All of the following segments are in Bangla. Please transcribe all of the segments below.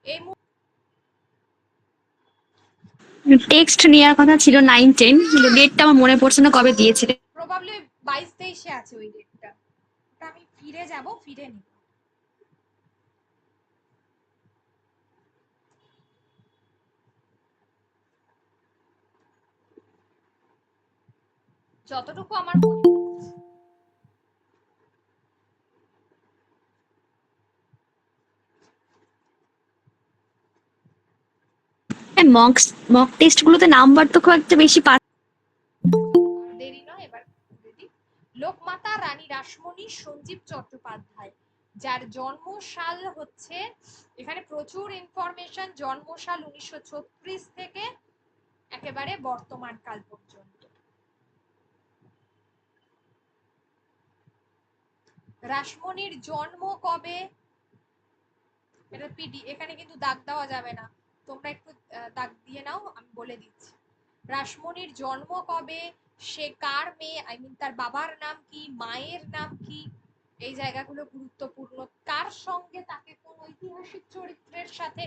এই টেক্সট নেওয়ার কথা ছিল 9-10, কিন্তু ডেটটা আমার মনে পড়ছে না কবে দিয়েছিলে। প্রবাবলি 22-23 আছে ওই ডেটটা। ওটা আমি ফিরে যাব, ফিরে নিব। যতটুকু আমার মনে পড়ছে। হ্যাঁ, মক টেস্ট গুলোতে নাম্বার তো খুব একটা বেশি দেরি নয়, এবার দিদি। লোকমাতা রানী রাসমণি সঞ্জীব চট্টোপাধ্যায়, যার জন্মসাল হচ্ছে, এখানে প্রচুর ইনফরমেশন, জন্মসাল 1936 থেকে একেবারে বর্তমান কাল পর্যন্ত। রাসমণির জন্ম কবে, এটা পিডি, এখানে কিন্তু দাগ দেওয়া যাবে না, তোমরা একটু দাগ দিয়ে নাও, আমি বলে দিচ্ছি। রাসমণির জন্ম কবে, সে কার মেয়ে, আই মিন তার বাবার নাম কি, মায়ের নাম কি, এই জায়গাগুলো গুরুত্বপূর্ণ। কার সঙ্গে, তাকে কোন ঐতিহাসিক চরিত্রের সাথে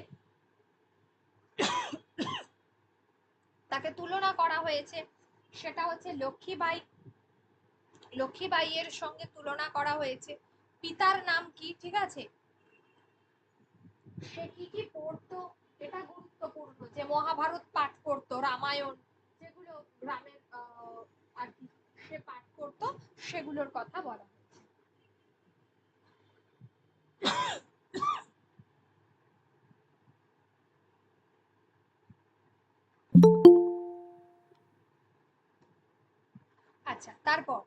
তাকে তুলনা করা হয়েছে, সেটা হচ্ছে লক্ষ্মীবাই, লক্ষ্মীবাই এর সঙ্গে তুলনা করা হয়েছে। পিতার নাম কি, ঠিক আছে, সে কি কি পড়তো, এটা গুরুত্বপূর্ণ, যে মহাভারত পাঠ করতো, রামায়ণ, যেগুলো গ্রামের আর কি সে পাঠ করতো, সেগুলোর কথা বলা হয়েছে। আচ্ছা, তারপর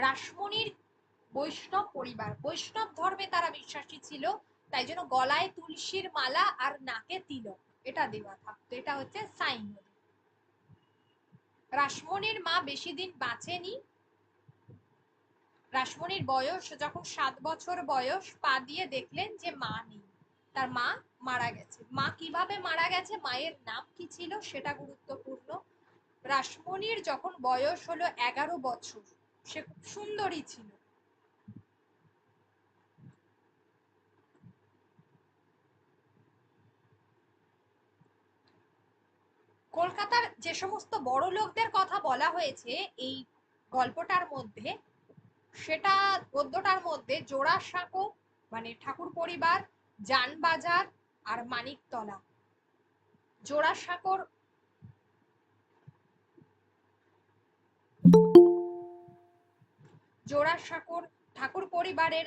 রাসমণির বৈষ্ণব পরিবার, বৈষ্ণব ধর্মে তারা বিশ্বাসী ছিল, তাই জন্য গলায় তুলসীর মালা আর নাকে তিলক এটা দেওয়া থাকতো, এটা হচ্ছে সাইন। রাসমণির মা বেশি দিন বাঁচেনি, রাসমণির বয়স যখন 7 বছর বয়স, পা দিয়ে দেখলেন যে মা নেই, তার মা মারা গেছে। মা কিভাবে মারা গেছে, মায়ের নাম কি ছিল, সেটা গুরুত্বপূর্ণ। রাসমণির যখন বয়স হলো 11 বছর, সে খুব সুন্দরী ছিল। কলকাতার যে সমস্ত বড় লোকদের কথা বলা হয়েছে এই গল্পটার মধ্যে, সেটা গদ্যটার মধ্যে জোড়াসাঁকো মানে ঠাকুর পরিবার, জানবাজার আর মানিকতলা। জোড়াসাঁকোর জোড়াসাঁকোর ঠাকুর পরিবারের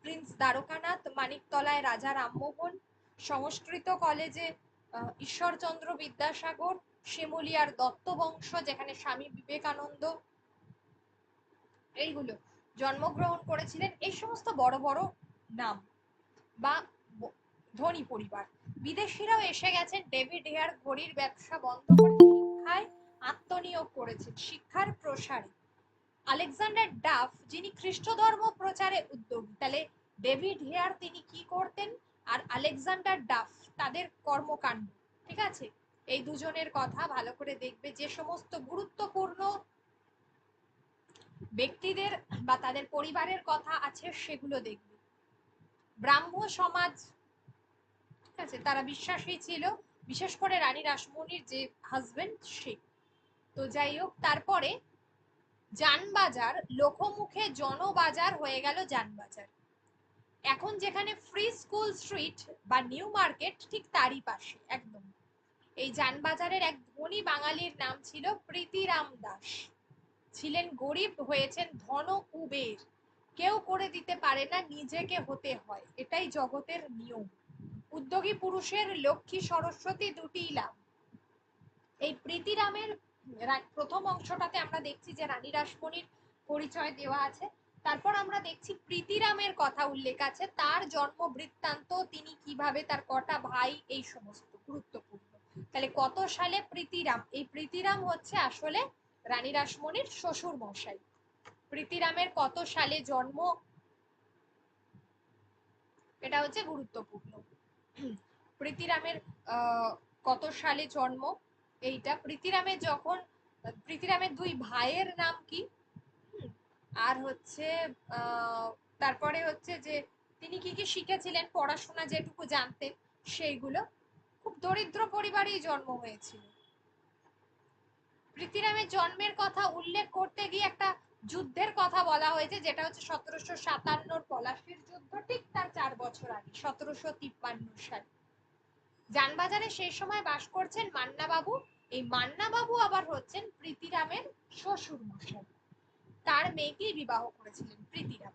প্রিন্স দ্বারকানাথ, মানিকতলায় রাজা রামমোহন, সংস্কৃত কলেজে ঈশ্বরচন্দ্র বিদ্যাসাগর, শিমুলিয়ার দত্ত বংশ যেখানে স্বামী বিবেকানন্দ এইগুলো জন্মগ্রহণ করেছিলেন, এই সমস্ত বড় বড় নাম বা ধনী পরিবার। বিদেশিরাও এসে গেছেন, ডেভিড হেয়ার ঘড়ির ব্যবসা বন্ধ করে শিক্ষায় আত্মনিয়োগ করেছেন, শিক্ষার প্রসারে। আলেকজান্ডার ডাফ, যিনি খ্রিস্ট ধর্ম প্রচারে উদ্যোগী, তাহলে ডেভিড হেয়ার তিনি কি করতেন, আর আলেকজান্ডার ডাফ তাদের কর্মকাণ্ড, ঠিক আছে, এই দুজনের কথা ভালো করে দেখবে, যে সমস্ত গুরুত্বপূর্ণ ব্যক্তিদের বা তাদের পরিবারের কথা আছে সেগুলো দেখবে। ব্রাহ্ম সমাজ, ঠিক আছে, তারা বিশ্বাসী ছিল, বিশেষ করে রানী রাসমণির যে হাজবেন্ড সে। তো যাই হোক, তারপরে জানবাজার লোকমুখে জনবাজার হয়ে গেল জানবাজার, এখন যেখানে ফ্রি স্কুল স্ট্রিট বা নিউ মার্কেট ঠিক তারই পাশে একদম। এই জানবাজারের এক ধনী বাঙালির নাম ছিল প্রীতিরাম দাস, ছিলেন গরিব, হয়েছেন ধন কুবের, কেউ করে দিতে পারে না, নিজেকে হতে হয়, এটাই জগতের নিয়ম। উদ্যোগী পুরুষের লক্ষ্মী সরস্বতী দুটিই লাভ। এই প্রীতিরামের প্রথম অংশটাতে আমরা দেখছি যে রানী রাসমণির পরিচয় দেওয়া আছে, তারপর আমরা দেখছি প্রীতিরামের কথা উল্লেখ আছে, তার জন্ম বৃত্তান্ত, তিনি কিভাবে, তার কটা ভাই, এই সমস্ত গুরুত্বপূর্ণ। তাহলে কত সালে প্রীতিরাম, এই প্রীতিরাম হচ্ছে আসলে রানী রাসমণির শ্বশুর মশাই। প্রীতিরামের কত সালে জন্ম, এটা হচ্ছে গুরুত্বপূর্ণ। প্রীতিরামের কত সালে জন্ম, এইটা প্রীতিরামের যখন, প্রীতিরামের দুই ভাইয়ের নাম কি, আর হচ্ছে তারপরে হচ্ছে যে তিনি কি কি শিখেছিলেন, পড়াশোনা যেটুকু জানতেন সেইগুলো। খুব দরিদ্র পরিবারেই জন্ম হয়েছিল। পৃথিরামের জন্মের কথা উল্লেখ করতে গিয়ে একটা যুদ্ধের কথা বলা হয়েছে, যেটা হচ্ছে 1757 পলাশীর যুদ্ধ, ঠিক তার 4 বছর আগে 1753 সালে। জানবাজারে সেই সময় বাস করছেন মান্না বাবু। এই মান্না বাবু আবার হচ্ছেন পৃথিরামের শ্বশুর মশাই। তার মেয়েকেই বিবাহ করেছিলেন পৃথিরাম।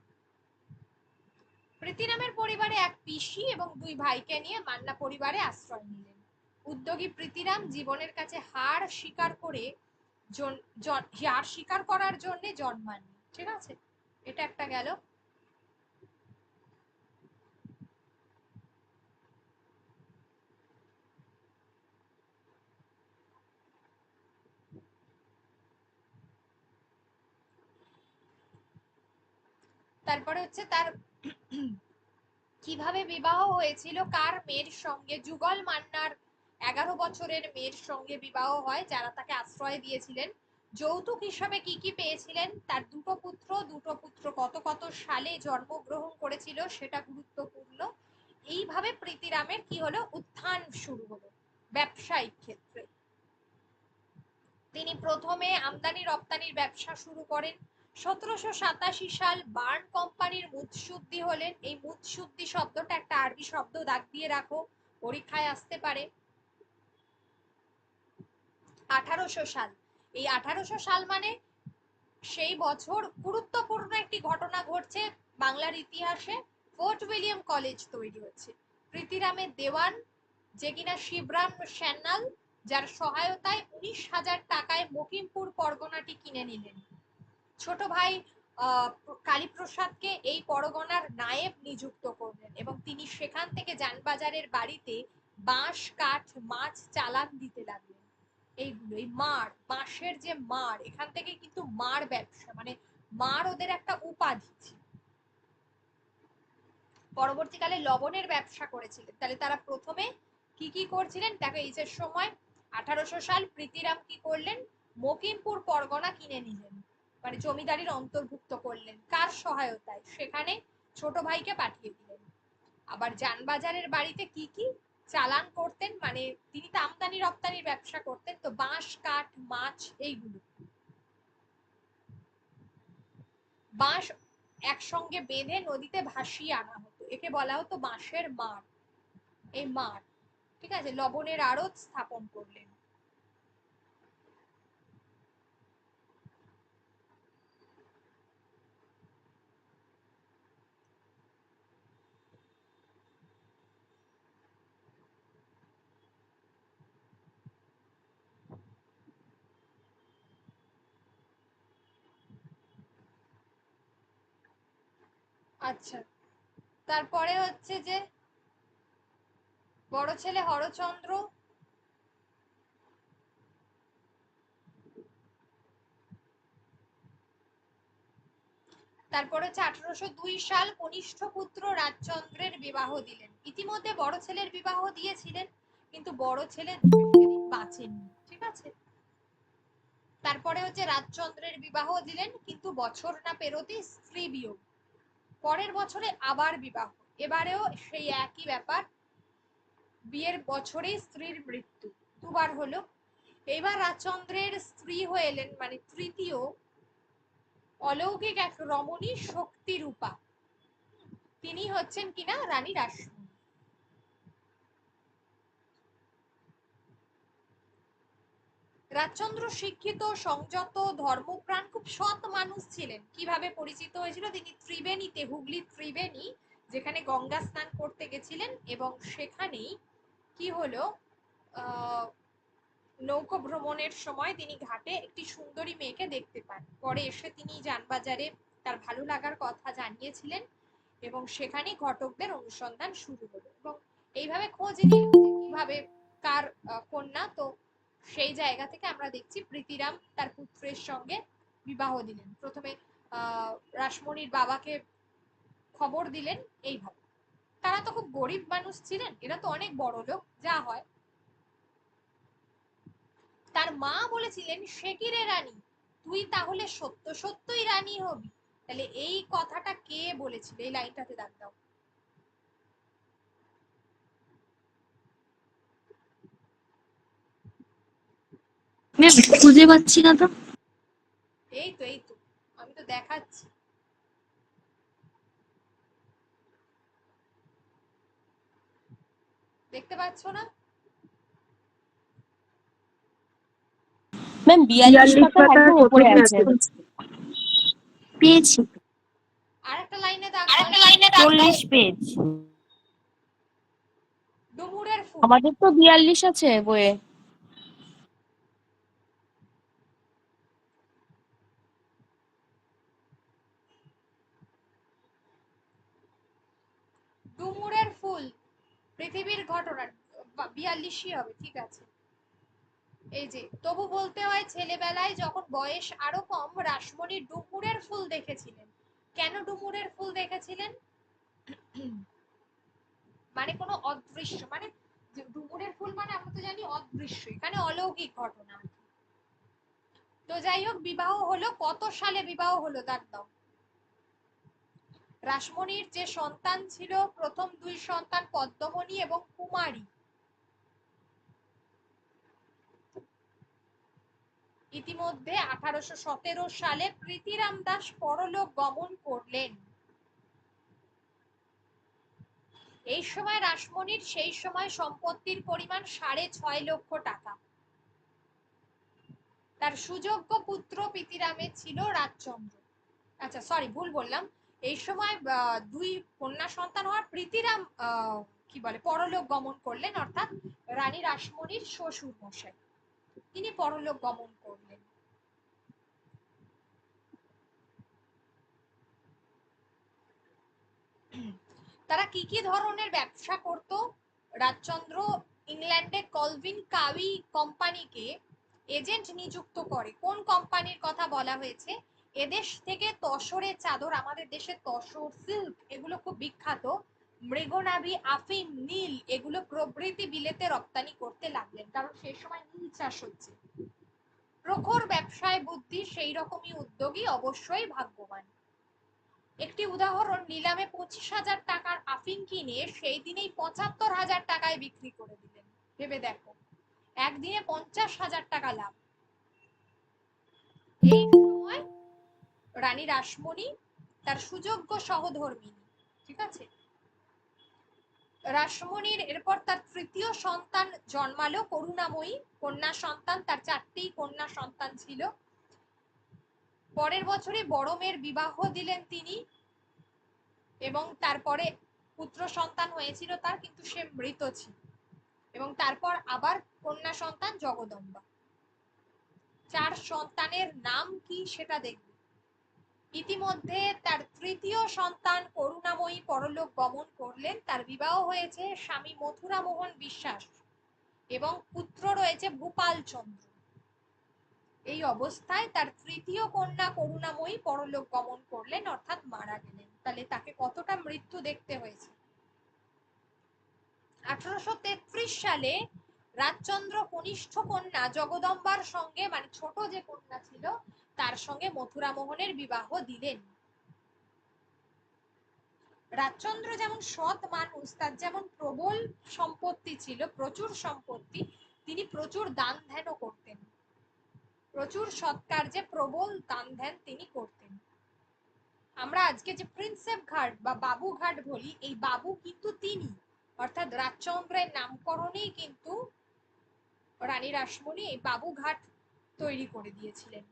পৃথিরামের পরিবারে এক পিসি এবং 2 ভাইকে নিয়ে মান্না পরিবারে আশ্রয় নিলেন। উদ্যোগী পৃথিরাম জীবনের কাছে হার স্বীকার করার জন্য জন্মাননি। ঠিক আছে, এটা একটা গেল। তারপরে হচ্ছে তার কিভাবে বিবাহ হয়েছিল, কার মেয়ের সঙ্গে, যুগল মান্নার 11 বছরের মেয়ের সঙ্গে বিবাহ হয়, যারা তাকে আশ্রয় দিয়েছিলেন। যৌতুক হিসাবে কি কি পেয়েছিলেন, তার দুটো পুত্র কত কত সালে জন্মগ্রহণ করেছিল সেটা গুরুত্বপূর্ণ। এইভাবে প্রীতিরামের কি হলো, উত্থান শুরু হলো ব্যবসায়িক ক্ষেত্রে। তিনি প্রথমে আমদানি রপ্তানির ব্যবসা শুরু করেন। 1787 সাল বার্ন কোম্পানির মুৎসুদ্দি হলেন। এই মুৎসুদ্দি শব্দটা একটা আরবি শব্দ, দাগ দিয়ে রাখো, পরীক্ষায় আসতে পারে। 1800 সাল, এই 1800 সাল মানে সেই বছর গুরুত্বপূর্ণ একটি ঘটনা ঘটছে বাংলার ইতিহাসে। ফোর্ট উইলিয়াম কলেজ তৈরি হচ্ছে। প্রীতিরামের দেওয়ান, যে কিনা শিবরাম সান্যাল, যার সহায়তায় 19,000 টাকায় মকিমপুর পরগনাটি কিনে নিলেন। ছোট ভাই কালীপ্রসাদকে এই পরগনার নায়েব নিযুক্ত করলেন এবং তিনি সেখান থেকে জানবাজারের বাড়িতে বাঁশ, কাঠ, মাছ চালান দিতে লাগলেন। এইগুলো, এই মার, বাঁশের যে মার, এখান থেকে কিন্তু মার ব্যবসা, মানে মার ওদের একটা উপাধি ছিল। পরবর্তীকালে লবণের ব্যবসা করেছিলেন। তাহলে তারা প্রথমে কি কি করছিলেন দেখো। এই যে সময় 1800 সাল, প্রীতিরাম কি করলেন, মকিমপুর পরগনা কিনে নিলেন, মানে জমিদারির অন্তর্ভুক্ত করলেন। কার সহায়তায়, সেখানে ছোট ভাইকে পাঠিয়ে দিলেন। আবার জানবাজারের বাড়িতে কি কি চালান করতেন, মানে তিনি তো আমদানি রপ্তানির ব্যবসা করতেন, তো বাঁশ, কাঠ, মাছ, এইগুলো। বাঁশ একসঙ্গে বেঁধে নদীতে ভাসিয়ে আনা হতো, একে বলা হতো বাঁশের মার। এই মার, ঠিক আছে, লবণের আড়ত স্থাপন করলেন। আচ্ছা, তারপরে হচ্ছে যে বড় ছেলে হরচন্দ্র, তারপর হচ্ছে 1802 সাল কনিষ্ঠ পুত্র রাজচন্দ্রের বিবাহ দিলেন। ইতিমধ্যে বড় ছেলের বিবাহ দিয়েছিলেন, কিন্তু বড় ছেলে বাঁচেননি। ঠিক আছে, তারপরে হচ্ছে রাজচন্দ্রের বিবাহ দিলেন, কিন্তু বছর না পেরোতেই স্ত্রী বিয়োগ। পরের বছরে আবার বিবাহ, এবারেও সেই একই ব্যাপার, বিয়ের বছরেই স্ত্রীর মৃত্যু, দুবার হলো। এবার রাজচন্দ্রের স্ত্রী হয়ে এলেন, মানে তৃতীয় অলৌকিক এক রমণী শক্তিরূপা। তিনি হচ্ছেন কিনা রানী রাসমণি। রাজচন্দ্র শিক্ষিত, সংযত, ধর্মপ্রাণ, খুব সৎ মানুষ ছিলেন। কিভাবে পরিচিত হয়েছিল, তিনি ত্রিবেণীতে, হুগলির ত্রিবেণী, যেখানে গঙ্গা স্নান করতে গেছিলেন, এবং সেখানেই কি হলো, নৌকো ভ্রমণের সময় তিনি ঘাটে একটি সুন্দরী মেয়েকে দেখতে পান। পরে এসে তিনি জানবাজারে তার ভালো লাগার কথা জানিয়েছিলেন এবং সেখানেই ঘটকদের অনুসন্ধান শুরু হলো এবং এইভাবে খোঁজ নিল যে কিভাবে কার কন্যা। তো সেই জায়গা থেকে আমরা দেখছি প্রীতিরাম তার পুত্রের সঙ্গে বিবাহ দিলেন। প্রথমে রাসমণির বাবাকে খবর দিলেন। এইভাবে, তারা তো খুব গরিব মানুষ ছিলেন, এরা তো অনেক বড় লোক যা হয়। তার মা বলেছিলেন, সে কি রে রানী, তুই তাহলে সত্য সত্যই রানী হবি? তাহলে এই কথাটা কে বলেছিল, এই লাইনটাতে দাগ দাও। ম্যাম খুঁজে পাচ্ছি না তো। এই তো আমি তো দেখাচ্ছি। দেখতে পাচ্ছ না? ম্যাম 42 পাতার একদম উপরে আছে। পেয়েছি। আরেকটা লাইনে দাগ দাও। 40 পেজ। ডুমুরের ফুল। আমাদের তো 42 আছে বইয়ে। ডুমুরের ফুল পৃথিবীর ঘটনা 42ই হবে, ঠিক আছে। এই যে তবু বলতে হয় ছেলেবেলায় যখন বয়স আরো কম রাসমণি ডুমুরের ফুল দেখেছিলেন। কেন ডুমুরের ফুল দেখেছিলেন? মানে কোনো অদৃশ্য, মানে ডুমুরের ফুল মানে আমরা তো জানি অদৃশ্য, এখানে অলৌকিক ঘটনা। তো যাই হোক, বিবাহ হলো কত সালে? বিবাহ হলো তার দাও। রাসমণির যে সন্তান ছিল, প্রথম দুই সন্তান পদ্মমণি এবং কুমারী, ইতিমধ্যে 1817 সালে প্রীতিরাম দাস পরলোক গমন করলেন। এই সময় রাসমণির সেই সময় সম্পত্তির পরিমাণ 6.5 লক্ষ টাকা। তার সুযোগ্য পুত্র প্রীতিরামের ছিল রাজচন্দ্র। আচ্ছা সরি, ভুল বললাম। এই সময় দুই কন্যা সন্তান হওয়ার প্রীতিরাম কি বলে পরলোক গমন করলেন, অর্থাৎ রানী রাসমণির শ্বশুর মশাই তিনি পরলোক গমন করলেন। তারা কি কি ধরনের ব্যবসা করত? রাজচন্দ্র ইংল্যান্ডে কলভিন কাউই কোম্পানিকে এজেন্ট নিযুক্ত করে। কোন কোম্পানির কথা বলা হয়েছে? এদেশ থেকে তসরের চাদর, আমাদের দেশে তসর, সিল্ক এগুলো খুব বিখ্যাত, মৃগনাভি, আফিম, নীল এগুলো প্রভৃতি বিলেতে রপ্তানি করতে লাগলেন, কারণ সেই সময় নীল চাষ হচ্ছে। প্রখর ব্যবসায় বুদ্ধি, সেই রকমই উদ্যোগী, অবশ্যই ভাগ্যবান। একটি উদাহরণ, নিলামে 25,000 টাকার আফিম কিনে সেই দিনেই 75,000 টাকায় বিক্রি করে দিলেন। ভেবে দেখো, একদিনে 50,000 টাকা লাভ। এই সময় রানী রাসমণি তার সুযোগ্য সহধর্মিণী, ঠিক আছে। রাসমণির এরপর তার তৃতীয় সন্তান জন্মালো, করুণাময়ী কন্যা সন্তান। তার 4টি কন্যা সন্তান ছিল। পরের বছরই বড় মেয়ের বিবাহ দিলেন তিনি, এবং তারপরে পুত্র সন্তান হয়েছিল তার, কিন্তু সে মৃত ছিল। এবং তারপর আবার কন্যা সন্তান জগদম্বা। 4 সন্তানের নাম কি সেটা দেখব। ইতিমধ্যে তার তৃতীয় সন্তান করুণাময়ী পরলোক গমন করলেন। তার বিবাহ হয়েছে স্বামী মথুরামোহন বিশ্বাস এবং পুত্র রয়েছে ভূপাল চন্দ্র। এই অবস্থায় তার তৃতীয় কন্যা করুণাময়ী পরলোক গমন করলেন, অর্থাৎ মারা গেলেন। তাহলে তাকে কতটা মৃত্যু দেখতে হয়েছে। 1833 সালে রাজচন্দ্র কনিষ্ঠ কন্যা জগদম্বার সঙ্গে, মানে ছোট যে কন্যা ছিল তার সঙ্গে মথুরামোহনের বিবাহ দিলেন। রাজচন্দ্র যেমন সৎ মানুষ, তার যেমন প্রবল সম্পত্তি ছিল, প্রচুর সম্পত্তি, তিনি প্রচুর দান ধ্যানও করতেন। প্রচুর সৎকার্যে প্রবল দান ধ্যান তিনি করতেন। আমরা আজকে যে প্রিন্সেপ ঘাট বা বাবু ঘাট বলি, এই বাবু কিন্তু তিনি, অর্থাৎ রাজচন্দ্রের নামকরণেই কিন্তু রানী রাসমণি এই বাবু ঘাট তৈরি করে দিয়েছিলেন।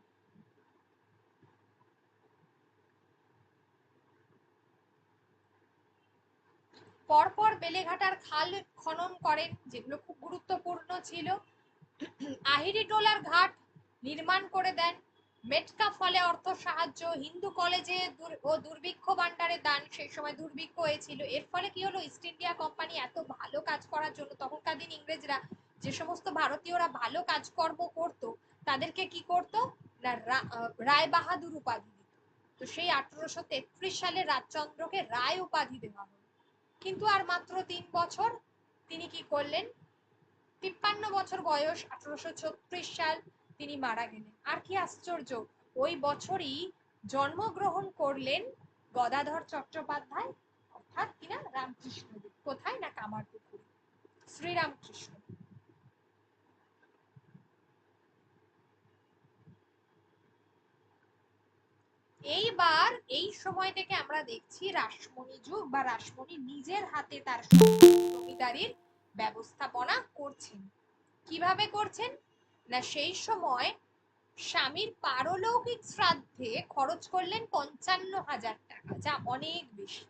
পরপর বেলেঘাটার খাল খনন করেন, যেগুলো খুব গুরুত্বপূর্ণ ছিল। আহিরিটোলার ঘাট নির্মাণ করে দেন। মেটকা ফলে অর্থ সাহায্য, হিন্দু কলেজে ও দুর্ভিক্ষ ভান্ডারে দান, সেই সময় দুর্ভিক্ষ হয়েছিল। এর ফলে কি হলো, ইস্ট ইন্ডিয়া কোম্পানি এত ভালো কাজ করার জন্য, তখনকার দিন ইংরেজরা যে সমস্ত ভারতীয়রা ভালো কাজকর্ম করত তাদেরকে কি করতো না, রায় বাহাদুর উপাধি দিত। তো সেই 1833 সালে রাজচন্দ্রকে রায় উপাধি দেওয়া হলো। কিন্তু আর মাত্র 3 বছর, তিনি কি করলেন, 53 বছর বয়স, 1836 সাল তিনি মারা গেলেন। আর কি আশ্চর্য, ওই বছরই জন্মগ্রহণ করলেন গদাধর চট্টোপাধ্যায় অর্থাৎ কিনা রামকৃষ্ণদেব। কোথায়? না কামারপুকুরে। শ্রীরামকৃষ্ণ। এইবার এই সময় থেকে আমরা দেখছি রাসমণি যুগ বা রাসমণি নিজের হাতে তার জমিদারির ব্যবস্থাপনা করছেন। কিভাবে করছেন? না সেই সময় স্বামীর পারলৌকিক শ্রাদ্ধে খরচ করলেন ৫৫,০০০ টাকা, যা অনেক বেশি।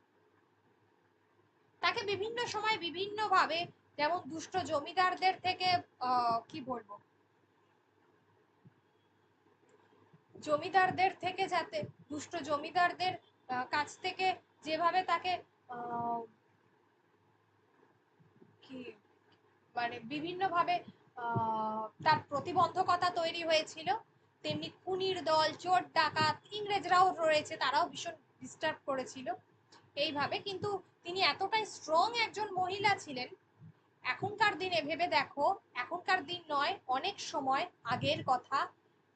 তাকে বিভিন্ন সময় বিভিন্ন ভাবে, যেমন দুষ্ট জমিদারদের থেকে কি বলবো, জমিদারদের থেকে যাতে দুষ্ট জমিদারদের কাছ থেকে যেভাবে তাকে কি মানে বিভিন্ন ভাবে তার প্রতিবন্ধকতা তৈরি হয়েছিল, তেমনি খুনির দল, চোর ডাকাত, ইংরেজরাও রয়েছে, তারাও ভীষণ ডিস্টার্ব করেছিল এইভাবে। কিন্তু তিনি এতটাই স্ট্রং একজন মহিলা ছিলেন। এখনকার দিনে ভেবে দেখো, এখনকার দিন নয়, অনেক সময় আগের কথা,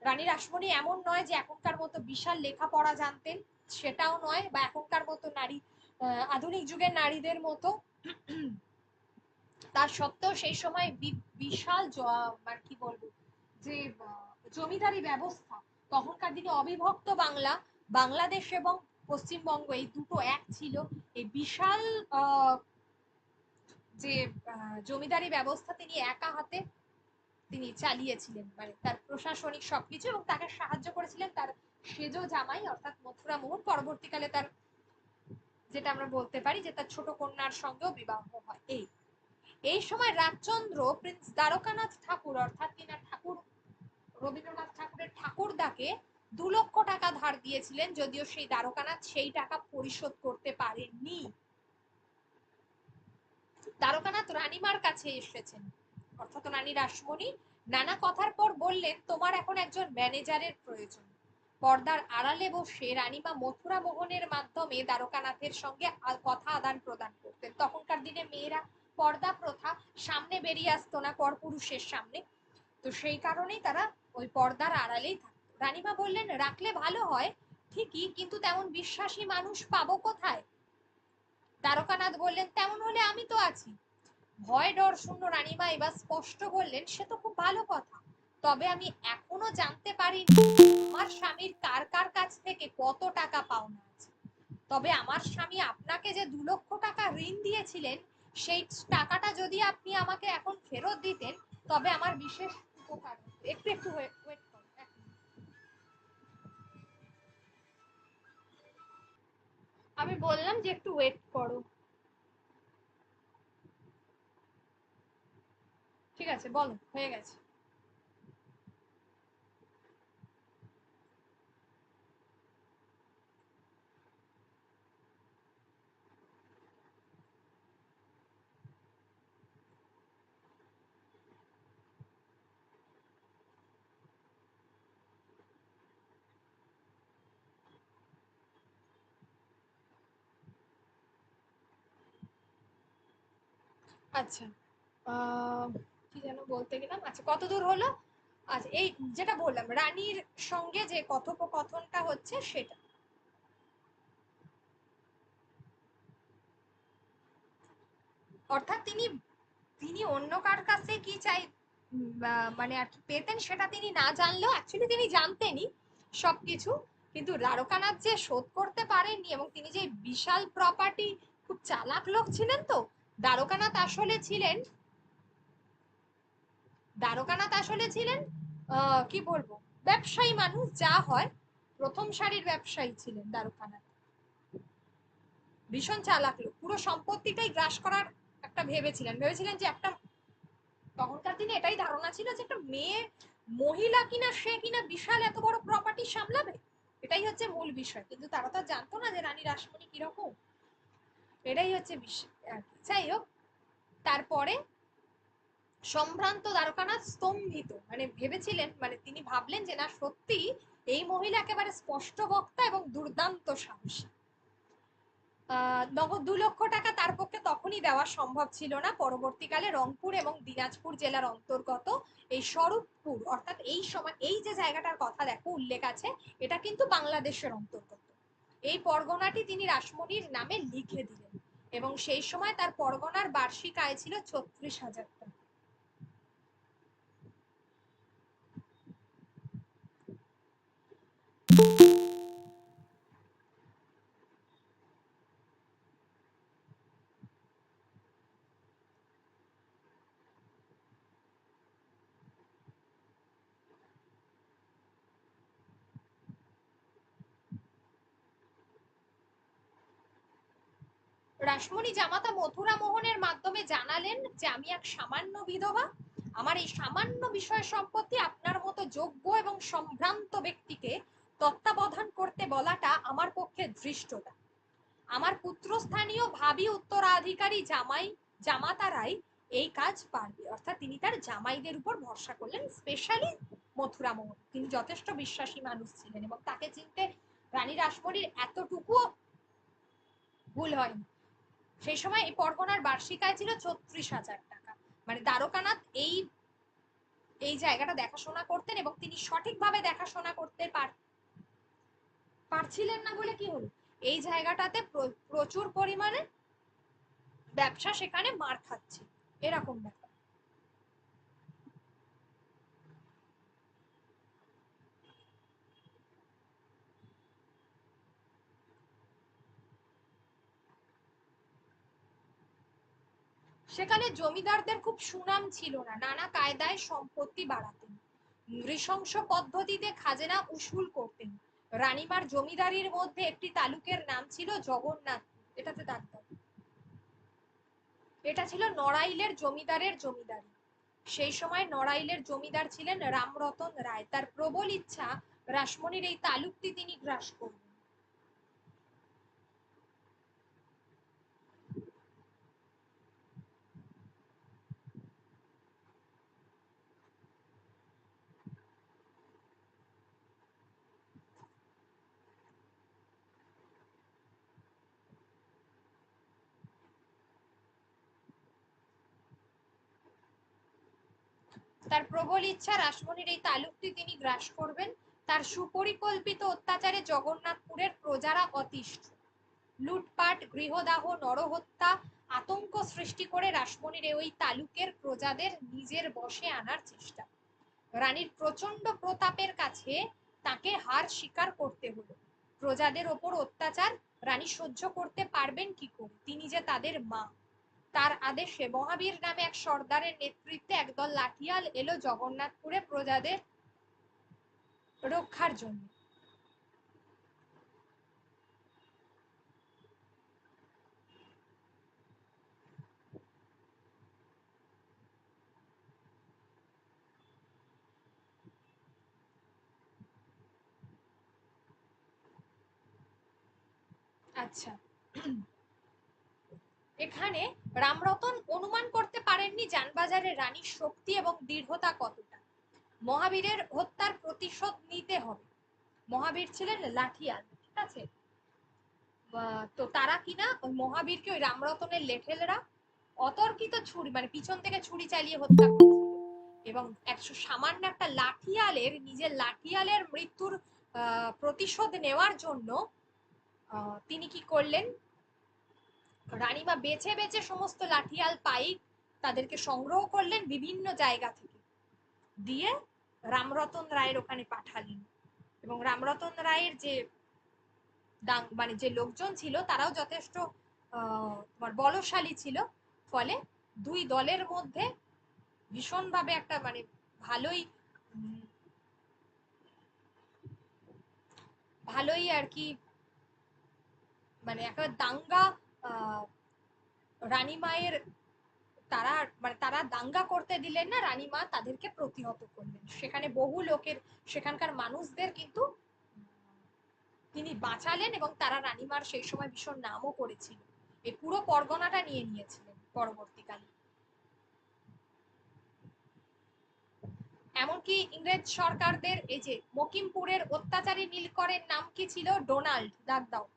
রানী রাসমণি এমন নয় যে এখনকার মতো বিশাল লেখাপড়া জানতেন, সেটাও নয়, বা এখনকার মতো নারী, আধুনিক যুগের নারীদের মতো। তার সত্ত্বেও সেই সময় বিশাল মানে কি বলবো যে জমিদারি ব্যবস্থা। তখনকার দিনে অবিভক্ত বাংলা, বাংলাদেশ এবং পশ্চিমবঙ্গ এই দুটো এক ছিল। এই বিশাল যে জমিদারি ব্যবস্থা তিনি একা হাতে তিনি চালিয়েছিলেন, মানে তার প্রশাসনিক সবকিছু, এবং তাকে সাহায্য করেছিলেন তার সেজ জামাই অর্থাৎ মথুরা মোহন। পরবর্তীকালে তার, যেটা আমরা বলতে পারি যে তার ছোট কন্যার সঙ্গেও বিবাহ হয়। এই সময় রাজচন্দ্র প্রিন্স দ্বারকানাথ ঠাকুর অর্থাৎ কিনা ঠাকুর রবীন্দ্রনাথ ঠাকুরের ঠাকুরদাকে 2 লক্ষ টাকা ধার দিয়েছিলেন, যদিও সেই দ্বারকানাথ সেই টাকা পরিশোধ করতে পারেননি। দ্বারকানাথ রানীমার কাছে এসেছেন, অর্থাৎ রানী রাসমণি, নানা কথার পর বললেন তোমার এখন একজন ম্যানেজারের প্রয়োজন। পর্দার আড়ালে বসে রানীমা মথুরা মোহনের মাধ্যমে দ্বারকানাথের সঙ্গে কথা আদান প্রদান করতেন। তখনকার দিনে মেয়েরা পর্দা প্রথা, সামনে বেরিয়ে আসতো না পরপুরুষের সামনে, তো সেই কারণেই তারা ওই পর্দার আড়ালেই থাকতো। রানীমা বললেন রাখলে ভালো হয় ঠিকই, কিন্তু তেমন বিশ্বাসী মানুষ পাবো কোথায়? দ্বারকানাথ বললেন তেমন হলে আমি তো আছি। ভয় ডর শূন্য রানীমা এবার স্পষ্ট বললেন সে তো খুব ভালো কথা, তবে আমি এখনো জানতে পারিনি আমার স্বামীর কার কার কাছ থেকে কত টাকা পাওনা আছে। তবে আমার স্বামী আপনাকে যে 2 লক্ষ টাকা ঋণ দিয়েছিলেন, সেই টাকাটা যদি আপনি আমাকে এখন ফেরত দিতেন তবে আমার বিশেষ উপকার হতো। একটু একটু ওয়েট করুন। আমি বললাম যে একটু ওয়েট করো। ঠিক আছে, বলো, হয়ে গেছে। আচ্ছা, কি যেন বলতে গেলাম, আচ্ছা কত দূর হলো? আচ্ছা, এই যেটা বললাম রানীর সঙ্গে যে কথোপকথনটা হচ্ছে সেটা, অর্থাৎ তিনি তিনি অন্য কার কাছে কি চাই মানে আর কি পেতেন সেটা তিনি না জানলেও অ্যাকচুয়ালি তিনি জানতেনই সবকিছু, কিন্তু দ্বারকানাথ যে শোধ করতে পারেননি, এবং তিনি যে বিশাল প্রপার্টি, খুব চালাক লোক ছিলেন তো দ্বারকানাথ আসলে ছিলেন। দ্বারকানাথ আসলে ছিলেন কি বলবো, ব্যবসায়ী মানুষ যা হয়, প্রথম সারির ব্যবসায়ী ছিলেন দ্বারকানাথ। ভীষণ চালাক লোক, পুরো সম্পত্তিটাই গ্রাস করার একটা ভেবেছিলেন যে একটা, তখনকার দিনে এটাই ধারণা ছিল যে একটা মেয়ে মহিলা কিনা সে কিনা বিশাল এত বড় প্রপার্টি সামলাবে, এটাই হচ্ছে মূল বিষয়। কিন্তু তারা তো জানতো না যে রানী রাসমণি কিরকম, এটাই হচ্ছে বিষয়। যাই হোক, তারপরে সম্ভ্রান্ত দ্বারকানাথ স্তম্ভিত, মানে ভেবেছিলেন, মানে তিনি ভাবলেন যে না সত্যি এই মহিলা একেবারে স্পষ্ট বক্তা এবং দুর্দান্ত সাহসী। নগদ 2 লক্ষ টাকা তার পক্ষে তখনই দেওয়া সম্ভব ছিল না। পরবর্তীকালে রংপুর এবং দিনাজপুর জেলার অন্তর্গত এই স্বরূপপুর, অর্থাৎ এই সময় এই যে জায়গাটার কথা দেখো উল্লেখ আছে, এটা কিন্তু বাংলাদেশের অন্তর্গত। এই পরগনাটি তিনি রাসমণির নামে লিখে দিলেন এবং সেই সময় তার পরগনার বার্ষিক আয় ছিল 36,000 টাকা। রাসমণি জামাতা মথুরা মোহনের মাধ্যমে জানালেন যে আমি এক সামান্য বিধবা, আমার এই সামান্য বিষয় সম্পত্তি আপনার মতো যোগ্য এবং সম্ভ্রান্ত ব্যক্তিকে তত্ত্বাবধান করতে বলাটা আমার পক্ষে ধৃষ্টতা। আমার পুত্রস্থানীয় ভাবি উত্তরাধিকারী জামাতারাই এই কাজ পারবে। অর্থাৎ তিনি তার জামাইদের উপর ভরসা করলেন, স্পেশালি মথুরা মোহন। তিনি যথেষ্ট বিশ্বাসী মানুষ ছিলেন এবং তাকে চিনতে রানী রাসমণির এতটুকুও ভুল হয়নি। সেই সময় এই পরগনার বার্ষিক আয় ছিল 36,000 টাকা। মানে দ্বারকানাথ এই এই জায়গাটা দেখাশোনা করতেন এবং তিনি সঠিকভাবে দেখাশোনা করতে পারছিলেন না বলে কি হলো, এই জায়গাটাতে প্রচুর পরিমাণে ব্যবসা সেখানে মার খাচ্ছে, এরকম ব্যাপার। সেখানে জমিদারদের খুব সুনাম ছিল না, নানা কায়দায় সম্পত্তি বাড়াতেন, নৃশংস পদ্ধতিতে খাজনা উসুল করতেন। রানীমার জমিদারির মধ্যে একটি তালুকের নাম ছিল জগন্নাথ। এটাতে দাগ দাও। এটা ছিল নড়াইলের জমিদারের জমিদারি। সেই সময় নড়াইলের জমিদার ছিলেন রামরতন রায়। তার প্রবল ইচ্ছা রাসমণির এই তালুকটি তিনি গ্রাস করবেন। তার প্রবল ইচ্ছা রাসমণির এই তালুকটি তিনি গ্রাস করবেন। তার সুপরিকল্পিত অত্যাচারে জগন্নাথপুরের প্রজারা অতিষ্ঠ। লুটপাট, গৃহদাহ, নরহত্যা, আতঙ্ক সৃষ্টি করে রাসমণির ওই তালুকের প্রজাদের নিজের বশে আনার চেষ্টা। রানীর প্রচন্ড প্রতাপের কাছে তাকে হার স্বীকার করতে হলো। প্রজাদের ওপর অত্যাচার রানী সহ্য করতে পারবেন কি করে, তিনি যে তাদের মা। তার আদেশে মহাবীর নামে এক সর্দারের নেতৃত্বে একদল লাঠিয়াল এলো জগন্নাথপুরে প্রজাদের রক্ষার জন্য। আচ্ছা, এখানে রামরতন অনুমান করতে পারেননি জানবাজারের রানীর শক্তি এবং দৃঢ়তা কতটা। মহাবীরের হত্যার প্রতিশোধ নিতে হবে। মহাবীর ছিলেন লাঠিয়াল, ঠিক আছে। তো তারা কিনা ওই মহাবীরকে, ওই রামরতনের লেঠেলরা অতর্কিত ছুরি, মানে পিছন থেকে ছুরি চালিয়ে হত্যা করেছিল এবং সামান্য একটা লাঠিয়ালের, নিজের লাঠিয়ালের মৃত্যুর প্রতিশোধ নেওয়ার জন্য তিনি কি করলেন, রানীমা বেছে বেছে সমস্ত লাঠিয়াল পাইক তাদেরকে সংগ্রহ করলেন বিভিন্ন জায়গা থেকে, দিয়ে রামরতন রায়ের ওখানে পাঠালেন। এবং রামরতন রায়ের যে মানে যে লোকজন ছিল তারাও যথেষ্ট তোমার বলশালী ছিল। ফলে দুই দলের মধ্যে ভীষণভাবে একটা মানে ভালোই ভালোই আর কি, মানে একটা দাঙ্গা রানীমায়ের, তারা মানে তারা দাঙ্গা করতে দিলেন না, রানীমা তাদেরকে প্রতিহত করলেন। সেখানে বহু লোকের, সেখানকার মানুষদের কিন্তু তিনি বাঁচালেন এবং তারা রানীমার সেই সময় ভীষণ নামও করেছিল। এই পুরো পরগনাটা নিয়ে নিয়েছিলেন পরবর্তীকালে। এমনকি ইংরেজ সরকারদের এই যে মকিমপুরের অত্যাচারী নীলকরের নাম কি ছিল, ডোনাল্ড, দাগ দাও।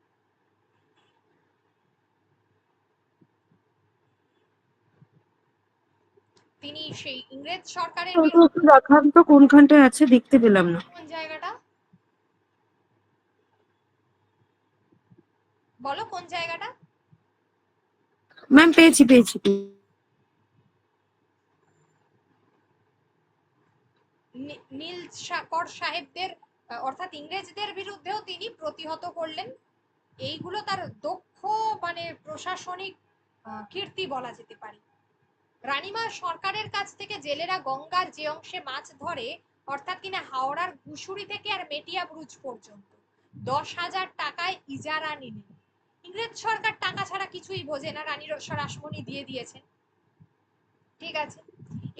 তিনি সেই ইংরেজ সরকারের ওটা বিরুদ্ধে। একটু দেখান তো কোনখানটায় আছে, দেখতে পেলাম না। কোন জায়গাটা বলো, কোন জায়গাটা? ম্যাম পেয়েছি পেয়েছি। নীল কর সাহেবদের অর্থাৎ ইংরেজদের বিরুদ্ধেও তিনি প্রতিহত করলেন। এইগুলো তার দক্ষ মানে প্রশাসনিক কীর্তি বলা যেতে পারে। রানীমা সরকারের কাছ থেকে জেলেরা গঙ্গার যে অংশে মাছ ধরে, অর্থাৎ কিনা হাওড়ার ঘুষুরি থেকে আর মেটিয়া ব্রুজ পর্যন্ত 10,000 টাকায় ইজারা নিলেন। ইংরেজ সরকার টাকা ছাড়া কিছুই বোঝে না, রানী রাসমণি দিয়ে দিয়েছেন। ঠিক আছে,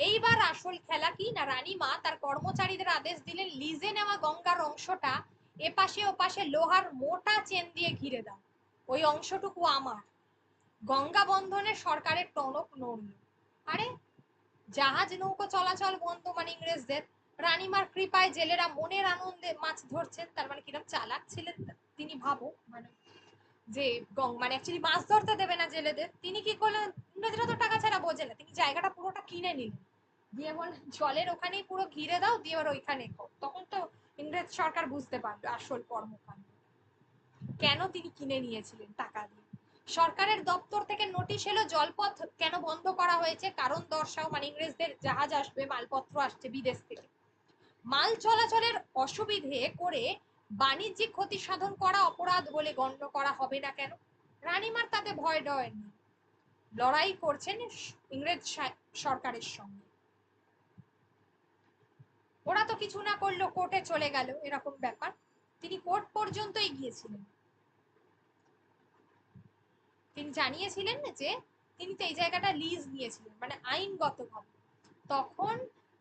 এইবার আসল খেলা কি না, রানীমা তার কর্মচারীদের আদেশ দিলেন লিজে নেওয়া গঙ্গার অংশটা এপাশে ওপাশে লোহার মোটা চেন দিয়ে ঘিরে দাও, ওই অংশটুকু আমার। গঙ্গা বন্ধনে সরকারের টনক নড়ল। আরে জাহাজ নৌকো চলাচল বন্ধ মানে ইংরেজদের, রানীমার কৃপায় জেলেরা মনের আনন্দে মাছ ধরছেন। তার মানে কিরকম চালাক ছিলেন তিনি ভাবো, মানে যে মানে অ্যাকচুয়ালি মাছ ধরতে দেবে না জেলেদের, তিনি কি করলেন, ইংরেজরা তো টাকা ছাড়া বোঝে না, তিনি জায়গাটা পুরোটা কিনে নিলেন, দিয়ে বললেন জলের ওখানেই পুরো ঘিরে দাও, দিয়ে এবার ওইখানে তখন তো ইংরেজ সরকার বুঝতে পারবে আসল কর্মকাণ্ড কেন তিনি কিনে নিয়েছিলেন টাকা দিয়ে। সরকারের দপ্তর থেকে নোটিশ এলো জলপথ কেন বন্ধ করা হয়েছে, কারণ দর্শাও, মানে ইংরেজদের জাহাজ আসবে, মালপত্র আসছে বিদেশ থেকে, মাল চলাচলের অসুবিধে করে বাণিজ্যিক ক্ষতি সাধন করা অপরাধ বলে গণ্য করা হবে না কেন। রানীমার তাতে ভয় ডয় নেই, লড়াই করছেন ইংরেজ সরকারের সঙ্গে। ওরা তো কিছু না করলো, কোর্টে চলে গেল, এরকম ব্যাপার। তিনি কোর্ট পর্যন্তই গিয়েছিলেন। তিনি জানিয়েছিলেন যে তিনি তো এই জায়গাটা লিজ নিয়েছিলেন, মানে আইনগতভাবে তখন।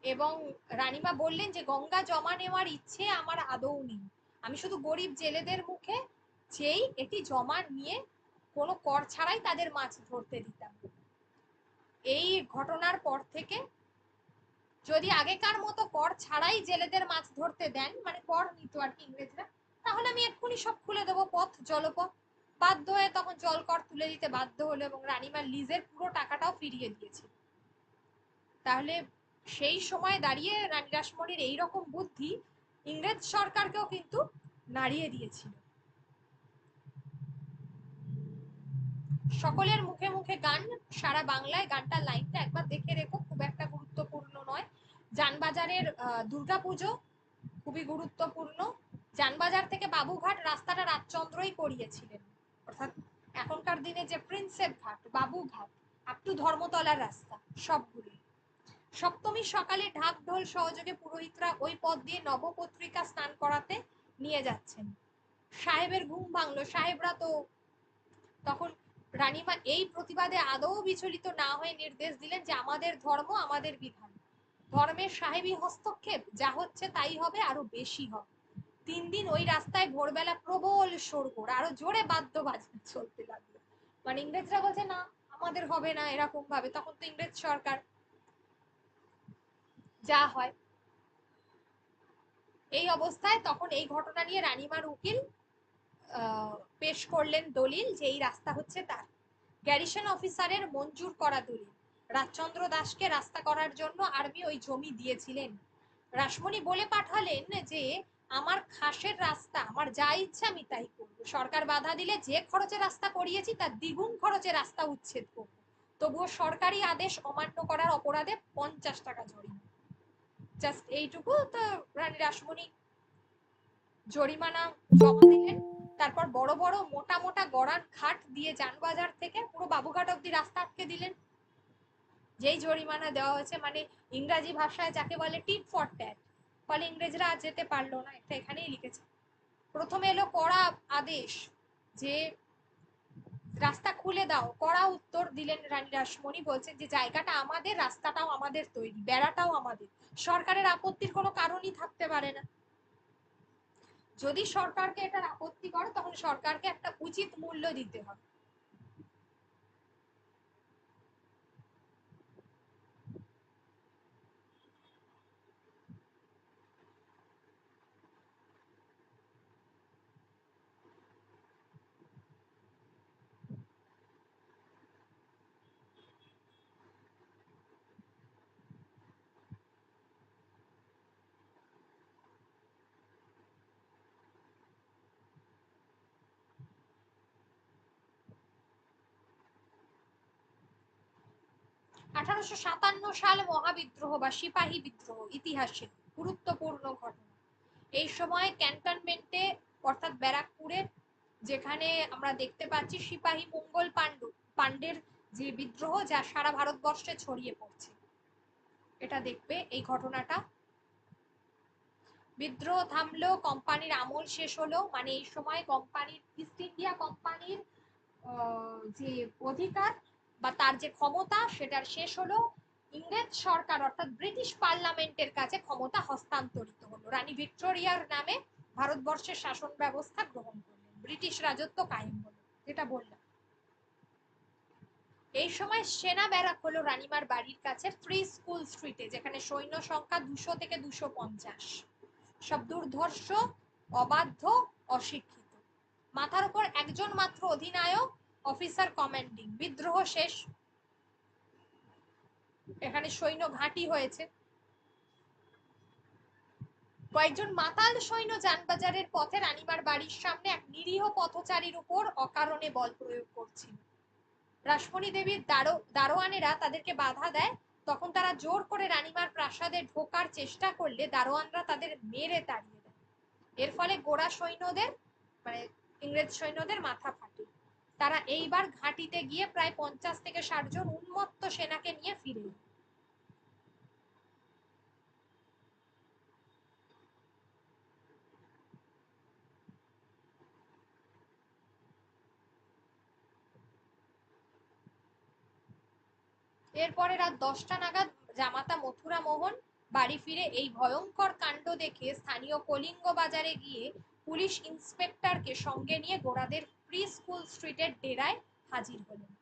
এবং রানীমা বললেন যে গঙ্গা জমা নেওয়ার ইচ্ছে আমার আদৌ নেই, আমি শুধু গরিব জেলেদের মুখে চেয়েই এটি জমা নিয়ে কোনো কর ছাড়াই তাদের মাছ ধরতে দিতাম। এই ঘটনার পর থেকে যদি আগেকার মতো কর ছাড়াই জেলেদের মাছ ধরতে দেন, মানে কর নিত আর কি ইংরেজরা, তাহলে আমি এক্ষুনি সব খুলে দেবো পথ, জলপথ। বাধ্য হয়ে তখন জল কর তুলে দিতে বাধ্য হলো এবং রানীমার লিজের পুরো টাকাটাও ফিরিয়ে দিয়েছে। তাহলে সেই সময় দাঁড়িয়ে রানী রাসমণির এইরকম বুদ্ধি ইংরেজ সরকারকেও কিন্তু নাড়িয়ে দিয়েছিল। সকলের মুখে মুখে গান সারা বাংলায়, গানটার লাইনটা একবার দেখে রেখো, খুব একটা গুরুত্বপূর্ণ নয়। জানবাজারের দুর্গাপুজো খুবই গুরুত্বপূর্ণ। জানবাজার থেকে বাবুঘাট রাস্তাটা রাজচন্দ্রই করিয়েছিলেন, অর্থাৎ এখনকার দিনে যে প্রিন্সেপ ঘাট, বাবুঘাট আপ টু ধর্মতলার রাস্তা সবগুলি। সপ্তমীর সকালে ঢাক ঢোল সহযোগে পুরোহিতরা ওই পথ দিয়ে নবপত্রিকা স্নান করাতে নিয়ে যাচ্ছেন। সাহেবের ঘুম ভাঙলো, সাহেবরা তো তখন। রানীমা এই প্রতিবাদে আদৌ বিচলিত না হয়ে নির্দেশ দিলেন যে আমাদের ধর্ম আমাদের বিধান, ধর্মের সাহেবী হস্তক্ষেপ যা হচ্ছে তাই হবে, আরো বেশি হবে। 3 দিন ওই রাস্তায় ভোরবেলা প্রবল শোরগোল, আরো জোরে বাদ্য বাজনা চলতে লাগলো, মানে ইংরেজরা বলছে না আমাদের হবে না, এরকম ভাবে। তখন তো ইংরেজ সরকার যা হয়। এই অবস্থায় তখন এই ঘটনা নিয়ে রানীমার উকিল পেশ করলেন দলিল যে এই রাস্তা হচ্ছে তার, গ্যারিসন অফিসারের মঞ্জুর করা দলিল। রাজচন্দ্র দাসকে রাস্তা করার জন্য আর্মি ওই জমি দিয়েছিলেন। রাসমণি বলে পাঠালেন যে আমার খাসের রাস্তা, আমার যা ইচ্ছা আমি তাই করবো, সরকার বাধা দিলে যে খরচে রাস্তা করিয়েছি তার দ্বিগুণ খরচে রাস্তা উচ্ছেদ করবো, তবুও সরকারি আদেশ অমান্য করার অপরাধে 50 টাকা জরিমানা। জাস্ট এইটুকু তো রানী রাসমণি জরিমানা জমা দিলেন। তারপর বড় বড় মোটা মোটা গড়ান খাট দিয়ে যানবাজার থেকে পুরো বাবুঘাট অব্দি রাস্তা আটকে দিলেন। যেই জরিমানা দেওয়া হয়েছে, মানে ইংরাজি ভাষায় যাকে বলে টিট ফর ট্যাট, ফলে ইংরেজরা আর যেতে পারলো না, এটা এখানেই লিখেছে। প্রথমে এলো কড়া আদেশ যে রাস্তা খুলে দাও, কড়া উত্তর দিলেন রানী রাসমণি, বলছেন যে জায়গাটা আমাদের, রাস্তাটাও আমাদের তৈরি, বেড়াটাও আমাদের, সরকারের আপত্তির কোনো কারণই থাকতে পারে না। যদি সরকারকে এটার আপত্তি করে তখন সরকারকে একটা উচিত মূল্য দিতে হবে। 1857 সাল মহাবিদ্রোহ বা সিপাহী বিদ্রোহ ইতিহাসের গুরুত্বপূর্ণ ঘটনা। এই সময় ক্যান্টনমেন্টে অর্থাৎ ব্যারাকপুরে, যেখানে আমরা দেখতে পাচ্ছি সিপাহী মঙ্গল পাণ্ডের যে বিদ্রোহ যা সারা ভারতবর্ষে ছড়িয়ে পড়ছে, এটা দেখবে এই ঘটনাটা। বিদ্রোহ থামলো, কোম্পানির আমল শেষ হলো, মানে এই সময় কোম্পানির, ইস্ট ইন্ডিয়া কোম্পানির যে অধিকার বা তার যে ক্ষমতা সেটার শেষ হলো। ইংরেজ সরকার অর্থাৎ ব্রিটিশ পার্লামেন্টের কাছে ক্ষমতা হস্তান্তরিত হলো। রানী ভিক্টোরিয়ার নামে ভারতবর্ষের শাসন ব্যবস্থা গ্রহণ করলেন, ব্রিটিশ রাজত্ব কায়েম হলো, যেটা বললাম। এই সময় সেনা ব্যারাক হলো রানীমার বাড়ির কাছে ফ্রি স্কুল স্ট্রিটে, যেখানে সৈন্য সংখ্যা 200 থেকে 250, সব দুর্ধর্ষ, অবাধ্য, অশিক্ষিত। মাথার উপর একজন মাত্র অধিনায়ক, অফিসার কমান্ডিং। বিদ্রোহ শেষ, এখানে সৈন্য ঘাঁটি হয়েছে। কয়েকজন মাতাল সৈন্য যানবাজারের পথে রানীমার বাড়ির সামনে এক নিরীহ পথচারীর উপর অকারণে বল প্রয়োগ করছিল। রাসমণি দেবীর দারোয়ানেরা তাদেরকে বাধা দেয়, তখন তারা জোর করে রানীমার প্রাসাদে ঢোকার চেষ্টা করলে দারোয়ানরা তাদের মেরে তাড়িয়ে দেয়। এর ফলে গোরা সৈন্যদের, মানে ইংরেজ সৈন্যদের মাথা ফাটে। তারা এইবার ঘাঁটিতে গিয়ে প্রায় 50 থেকে 60 জন উন্মত্ত সেনাকে নিয়ে ফিরে এলো। এরপরে রাত 10টা নাগাদ জামাতা মথুরা মোহন বাড়ি ফিরে এই ভয়ঙ্কর কাণ্ড দেখে স্থানীয় কলিঙ্গ বাজারে গিয়ে পুলিশ ইন্সপেক্টরকে সঙ্গে নিয়ে গোড়াদের প্রি স্কুল স্ট্রিটের ডেরায় হাজির হলেন।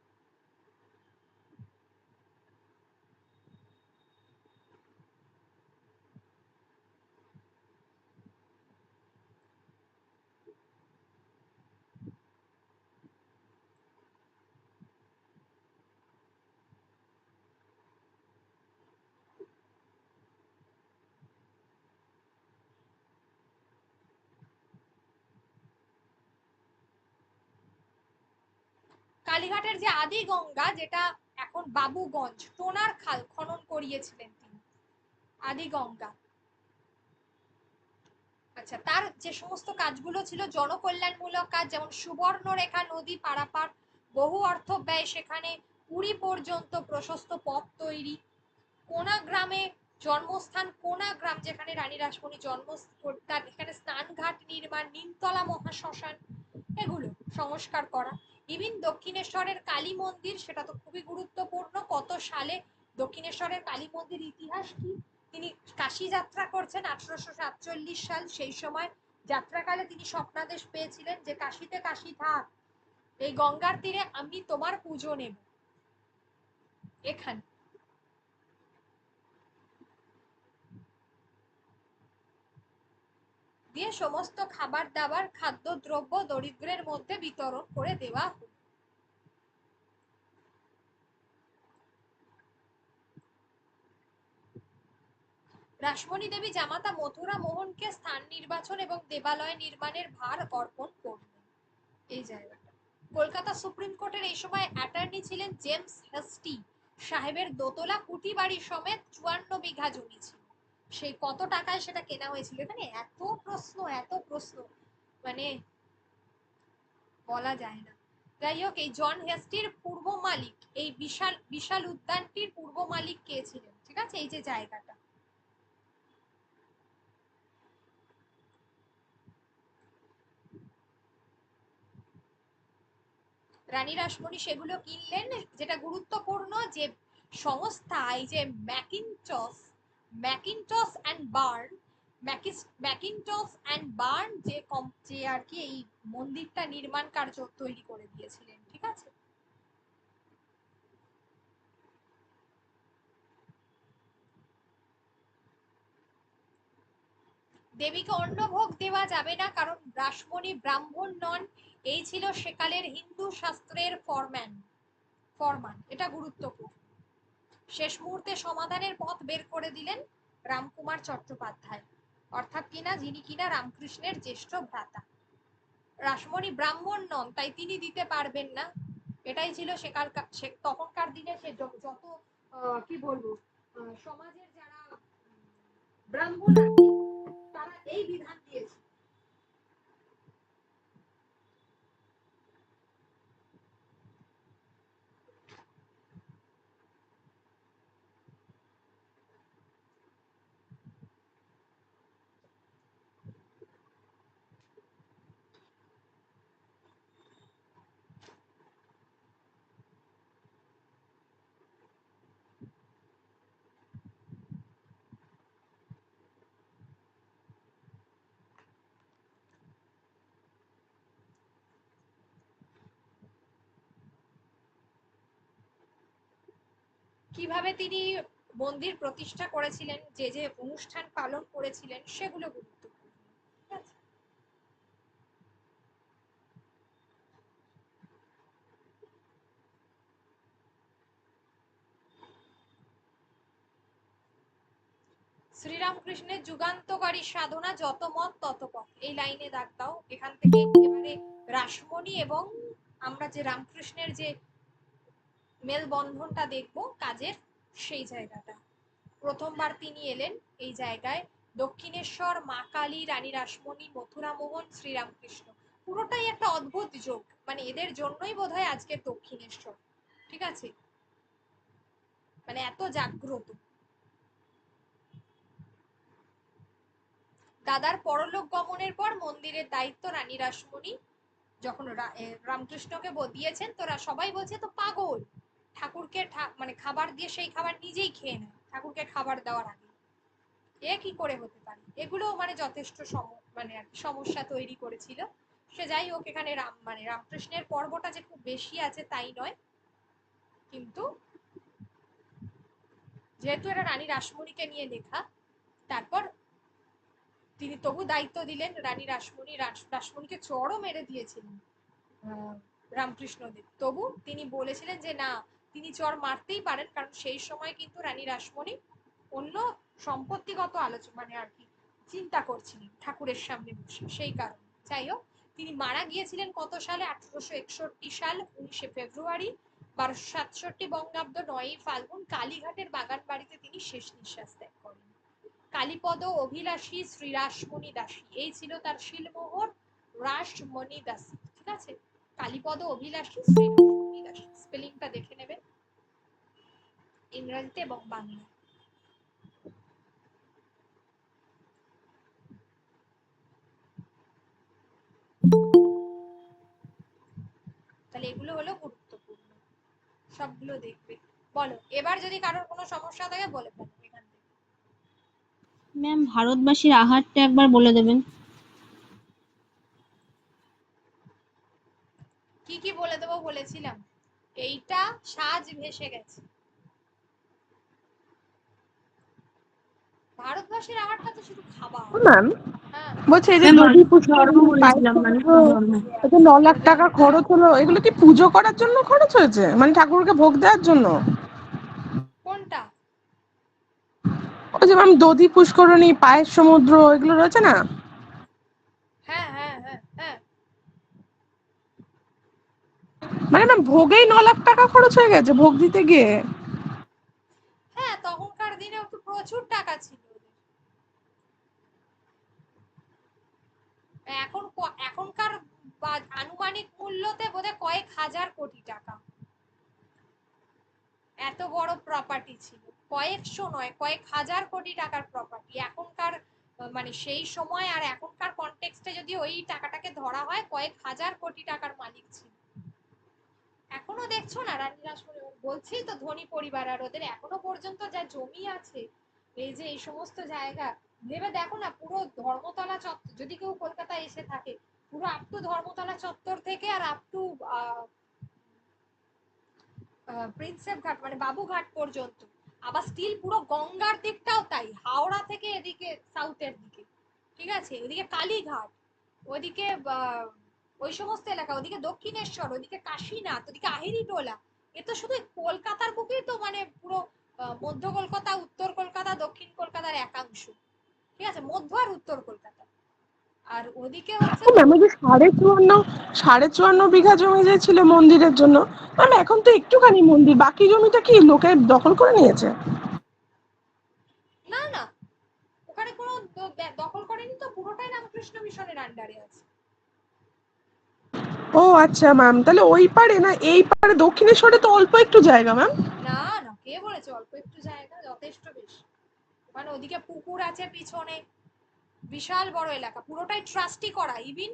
কালীঘাটের যে আদি গঙ্গা, যেটা এখন বাবুগঞ্জ, টোনার খাল খনন করিয়েছিলেন তিনি, আদি গঙ্গা। আচ্ছা, তার যে সমস্ত কাজগুলো ছিল জনকল্যাণমূলক কাজ, যেমন সুবর্ণরেখা নদী পারাপার, বহু অর্থ ব্যয় সেখানে, পুরী পর্যন্ত প্রশস্ত পথ তৈরি, কোনা গ্রামে জন্মস্থান, কোনা গ্রাম যেখানে রানী রাসমণি জন্ম, তার এখানে স্নানঘাট নির্মাণ, নিমতলা মহাশ্মশান, এগুলো সংস্কার করা। ইভিন দক্ষিণেশ্বরের কালী মন্দির, সেটা তো খুবই গুরুত্বপূর্ণ। কত সালে দক্ষিণেশ্বরের কালী মন্দির ইতিহাস কি, তিনি কাশী যাত্রা করছেন 1847 সাল, সেই সময় যাত্রাকালে তিনি স্বপ্নাদেশ পেয়েছিলেন যে কাশীতে কাশী থাক, এই গঙ্গার তীরে আমি তোমার পুজো নেব। এখানে দিয়ে সমস্ত খাবার দাবার, খাদ্যদ্রব্য দরিদ্রের মধ্যে বিতরণ করে দেওয়া হলো। রাসমণি দেবী জামাতা মথুরা মোহনকে স্থান নির্বাচন এবং দেবালয় নির্মাণের ভার অর্পণ করলেন। এই জায়গাটা কলকাতা সুপ্রিম কোর্টের এই সময় অ্যাটর্নি ছিলেন জেমস হেস্টি সাহেবের দোতলা কুটি বাড়ি সমেত 54 বিঘা জমি ছিল। সেই কত টাকায় সেটা কেনা হয়েছিল, এখানে এত প্রশ্ন, এত প্রশ্ন, মানে বলা যায় না। যাই হোক, এই জন হেস্টির পূর্ব মালিক, এই বিশাল বিশাল উদ্যানটির পূর্ব মালিক কে ছিলেন, ঠিক আছে, এই যে জায়গাটা, রানী রাসমণি সেগুলো কিনলেন। যেটা গুরুত্বপূর্ণ যে সংস্থা, এই যে Macintosh, Macintosh and burn, Macintosh and burn যে আর কি এই মন্দিরটা নির্মাণ কার্য তৈরি করে দিয়েছিলেন, ঠিক আছে। দেবীকে অন্নভোগ দেওয়া যাবে না, কারণ রাসমণি ব্রাহ্মণ নন, এই ছিল সেকালের হিন্দু শাস্ত্রের ফরমান, এটা গুরুত্বপূর্ণ। শেষ মুহূর্তে সমাধানের পথ বের করে দিলেন রামকুমার চট্টোপাধ্যায়, অর্থাৎ কিনা যিনি কিনা রামকৃষ্ণের জ্যেষ্ঠ ভ্রাতা। রাসমণি ব্রাহ্মণ নন, তাই তিনি দিতে পারবেন না, এটাই ছিল তখনকার দিনে সে যত কি বলবো, সমাজের যারা ব্রাহ্মণ আর কি, তারা এই বিধান দিয়েছে। কিভাবে তিনি মন্দির প্রতিষ্ঠা করেছিলেন, যে যে অনুষ্ঠান পালন করেছিলেন, সেগুলো গুরুত্বপূর্ণ। ঠিক আছে? শ্রীরামকৃষ্ণের যুগান্তকারী সাধনা, যত মত তত পথ, এই লাইনে দাগ দাও। এখান থেকে এবারে রাসমণি এবং আমরা যে রামকৃষ্ণের যে মেলবন্ধনটা দেখবো কাজের, সেই জায়গাটা। প্রথমবার তিনি এলেন এই জায়গায়, দক্ষিণেশ্বর, মা কালী, রানী রাসমণি, মথুরা মোহন, শ্রীরামকৃষ্ণ, পুরোটাই একটা অদ্ভুত যোগ। মানে এদের জন্যই বোধহয় আজকের দক্ষিণেশ্বর। ঠিক আছে, মানে এত জাগ্রত। দাদার পরলোক গমনের পর মন্দিরের দায়িত্ব রানী রাসমণি যখন রামকৃষ্ণকে দিয়েছেন, তোরা সবাই বলছে তো পাগল, ঠাকুরকে মানে খাবার দিয়ে সেই খাবার নিজেই খেয়ে নেয় ঠাকুরকে খাবার দেওয়ার আগে, এ কি করে হতে পারে। এগুলো মানে যথেষ্ট মানে সমস্যা তৈরি করেছিল। সে যাই হোক, এখানে মানে রামকৃষ্ণের পর্বটা যে খুব বেশি আছে তাই নয়, কিন্তু যেহেতু এটা রানী রাসমণিকে নিয়ে লেখা, তারপর তিনি তবু দায়িত্ব দিলেন রানী রাসমণি। রাসমণিকে চড়ও মেরে দিয়েছিলেন রামকৃষ্ণদেব, তবু তিনি বলেছিলেন যে না, তিনি চড় মারতেই পারেন, কারণ সেই সময় কিন্তু রানী রাসমণি অন্য সম্পত্তিগত আলোচনা মানে আর কি চিন্তা করছিলেন ঠাকুরের সামনে বসে, সেই কারণে। যাই হোক, তিনি মারা গিয়েছিলেন কত সালে? 1861 সাল 19 ফেব্রুয়ারি, 1267 বঙ্গাব্দ 9 ফাল্গুন, কালীঘাটের বাগান বাড়িতে তিনি শেষ নিঃশ্বাস ত্যাগ করেন। কালীপদ অভিলাষী শ্রী রাসমণি দাসী, এই ছিল তার শিলমোহর, রাসমণি দাসী। ঠিক আছে, কালীপদ অভিলাষী শ্রী রাসমণি দাসী, স্পেলিংটা দেখে নেবেন ইংরেজিতে এবং বাংলা। তাহলে এগুলো হলো গুরুত্বপূর্ণ, সবগুলো দেখবে। বলো, এবার যদি কারোর কোনো সমস্যা থাকে বলে ফেলো এখান থেকে। ম্যাম, ভারতবাসীর আহারটা একবার বলে দেবেন। কি কি বলে দেবো বলেছিলাম, এইটা সাজ ভেসে গেছে। ভারতবাসীর আহারটা তো শুধু খাবার। ম্যাম হ্যাঁ, বলছি এই যে ম্যাম দধি ধর্ম পুষ্করিণী, পায়েস বলেছিলাম মানে সমুদ্র, ধর্ম। এই যে 9 লাখ টাকা খরচ হলো, এগুলো কি পুজো করার জন্য খরচ হয়েছে, মানে ঠাকুরকে ভোগ দেওয়ার জন্য? কোনটা? ওই যে ম্যাম দধি পুষ্করিণী, পায়েস সমুদ্র, এগুলো রয়েছে না? হ্যাঁ হ্যাঁ হ্যাঁ হ্যাঁ, মানে ম্যাম ভোগেই 9 লাখ টাকা খরচ হয়ে গেছে ভোগ দিতে গিয়ে। হ্যাঁ, তখনকার দিনেও তো প্রচুর টাকা ছিল ওদের। এখনকার আনুমানিক মূল্যতে বোধহয় কয়েক হাজার কোটি টাকা। এত বড় প্রপার্টি ছিল, কয়েকশো নয় কয়েক হাজার কোটি টাকার প্রপার্টি। এখনকার মানে সেই সময় আর এখনকার কনটেক্সটে যদি ওই টাকাটাকে ধরা হয়, কয়েক হাজার কোটি টাকার মালিক ছিল। এখনো দেখছো না রানী রাসমণি, বলছি তো ধনী পরিবার, আর ওদের এখনো পর্যন্ত যা জমি আছে, এই যে এই সমস্ত জায়গা, ভেবে দেখো না, পুরো ধর্মতলা চত্বর, যদি কেউ কলকাতায় এসে থাকে, পুরো আপ টু ধর্মতলা চত্বর থেকে আর আপ টু প্রিন্সেপ ঘাট মানে বাবুঘাট পর্যন্ত, আবার স্টিল পুরো গঙ্গার দিকটাও তাই, হাওড়া থেকে এদিকে সাউথের দিকে, ঠিক আছে, ওদিকে কালীঘাট, ওদিকে ওই সমস্ত এলাকা, ওদিকে দক্ষিণেশ্বর, ওদিকে কাশীনাথ, ওদিকে আহিরিটোলা, এ তো শুধু কলকাতার বুকেই তো, মানে পুরো মধ্য কলকাতা, উত্তর কলকাতা, দক্ষিণ কলকাতার একাংশ। ঠিক আছে, মধ্য আর উত্তর কলকাতা। আর ওদিকে হচ্ছে ম্যাম ওই যে 54.5 বিঘা জমি যে ছিল মন্দিরের জন্য, ম্যাম এখন তো একটুখানি মন্দির, বাকি জমিটা কি লোকে দখল করে নিয়েছে? না না, ওখানে কোনো দখল করেনি তো, পুরোটাই রামকৃষ্ণ মিশনের আন্ডারে আছে। ও আচ্ছা ম্যাম, তাহলে ওই পারে না এই পারে দক্ষিণেশ্বরে তো অল্প একটু জায়গা ম্যাম। না না, কে বলেছে অল্প একটু জায়গা, যথেষ্ট বেশি। ওখানে ওদিকে পুকুর আছে পিছনে, বিশাল বড় এলাকা, পুরোটাই ট্রাস্টি করা। ইভিন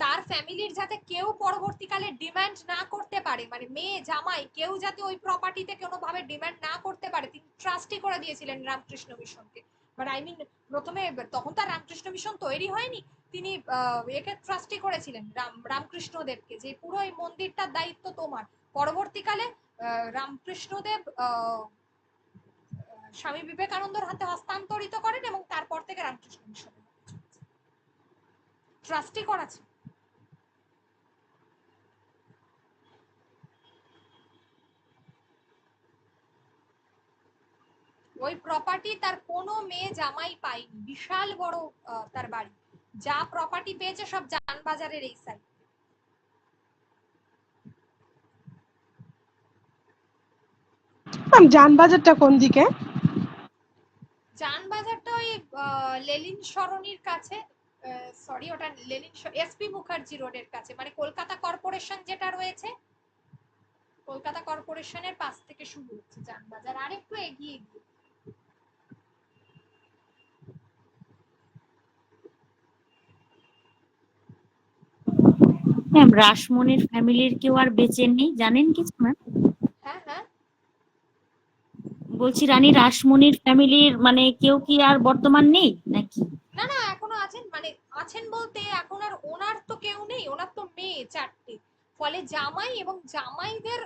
তার ফ্যামিলির যাতে কেউ পরবর্তীকালে ডিমান্ড না করতে পারে, মানে মেয়ে জামাই কেউ যাতে ওই প্রপার্টিতে কোনোভাবে ডিমান্ড না করতে পারে, তিনি ট্রাস্টি করে দিয়েছিলেন রামকৃষ্ণ মিশনকে। মানে আই মিন প্রথমে, তখন তার রামকৃষ্ণ মিশন তৈরি হয়নি, তিনি একে ট্রাস্টি করেছিলেন রামকৃষ্ণদেবকে, যে পুরো এই মন্দিরটার দায়িত্ব তোমার। পরবর্তীকালে রামকৃষ্ণদেব স্বামী বিবেকানন্দর হাতে হস্তান্তরিত করেন এবং তারপর থেকে রামকৃষ্ণ মিশন ট্রাস্টি করা ছিল। ওই প্রপার্টি তার কোনো মেয়ে জামাই পায়নি, বিশাল বড় তার বাড়ি, যা প্রপার্টি পেয়েছে সব জানবাজারের এই সাইড। ম্যাম জানবাজারটা কোন দিকে? জানবাজারটা ওই লেনিন সরণির কাছে, সরি ওটা লেনিন এসপি মুখার্জি রোডের কাছে, মানে কলকাতা কর্পোরেশন যেটা রয়েছে, কলকাতা কর্পোরেশনের পাশ থেকে শুরু হচ্ছে জানবাজার, আর একটু এগিয়ে গিয়ে। ম্যাম রাসমণির ফ্যামিলির কেউ আর বেঁচে নেই, জানেন কিছু ম্যাম? হ্যাঁ হ্যাঁ, বলছি রানী রাসমণির ফ্যামিলির মানে কেউ কি আর বর্তমান নেই নাকি? না না, এখনো আছেন, মানে আছেন বলতে এখন আর ওনার তো কেউ নেই, ওনার তো মেয়ে চারটে, ফলে জামাই এবং জামাইদের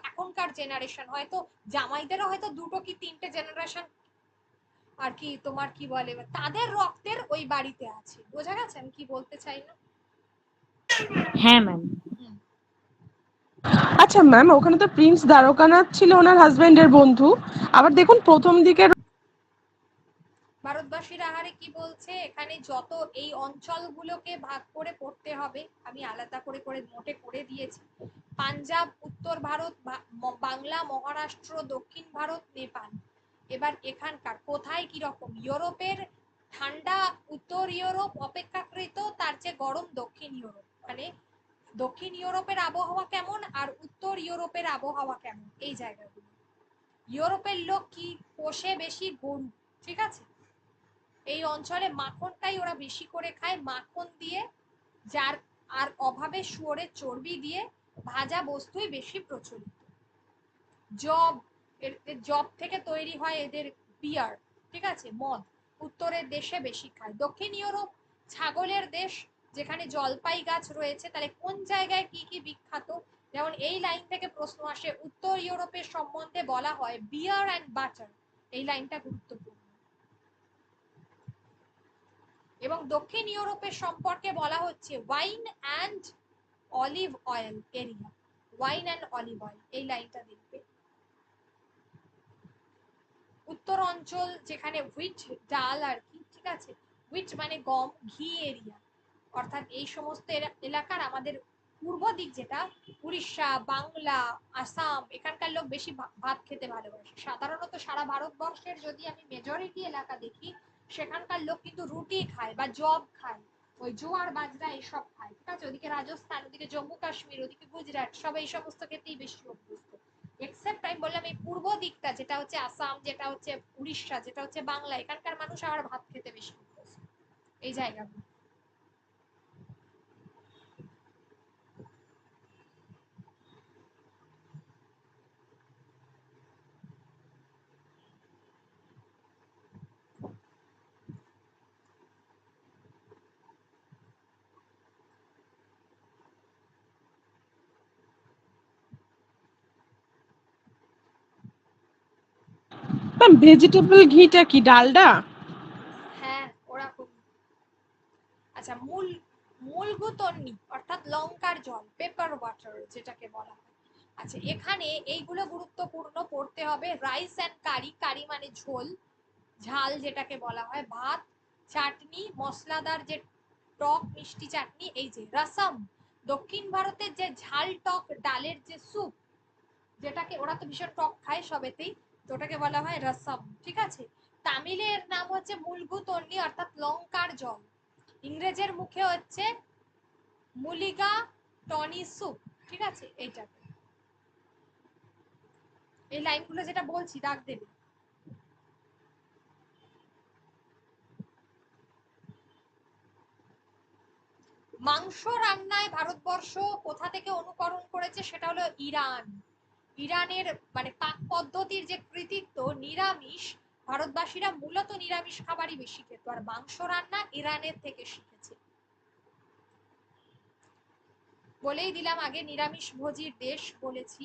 এখনকার জেনারেশন, হয়তো জামাইদেরও হয়তো দুটো কি তিনটে জেনারেশন আর কি, তোমার কি বলে, তাদের রক্তের ওই বাড়িতে আছে। বোঝা গেছে আমি কি বলতে চাই না? হ্যাঁ ম্যাম। আচ্ছা ম্যাম, ওখানে তো প্রিন্স দ্বারকানাথ ছিল ওনার হাজবেন্ডের বন্ধু, আবার দেখুন প্রথম দিকের ভারতবাসীর আহারে কি বলছে, এখানে যত এই অঞ্চলগুলোকে ভাগ করে পড়তে হবে, আমি আলাদা করে করে নোটে করে দিয়েছি। পাঞ্জাব, উত্তর ভারত, বাংলা, মহারাষ্ট্র, দক্ষিণ ভারত, নেপাল। এবার এখানকার কোথায় কি রকম, ইউরোপের ঠান্ডা উত্তর ইউরোপ অপেক্ষাকৃত তার চেয়ে গরম দক্ষিণ ইউরোপ, মানে দক্ষিণ ইউরোপের আবহাওয়া কেমন আর উত্তর ইউরোপের আবহাওয়া কেমন, এই জায়গাগুলো। ইউরোপের লোক কি পোষে বেশি? গরু, ঠিক আছে। এই অঞ্চলে মাখনটাই ওরা বেশি করে খায়, মাখন দিয়ে, যার আর অভাবে শুয়োরের চর্বি দিয়ে ভাজা বস্তুই বেশি প্রচলিত। জব, জব থেকে তৈরি হয় এদের বিয়ার, ঠিক আছে, মদ, উত্তরের দেশে বেশি খায়। দক্ষিণ ইউরোপ ছাগলের দেশ, যেখানে জলপাই গাছ রয়েছে, তাহলে কোন জায়গায় কি কি বিখ্যাত? যেমন এই লাইন থেকে প্রশ্ন আসে, উত্তর ইউরোপের সম্বন্ধে বলা হয় বিয়ার অ্যান্ড বাটার, এই লাইনটা গুরুত্বপূর্ণ। এবং দক্ষিণ ইউরোপের সম্পর্কে বলা হচ্ছে wine and olive oil area, wine and olive oil, এই লাইনটা দেখবে। উত্তর অঞ্চল যেখানে হুইট, ডাল আর কি, ঠিক আছে, হুইট মানে গম, ঘি এরিয়া, অর্থাৎ এই সমস্ত এলাকার আমাদের পূর্ব দিক যেটা উড়িষ্যা, বাংলা, আসাম, এখানকার লোক বেশি ভাত খেতে ভালোবাসে। সাধারণত সারা ভারতবর্ষের যদি আমি মেজরিটি এলাকা দেখি, সেখানকার লোক কিন্তু রুটি খায় বা জব খায়, ওই জোয়ার বাজরা এইসব খায়, ঠিক আছে। ওদিকে রাজস্থান, ওদিকে জম্মু কাশ্মীর, ওদিকে গুজরাট, সব এই সমস্ত ক্ষেত্রেই বেশি অভ্যস্ত। এক্সেপ্ট আমি বললাম এই পূর্ব দিকটা, যেটা হচ্ছে আসাম, যেটা হচ্ছে উড়িষ্যা, যেটা হচ্ছে বাংলা, এখানকার মানুষ আবার ভাত খেতে বেশি অভ্যস্ত, এই জায়গাগুলো। ম্যাম ভেজিটেবল ঘিটা কি ডালডা? হ্যাঁ ওরকম। আচ্ছা, মূল মূলগুতন্নি অর্থাৎ লঙ্কার জল, পেপার ওয়াটার যেটাকে বলা হয়। আচ্ছা, এখানে এইগুলো গুরুত্বপূর্ণ পড়তে হবে। রাইস অ্যান্ড কারি, কারি মানে ঝোল, ঝাল যেটাকে বলা হয়, ভাত, চাটনি, মশলাদার যে টক মিষ্টি চাটনি। এই যে রসম, দক্ষিণ ভারতের যে ঝাল টক ডালের যে স্যুপ, যেটাকে ওরা তো ভীষণ টক খায় সবেতেই, তো ওটাকে বলা হয় রসম, ঠিক আছে। তামিলের নাম হচ্ছে মুলগু তন্নি, অর্থাৎ লঙ্কার জল। ইংরেজের মুখে হচ্ছে মুলিগা টনি স্যুপ, ঠিক আছে। এইটাকে, এই লাইনগুলো যেটা বলছি দাগ দেবে। মাংস রান্নায় ভারতবর্ষ কোথা থেকে অনুকরণ করেছে, সেটা হলো ইরান। ইরানের মানে পাক পদ্ধতির যে কৃতিত্ব, নিরামিষ, ভারতবাসীরা মূলত নিরামিষ খাবারই বেশি খেত, আর মাংস রান্না ইরানের থেকে শিখেছে। বলেই দিলাম আগে, নিরামিষ ভোজীর দেশ বলেছি।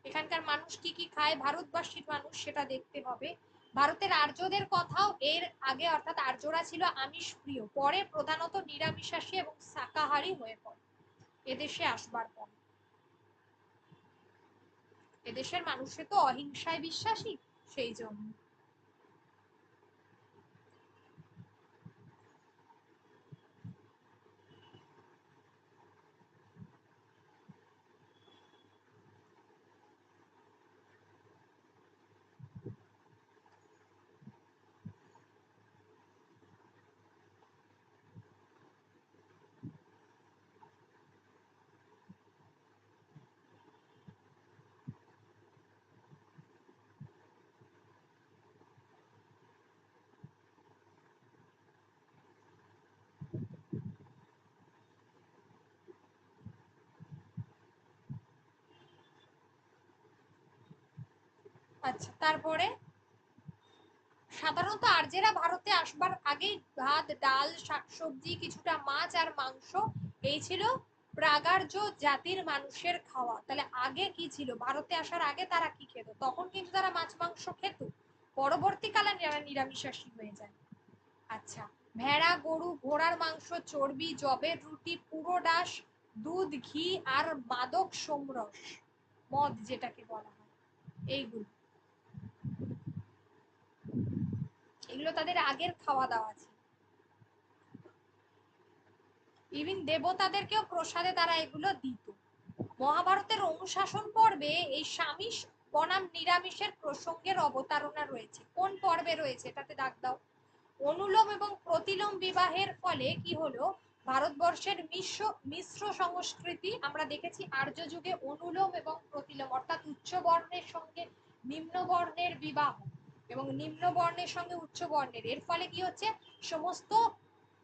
এখানকার মানুষ কি কি খায়, ভারতবাসীর মানুষ, সেটা দেখতে হবে। ভারতের আর্যদের কথাও এর আগে, অর্থাৎ আর্যরা ছিল আমিষ প্রিয়, পরে প্রধানত নিরামিষাশী এবং শাকাহারী হয়ে পড়ে এদেশে আসবার পর। এদেশের মানুষে তো অহিংসায় বিশ্বাসী, সেই জন্য। আচ্ছা, তারপরে সাধারণত আর্যেরা ভারতে আসবার আগেই ভাত, ডাল, শাকসবজি, কিছুটা মাছ আর মাংস, এই ছিল প্রাগার্য জাতির মানুষের খাওয়া। তাহলে আগে কি ছিল, ভারতে আসার আগে তারা কি খেত? তখন কিন্তু তারা মাছ মাংস খেত, পরবর্তীকালে যারা নিরামিষাশী হয়ে যায়। আচ্ছা, ভেড়া, গরু, ঘোড়ার মাংস, চর্বি, জবের রুটি, পুরো ডাস, দুধ, ঘি আর মাদক সোমরস, মদ যেটাকে বলা হয়, এইগুলো, এগুলো তাদের আগের খাওয়া দাওয়া ছিল। ইভিন দেবতাদেরকেও প্রসাদে তারা এগুলো দিত। মহাভারতের অনুশাসন পর্বে এই স্বামী বনাম নিরামিষের প্রসঙ্গের অবতারণা রয়েছে। কোন পর্বে রয়েছে, এটাতে দাগ দাও। অনুলোম এবং প্রতিলোম বিবাহের ফলে কি হলো, ভারতবর্ষের মিশ্র সংস্কৃতি আমরা দেখেছি। আর্য যুগে অনুলোম এবং প্রতিলোম, অর্থাৎ উচ্চ বর্ণের সঙ্গে নিম্ন বর্ণের বিবাহ এবং নিম্ন বর্ণের সঙ্গে উচ্চ বর্ণের, এর ফলে কি হচ্ছে, সমস্ত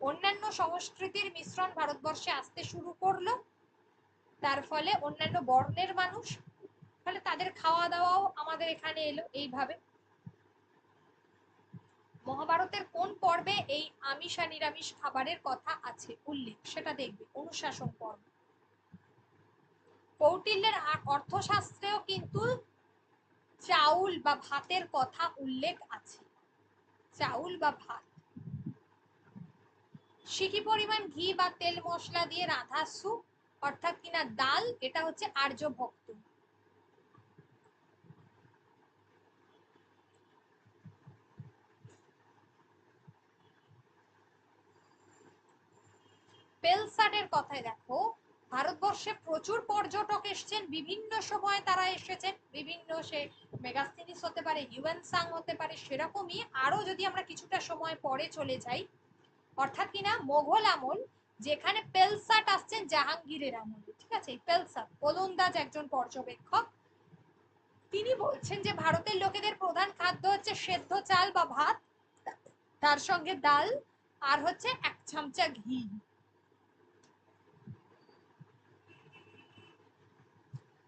অন্যান্য সংস্কৃতির মিশ্রণ ভারতবর্ষে আসতে শুরু করলো। তার ফলে অন্যান্য বর্ণের মানুষ, ফলে তাদের খাওয়া দাওয়াও আমাদের এখানে এলো এইভাবে। মহাভারতের কোন পর্বে এই আমিষ আর নিরামিষ খাবারের কথা আছে উল্লেখ, সেটা দেখবে, অনুশাসন পর্ব। কৌটিল্যের অর্থশাস্ত্রেও কিন্তু চাউল বা ভাতের কথা উল্লেখ আছে, চাউল বা ভাত। সিকি পরিমাণ ঘি বা তেল মশলা দিয়ে রাধা স্যুপ, অর্থাৎ কিনা ডাল, এটা হচ্ছে আর্য ভক্ত। পেলসাডের কথায় দেখো, ভারতবর্ষে প্রচুর পর্যটক এসেছেন, বিভিন্ন সময় তারা এসেছেন, বিভিন্ন, সে মেগাস্তিনিস হতে পারে, হিউয়েন সাং হতে পারে, সেরকমই আরো যদি আমরা কিছুটা সময় পরে চলে যাই, অর্থাৎ কিনা মোগল আমল, যেখানে পেলসাট আসছেন জাহাঙ্গীরের আমলে, ঠিক আছে। পেলসাট ওলন্দাজ একজন পর্যবেক্ষক, তিনি বলছেন যে ভারতের লোকেদের প্রধান খাদ্য হচ্ছে সেদ্ধ চাল বা ভাত, তার সঙ্গে ডাল, আর হচ্ছে এক চামচা ঘি।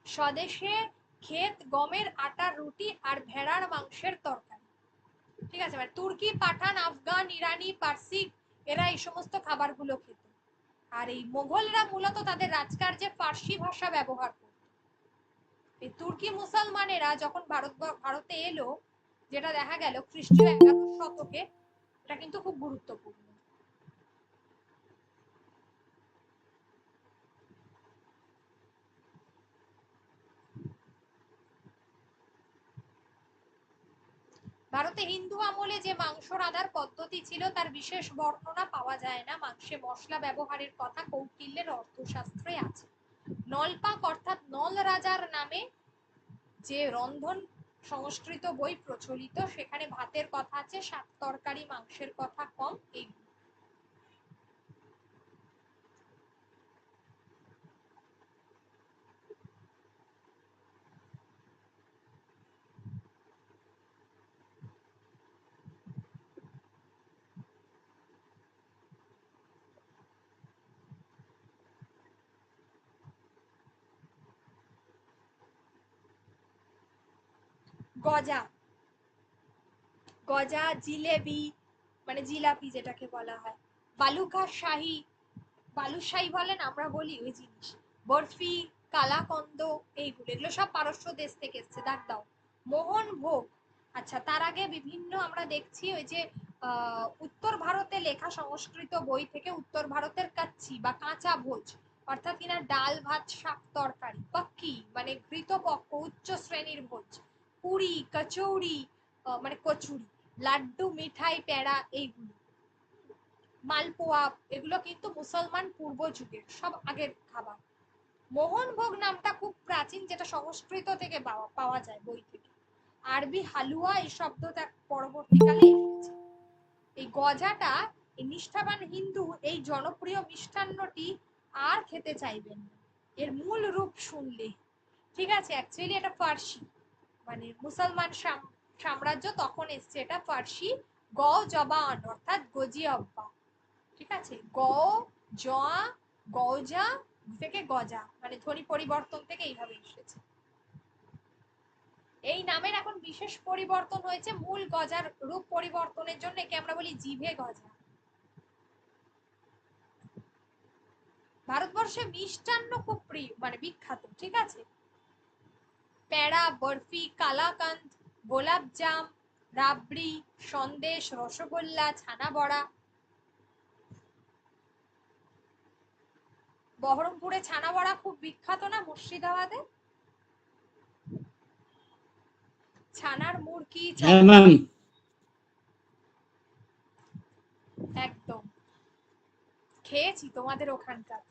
স্বদেশে ক্ষেত গমের আটার রুটি আর ভেড়ার মাংসের তরকারি, ঠিক আছে। মানে তুর্কি, পাঠান, আফগান, ইরানি, পার্সি, এরা এই সমস্ত খাবারগুলো খেত। আর এই মোগলরা মূলত তাদের রাজকার্যে ফার্সি ভাষা ব্যবহার করত। এই তুর্কি মুসলমানেরা যখন ভারতে এলো, যেটা দেখা গেল খ্রিস্টীয় 11 শতকে, এটা কিন্তু খুব গুরুত্বপূর্ণ। ভারতে হিন্দু আমলে যে মাংস রাঁধার পদ্ধতি ছিল তার বিশেষ বর্ণনা পাওয়া যায় না। মাংসে মশলা ব্যবহারের কথা কৌটিল্যের অর্থশাস্ত্রে আছে। নলপাক অর্থাৎ নল রাজার নামে যে রন্ধন সংস্কৃত বই প্রচলিত, সেখানে ভাতের কথা আছে, শাক তরকারি মাংসের কথা কম। এই গজা, গজা, জিলেবি মানে জিলাপি যেটাকে বলা হয়, বালুকা শাহী, বালুশাহী বলেন, আমরা বলি ওই জিনিস, বরফি, কালাকন্দ, এইগুলো, এগুলো সব পারস্য দেশ থেকে এসছে। দাগ দাও। মোহন ভোগ। আচ্ছা, তার আগে বিভিন্ন আমরা দেখছি ওই যে উত্তর ভারতে লেখা সংস্কৃত বই থেকে উত্তর ভারতের কাচ্চি বা কাঁচা ভোজ, অর্থাৎ কিনা ডাল ভাত শাক তরকারি, পাক্কি মানে ঘৃতপক্ষ উচ্চ শ্রেণীর ভোজ, পুরি কচৌড়ি মানে কচুরি, লাড্ডু মিঠাই পেড়া, এইগুলো, মালপোয়া, এগুলো কিন্তু মুসলমান পূর্ব যুগের সব আগের খাবার। মোহনভোগ নামটা খুব প্রাচীন, যেটা সংস্কৃত থেকে পাওয়া যায় বই থেকে। আরবি হালুয়া এই শব্দটা পরবর্তীকালে এসেছে। এই গজাটা, এই নিষ্ঠাবান হিন্দু এই জনপ্রিয় মিষ্টান্নটি আর খেতে চাইবেন না এর মূল রূপ শুনলে। ঠিক আছে, অ্যাকচুয়ালি এটা ফার্সি, মানে মুসলমান সাম্রাজ্য তখন এসছে, এটা ফার্সি গ জবান অর্থাৎ গজিয়াব্বা। ঠিক আছে, গ জ গজা থেকে গজা, মানে ধ্বনি পরিবর্তন থেকে এইভাবে এসেছে। এই নামের এখন বিশেষ পরিবর্তন হয়েছে, মূল গজার রূপ পরিবর্তনের জন্য একে আমরা বলি জিভে গজা। ভারতবর্ষে মিষ্টান্ন খুব প্রিয়, মানে বিখ্যাত। ঠিক আছে, পেড়া, বরফি, কালাকান্দ, গোলাপজাম, রাবড়ি, সন্দেশ, রসগোল্লা, ছানা বড়া। বহরমপুরে ছানা বড়া খুব বিখ্যাত না, মুর্শিদাবাদে? ছানার মুরকি, একদম খেয়েছি তোমাদের ওখানকার,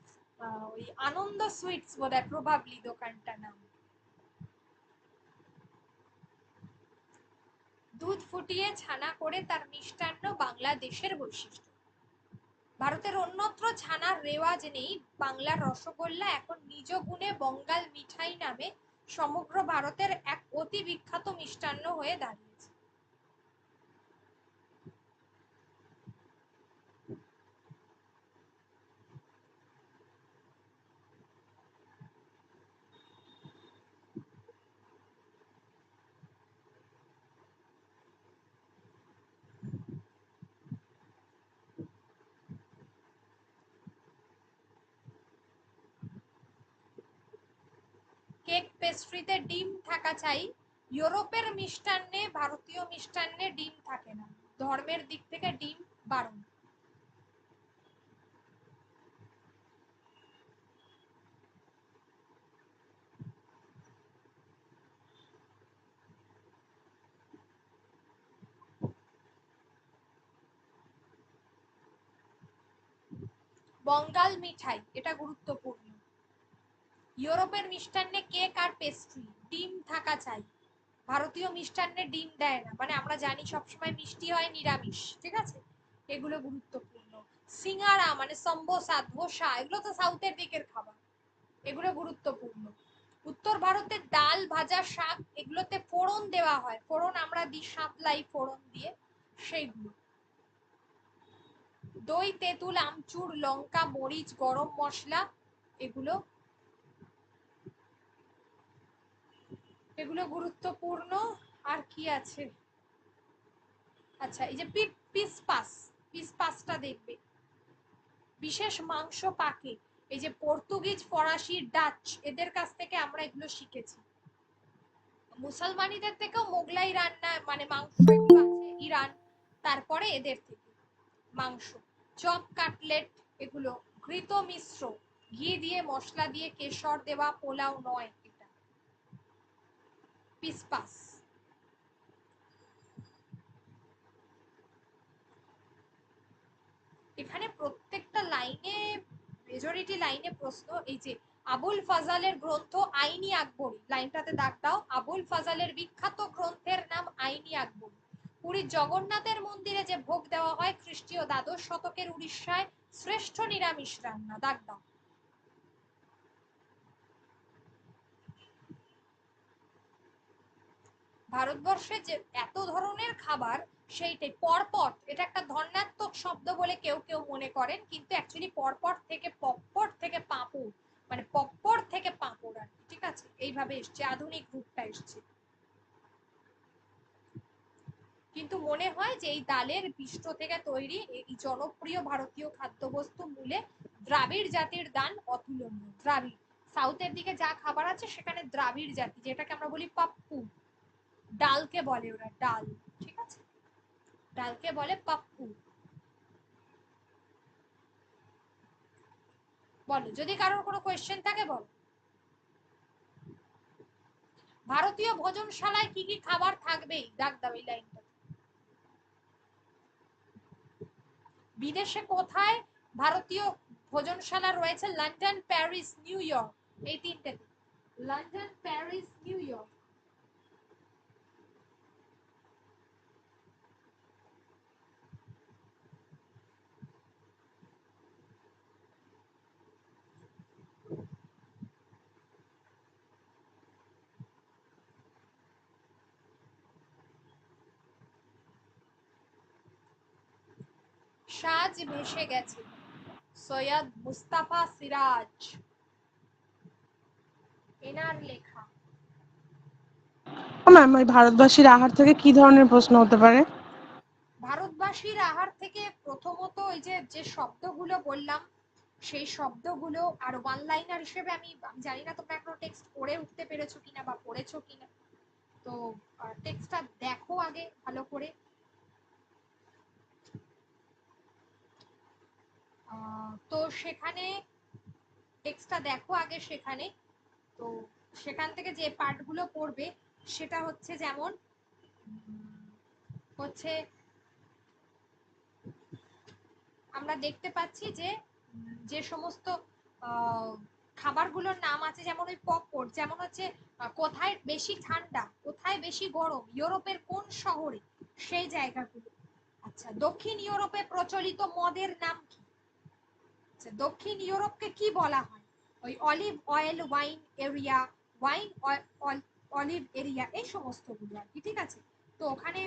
ওই আনন্দ সুইটস বোধহয় প্রবাবলি দোকানটার নাম। দুধ ফুটিয়ে ছানা করে তার মিষ্টান্ন বাংলাদেশের বৈশিষ্ট্য। ভারতের অন্যত্র ছানার রেওয়াজ নেই। বাংলার রসগোল্লা এখন নিজ গুণে বঙ্গাল মিঠাই নামে সমগ্র ভারতের এক অতি বিখ্যাত মিষ্টান্ন হয়ে দাঁড়িয়েছে। কেক পেস্ট্রিতে ডিম থাকা চাই। ইউরোপের মিষ্টান্নে ভারতীয় মিষ্টান্নে ডিম থাকে না, ধর্মের দিক থেকে ডিম বারণ। বঙ্গাল মিঠাই, এটা গুরুত্বপূর্ণ। ইউরোপের মিষ্টান্নে কেক আর পেস্ট্রি ডিম থাকা চাই, ভারতীয় মিষ্টান্নে ডিম দেয় না, মানে আমরা জানি সবসময় মিষ্টি হয় নিরামিষ। ঠিক আছে, এগুলো গুরুত্বপূর্ণ। সিঙ্গারা মানে সম্বোসা, ধোসা, এগুলো তো সাউথের দিকের খাবার, এগুলো গুরুত্বপূর্ণ। উত্তর ভারতের ডাল ভাজা শাক, এগুলোতে ফোড়ন দেওয়া হয়, ফোড়ন আমরা দিই সাতলাই ফোড়ন দিয়ে, সেইগুলো। দই, তেঁতুল, আমচুর, লঙ্কা, মরিচ, গরম মশলা, এগুলো এগুলো গুরুত্বপূর্ণ। আর কি আছে? আচ্ছা, এই যে পিসপাসটা দেখবে, বিশেষ মাংস পাকে। এই যে পর্তুগিজ, ফরাসি, ডাচ, এদের কাছ থেকে আমরা এগুলো শিখেছি। মুসলমানিদের থেকেও মোগলাই রান্না মানে মাংস এগুলো আছে ইরান, তারপরে এদের থেকে মাংস। চপ, কাটলেট, এগুলো ঘৃত মিশ্র, ঘি দিয়ে মশলা দিয়ে কেশর দেওয়া, পোলাও নয় এটা। পিসপাস। লাইনে, মেজরিটি লাইনে প্রশ্ন, এই যে আবুল ফাজালের গ্রন্থ আইনি আকবরী, লাইনটাতে দাগ দাও। আবুল ফাজালের বিখ্যাত গ্রন্থের নাম আইনি আকবরী। পুরীর জগন্নাথের মন্দিরে যে ভোগ দেওয়া হয় খ্রিস্টীয় দ্বাদশ শতকের উড়িষ্যায় শ্রেষ্ঠ নিরামিষ রান্না, দাগ দাও। ভারতবর্ষে যে এত ধরনের খাবার, সেইটাই পরপট, এটা একটা ধন্যাত্মক শব্দ বলে কেউ কেউ মনে করেন, কিন্তু অ্যাকচুয়ালি পরপট থেকে পপপট থেকে পাঁপড়, মানে পপপট থেকে পাঁপড় আর কি, ঠিক আছে, এইভাবে এসছে, আধুনিক রূপটা এসছে। কিন্তু মনে হয় যে এই ডালের পিষ্ট থেকে তৈরি এই জনপ্রিয় ভারতীয় খাদ্যবস্তু মূলে দ্রাবিড় জাতির দান অতুলনীয়। দ্রাবিড়, সাউথের দিকে যা খাবার আছে সেখানে দ্রাবিড় জাতি, যেটাকে আমরা বলি পাপ্পু, ডালকে বলে ওরা, ডাল, ঠিক আছে, ডালকে বলে পাপ্পু। বলো, যদি কারোর কোনো কোয়েশ্চেন থাকে বলো। ভারতীয় ভোজনশালায় কি কি খাবার থাকবে, দাগ দাও এই লাইনটা। বিদেশে কোথায় ভারতীয় ভোজনশালা রয়েছে? লন্ডন, প্যারিস, নিউ ইয়র্ক, এই তিনটেতে। London, Paris, New York. সাজ ভেসে গেছে, সৈয়দ মুস্তাফা সিরাজ, এনার লেখা। ম্যাম ওই ভারতবাসীর আহার থেকে কি ধরনের প্রশ্ন হতে পারে? ভারতবাসীর আহার থেকে প্রথমত ওই যে যে শব্দগুলো বললাম সেই শব্দগুলো, আর ওয়ান লাইনার হিসেবে আমি জানি না তোমরা এখনো টেক্সট পড়ে উঠতে পেরেছো কিনা বা পড়েছো কিনা, তো টেক্সটটা দেখো আগে ভালো করে। তো সেখানে টেক্সটটা দেখো আগে সেখানে, তো সেখান থেকে যে পার্টগুলো পড়বে সেটা হচ্ছে যেমন হচ্ছে আমরা দেখতে পাচ্ছি যে যে সমস্ত খাবারগুলোর নাম আছে, যেমন ওই পপকর্ন, যেমন হচ্ছে কোথায় বেশি ঠান্ডা, কোথায় বেশি গরম, ইউরোপের কোন শহরে, সেই জায়গাগুলো। আচ্ছা, দক্ষিণ ইউরোপে প্রচলিত মদের নাম কি? আচ্ছা, দক্ষিণ ইউরোপকে কি বলা হয়? ওই olive oil wine area, wine olive area, এই সমস্তগুলো আর কি, ঠিক আছে। তো ওখানে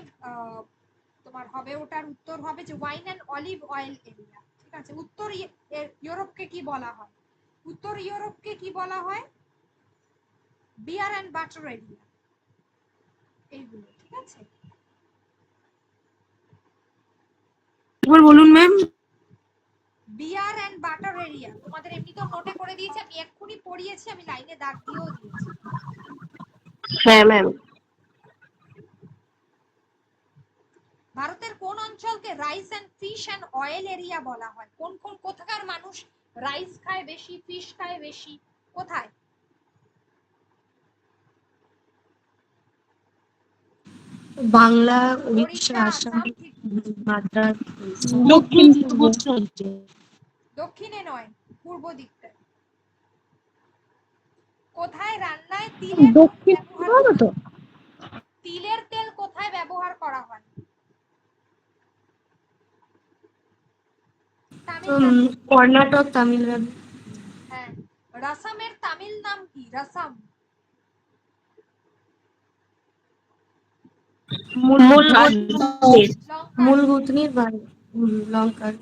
তোমার হবে, ওটার উত্তর হবে যে wine and olive oil area, ঠিক আছে। উত্তর ইউরোপকে কি বলা হয়? উত্তর ইউরোপকে কি বলা হয়? বিয়ার অ্যান্ড বাটার এরিয়া, এইগুলো, ঠিক আছে। একবার বলুন ma'am. Beer and butter area, তোমাদের এমনি তো নোটে করে দিয়েছি, আমি এক্ষুনি পড়িয়েছি, আমি লাইনে দাগ দিয়েও দিয়েছি। হ্যাঁ ম্যাম। ভারতের কোন অঞ্চলকে rice and fish and oil area বলা হয়? কোন কোন কোথাকার মানুষ রাইস খায় বেশি, ফিশ খায় বেশি, কোথায়? বাংলা, উড়িষ্যা, ওড়িশা, আসাম, আসাম, ঠিক। মাদ্রাস। দক্ষিণ পূর্ব। দক্ষিণে নয়, পূর্ব দিকটা। কোথায় রান্নায় তিলের তেল দক্ষিণ ব্যবহার হবে তো। তিলের তেল কোথায় ব্যবহার করা হয়? তামিলনাড়ু। কর্ণাটক, তামিলনাড়ু। হ্যাঁ। রাসামের তামিল নাম কি? রাসাম। লঙ্কার। মূলগুতনির বাড়ি। লঙ্কার।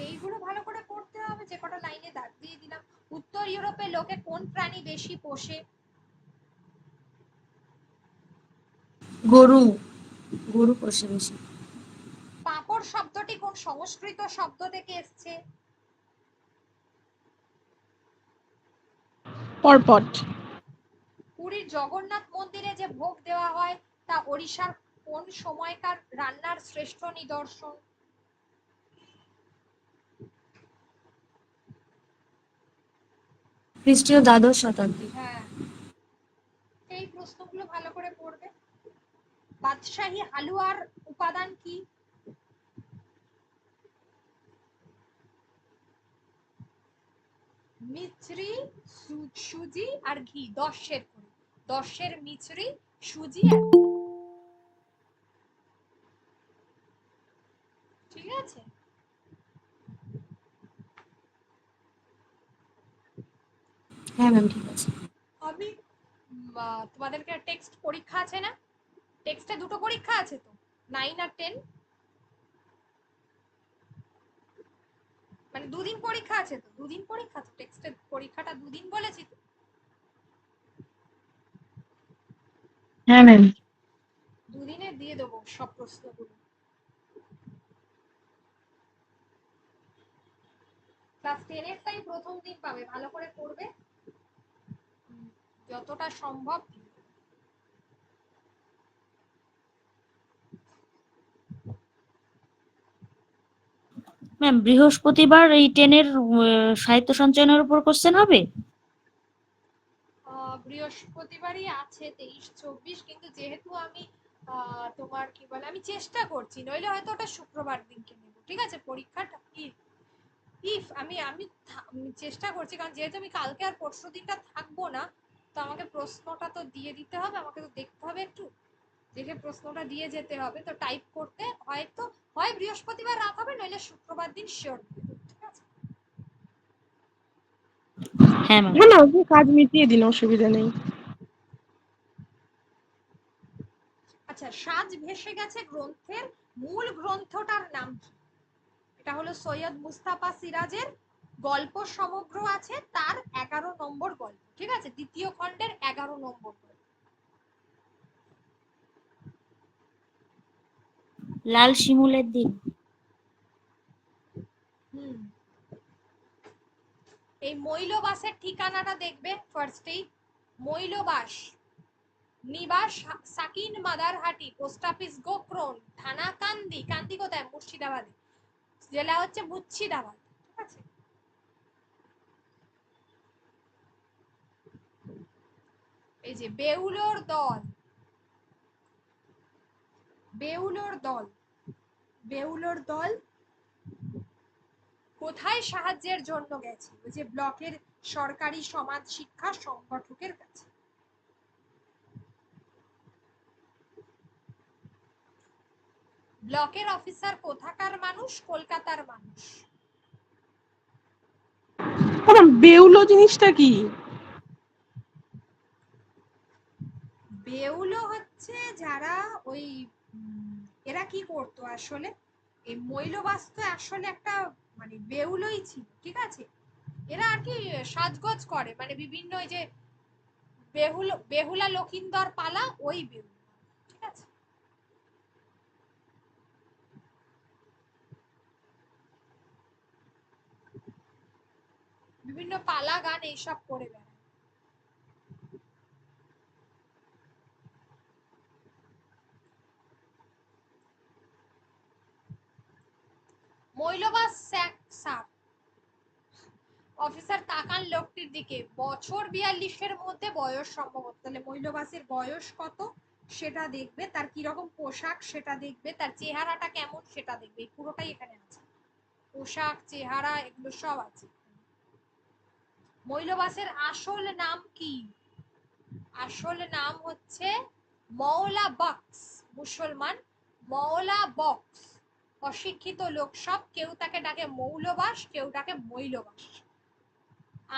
এইগুলো ভালো করে পড়তে হবে, যে কটা লাইনে দাগ দিয়ে দিলাম। উত্তর ইউরোপে লোকে কোন প্রাণী বেশি পোষে? গরু। গরু পোষে বেশি। পাঁপড় শব্দটি কোন সংস্কৃত শব্দ থেকে এসেছে? পরপট। পুরীর জগন্নাথ মন্দিরে যে ভোগ দেওয়া হয় তা ওড়িশার কোন সময়কার রান্নার শ্রেষ্ঠ নিদর্শন? খ্রিস্টীয় দ্বাদশ শতাব্দী। হ্যাঁ, এই প্রশ্নগুলো ভালো করে পড়বে। বাদশাহী হালুয়ার উপাদান কি? মিছরি, সুজি আর ঘি, 10 করে, 10 মিছরি, সুজি আর ঘি। ঠিক আছে? হ্যাঁ ম্যাম ঠিক আছে। আমি তোমাদেরকে টেক্সট পরীক্ষা আছে না? টেক্সটে 2টো পরীক্ষা আছে তো, 9 আর 10, মানে 2 দিন পরীক্ষা আছে তো, 2 দিন পরীক্ষা তো, টেক্সটের পরীক্ষাটা 2 দিন বলেছি তো। হ্যাঁ ম্যাম। 2 দিনে দিয়ে দেবো সব প্রশ্নগুলো। ক্লাস 10 এরটাই প্রথম দিন পাবে, ভালো করে পড়বে, যতটা সম্ভব। ম্যাম বৃহস্পতিবার এই 10-এর সাহিত্য সঞ্চয়নের উপর কোশ্চেন হবে? বৃহস্পতিবারই আছে 23-24, কিন্তু যেহেতু আমি তোমার কি বলে, আমি চেষ্টা করছি, নইলে হয়তো ওটা শুক্রবার দিনকে নেব। ঠিক আছে? পরীক্ষাটা আমি চেষ্টা করছি, কারণ যেহেতু আমি কালকে আর পরশু দিনটা থাকবো না, তো আমাকে প্রশ্নটা তো দিয়ে দিতে হবে, আমাকে তো দেখতে হবে, একটু দেখে প্রশ্নটা দিয়ে যেতে হবে, তো টাইপ করতে হয়তো হয় বৃহস্পতিবার রাত হবে, নইলে শুক্রবার দিন শিওর। ঠিক আছে? হ্যাঁ ম্যাম। হ্যাঁ না, ওকে কাজ মিটিয়ে দিন, অসুবিধা নেই। আচ্ছা, সাজ ভেসে গেছে গ্রন্থের মূল গ্রন্থটার নাম কি? এটা হলো সৈয়দ মুস্তাফা সিরাজের গল্প সমগ্র আছে, তার 11 নম্বর গল্প। ঠিক আছে? দ্বিতীয় খণ্ডের 11 নম্বর গল্প। লাল শিমুলের দিন। এই মৈলবাসের ঠিকানাটা দেখবে ফার্স্টেই। মৈলবাস, নিবাস সাকিন মাদারহাটি, পোস্ট অফিস গোকরণ, থানা কান্দি। কান্দি কোথায়? মুর্শিদাবাদে। জেলা হচ্ছে মুর্শিদাবাদ। ঠিক আছে? এই যে বেউলোর দল, বেউলোর দল, বেউলোর দল কোথায় সাহায্যের জন্য গেছে? ওই যে ব্লকের সরকারি সমাজ শিক্ষা সংগঠকের কাছে। ব্লকের অফিসার কোথাকার মানুষ? কলকাতার মানুষ। বেউলো জিনিসটা কি? বেউলো হচ্ছে যারা ওই এরা কি করতো আসলে, এই মৈলবাস তো আসলে একটা মানে বেউলোই ছিল। ঠিক আছে? এরা আর কি সাজগোজ করে, মানে বিভিন্ন ওই যে বেহুলা লক্ষিন্দর পালা, ওই বেহুলা। ঠিক আছে? বিভিন্ন পালা গান এইসব করে বেড়ায়। মৈলবাস স্যার অফিসার তাকান লোকটির দিকে, বছর 42-এর মধ্যে বয়স সম্ভবত। তাহলে মৈলবাসের বয়স কত সেটা দেখবে, তার কিরকম পোশাক সেটা দেখবে, তার চেহারাটা কেমন সেটা দেখবে। পুরোটাই এখানে আছে, পোশাক, চেহারা, এগুলো সব আছে। মৈলবাসের আসল নাম কি? আসল নাম হচ্ছে মওলা বক্স। মুসলমান, মওলা বক্স। অশিক্ষিত লোক সব, কেউ তাকে ডাকে মৌলবাস, কেউ ডাকে মৈলবাস।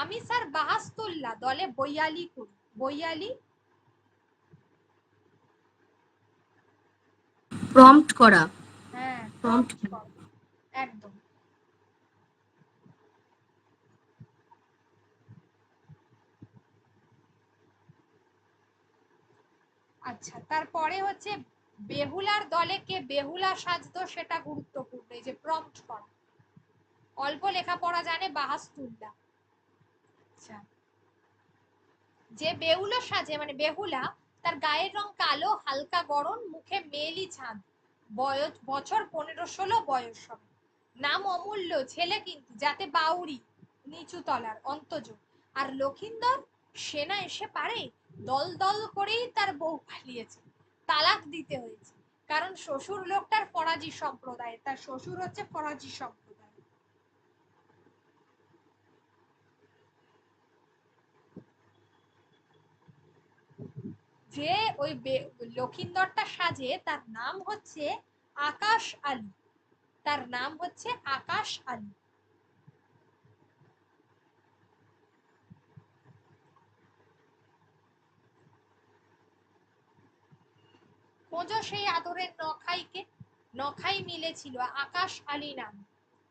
আমি স্যার বাহাস্তুল্লাহ, দলে বৈয়ালি করি। বৈয়ালি প্রম্পট করা। হ্যাঁ, প্রম্পট prompt করো, একদম। আচ্ছা, তারপরে হচ্ছে বেহুলার দলে কে বেহুলা সাজতো সেটা গুরুত্বপূর্ণ, এই যে প্রম্পট করা। অল্প লেখাপড়া জানে বাহাস্তুল্লাহ। আচ্ছা, যে বেহুলা সাজে মানে বেহুলা, তার গায়ের রং কালো, হালকা গরম, মুখে মেয়েলি ছাঁদ, বয়স বছর 15-16 বয়স হবে। নাম অমূল্য, ছেলে কিন্তু, যাতে বাউরি, নিচু তলার, অন্তজ। আর লক্ষিন্দর সেনা এসে পারে, দল দল করেই তার বউ পালিয়েছে, তালাক দিতে হয়েছে, কারণ শ্বশুর লোকটার ফরাজি সম্প্রদায়, তার শ্বশুর হচ্ছে ফরাজি সম্প্রদায়। যে ওই লক্ষিন্দরটা সাজে তার নাম হচ্ছে আকাশ আলী, তার নাম হচ্ছে আকাশ আলী। খোঁজো সেই আদরের নখাইকে, নখাই মিলেছিল আকাশ আলী নাম,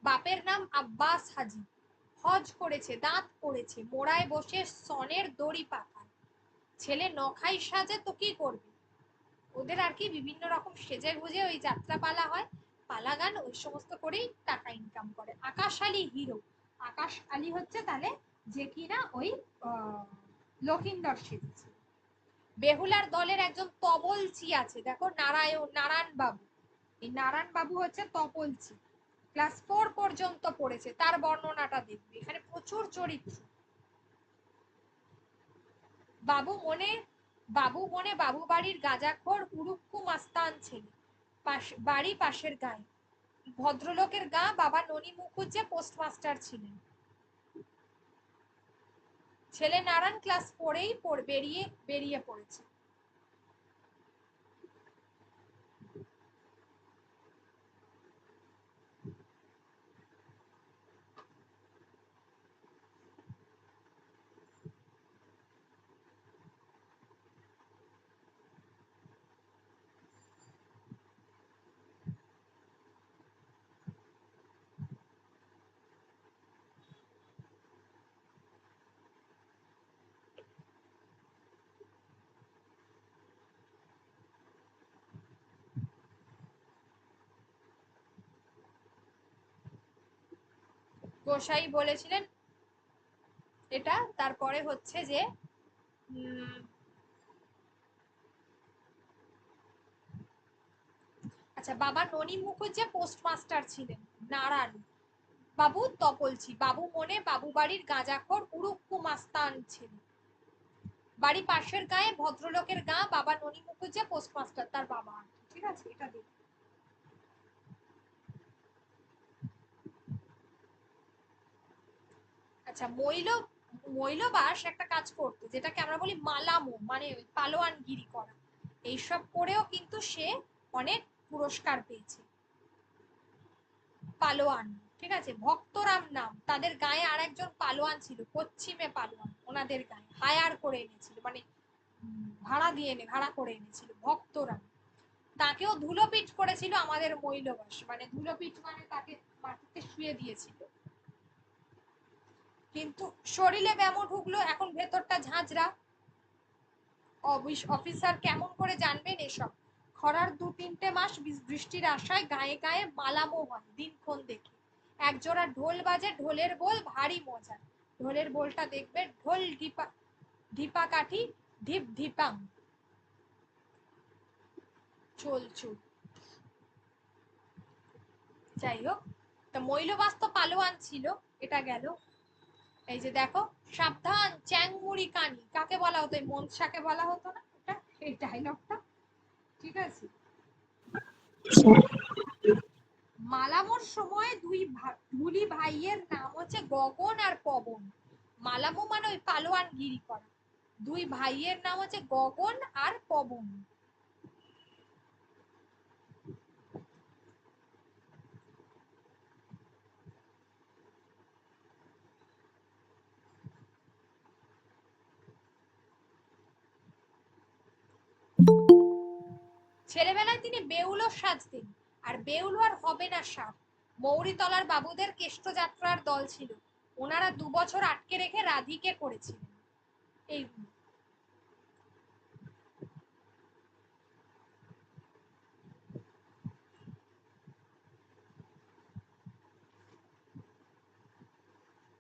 বাপের নাম আব্বাস হাজি, হজ করেছে দাঁত পড়েছে মোড়ায় বসে সনের দড়ি পাকায়। ছেলে নখাই সাজে তো কি করবে, ওদের আর কি বিভিন্ন রকম সেজে গুজে ওই যাত্রা পালা হয়, পালা গান ওই সমস্ত করেই টাকা ইনকাম করে। আকাশ আলী হিরো, আকাশ আলী হচ্ছে তাহলে যে কিনা ওই লক্ষিন্দর সেজেছে। বেহুলার দলের একজন তবলচি আছে, দেখো নারায়ণ বাবু, এই নারায়ণ বাবু হচ্ছে তবলচি, ক্লাস 4 পর্যন্ত পড়েছে, তার বর্ণনাটা দেখবে, এখানে প্রচুর চরিত্র। বাবু মনে বাবু বাড়ির গাঁজাখোর উড়ুক্কু মাস্তান ছেলে, বাড়ি পাশের গায়ে, ভদ্রলোকের গা বাবা ননি মুখুজ্জে পোস্টমাস্টার ছিলেন। ছেলে নারায়ণ ক্লাস 4-এই বেরিয়ে পড়েছে। গোসাই বলেছিলেন এটা। তারপরে হচ্ছে যে আচ্ছা, বাবা ননি মুখুজ্জে পোস্টমাস্টার ছিলেন, নারায়ণ বাবু তপলছি, বাবু মনে বাবু বাড়ির গাঁজাখোর উড়ুক্কু মাস্তান ছিলেন, বাড়ি পাশের গায়ে, ভদ্রলোকের গা বাবা ননি মুখুজ্জে পোস্টমাস্টার, তার বাবা। ঠিক আছে, এটা দেখ। আচ্ছা, মৈলবাস একটা কাজ করতো যেটাকে আমরা বলি মালামো, মানে পালোয়ানগিরি করা, এইসব করেও কিন্তু সে অনেক পুরস্কার পেয়েছে। পালোয়ান, ঠিক আছে। ভক্তরাম নাম, তাদের গায়ে আর একজন পালোয়ান ছিল, পশ্চিমে পালোয়ান, ওনাদের গায়ে হায়ার করে এনেছিল, মানে ভাড়া করে এনেছিল ভক্তরাম। তাকেও ধুলোপিট করেছিল আমাদের মৈলবাস, মানে ধুলোপিট মানে তাকে মাটিতে শুয়ে দিয়েছিল, কিন্তু শরীরে ব্যামো ঢুকলো, এখন ভেতরটা ঝাঁঝরা। অফিসার কেমন করে জানবেন এসব, খরার 2-3টে মাস বৃষ্টির আশায় গায়ে গায়ে মালামো হয় দিনক্ষণ দেখে, একজোড়া ঢোল বাজে, ঢোলের বোল ভারী মজা, ঢোলের বোলটা দেখবে, ঢোল ঢিপা কাঠি ঢিপ ঢিপাং চলছু। যাই হোক, তা মৈলবাস তো পালোয়ান ছিল, এটা গেল। এই যে দেখো, সাবধান চ্যাংমুড়ি কানি, কাকে বলা হতো, এই মনসাকে বলা হতো না, এটা এই ডায়লগটা, ঠিক আছে। মালামোর সময় দুই ভাইয়ের নাম হচ্ছে গগন আর পবন। মালামো মানে ওই পালোয়ান গিরি করা, দুই ভাইয়ের নাম হচ্ছে গগন আর পবন। ছেলেবেলায় তিনি বেউলো সাজতেন, আর বেউলো আর হবে না সাপ। মৌরিতলার বাবুদের কেষ্টযাত্রার দল ছিল, ওনারা 2 বছর আটকে রেখে রাধিকে করেছিলেন। এই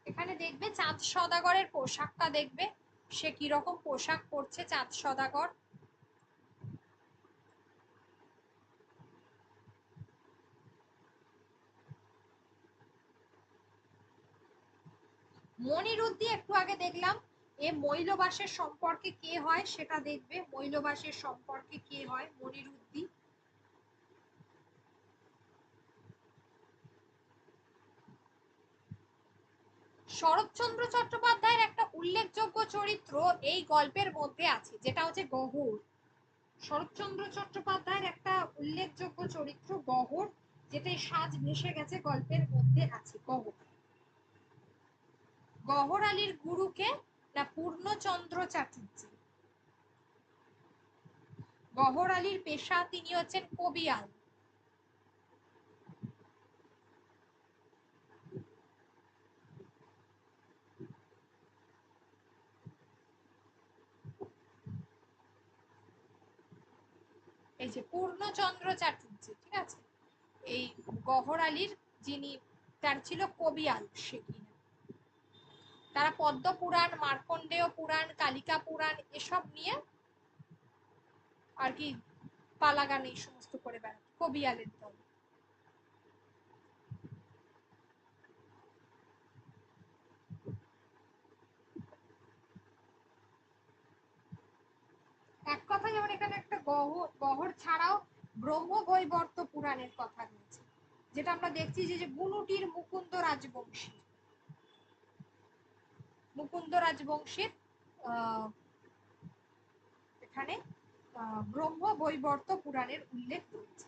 এখানে দেখবে চাঁদ সওদাগরের পোশাকটা দেখবে, সে কিরকম পোশাক পরছে চাঁদ সওদাগর। মনিরুদ্ধি একটু আগে দেখলাম, এ মৈলবাসের সম্পর্কে কে হয় সেটা দেখবে, মৈলবাসের সম্পর্কে কে হয় মনিরুদ্ধি। শরৎচন্দ্র চট্টোপাধ্যায়ের একটা উল্লেখযোগ্য চরিত্র এই গল্পের মধ্যে আছে, যেটা হচ্ছে গহর। শরৎচন্দ্র চট্টোপাধ্যায়ের একটা উল্লেখযোগ্য চরিত্র গহর, যেটা সাজ ভেসে গেছে গল্পের মধ্যে আছে। গহর, গহর আলীর গুরুকে না পূর্ণচন্দ্র চাটুর্যে। গহর আলীর পেশা, তিনি হচ্ছেন কবিয়াল। এই যে পূর্ণচন্দ্র চাটুর্যে, ঠিক আছে, এই গহর আলীর যিনি, তার ছিল কবিয়াল সে কিনা। তারা পদ্ম পুরাণ, মার্কণ্ডেয় পুরাণ, কালিকা পুরাণ এসব নিয়ে আর কি পালাগান এই সমস্ত করে বেড়াত কবিয়ালের দল। এক কথা, যেমন এখানে একটা গহর ছাড়াও ব্রহ্মবৈবর্ত পুরাণের কথা রয়েছে, যেটা আমরা দেখছি যে গুনুটির মুকুন্দ রাজবংশী, মুকুন্দ রাজবংশীর এখানে ব্রহ্মবৈবর্ত পুরাণের উল্লেখ রয়েছে।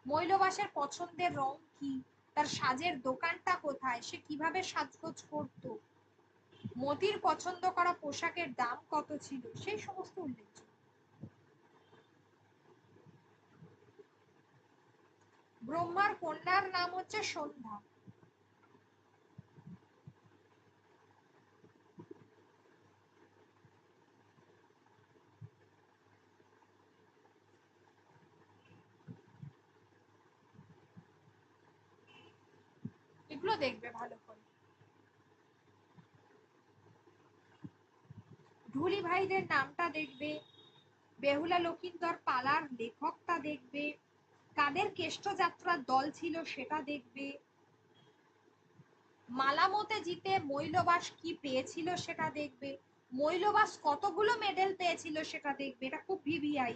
মৈলবাসের পছন্দের রং কি, তার সাজের দোকানটা কোথায়, সে কিভাবে সাজগোজ করত, মতির পছন্দ করা পোশাকের দাম কত ছিল, সেই সমস্ত উল্লেখ। ব্রহ্মার কন্যার নাম হচ্ছে সন্ধ্যা। এগুলো দেখবে ভালো করে। ঢুলি ভাইদের নামটা দেখবে, বেহুলা লক্ষিন্দর পালার লেখকটা দেখবে, কাদের কেষ্টযাত্রার দল ছিল সেটা দেখবে, মালামতে জিতে মৈলবাস কি পেয়েছিল সেটা দেখবে, মৈলবাস কতগুলো মেডেল পেয়েছিল সেটা দেখবে। এটা খুব ভিভিআই,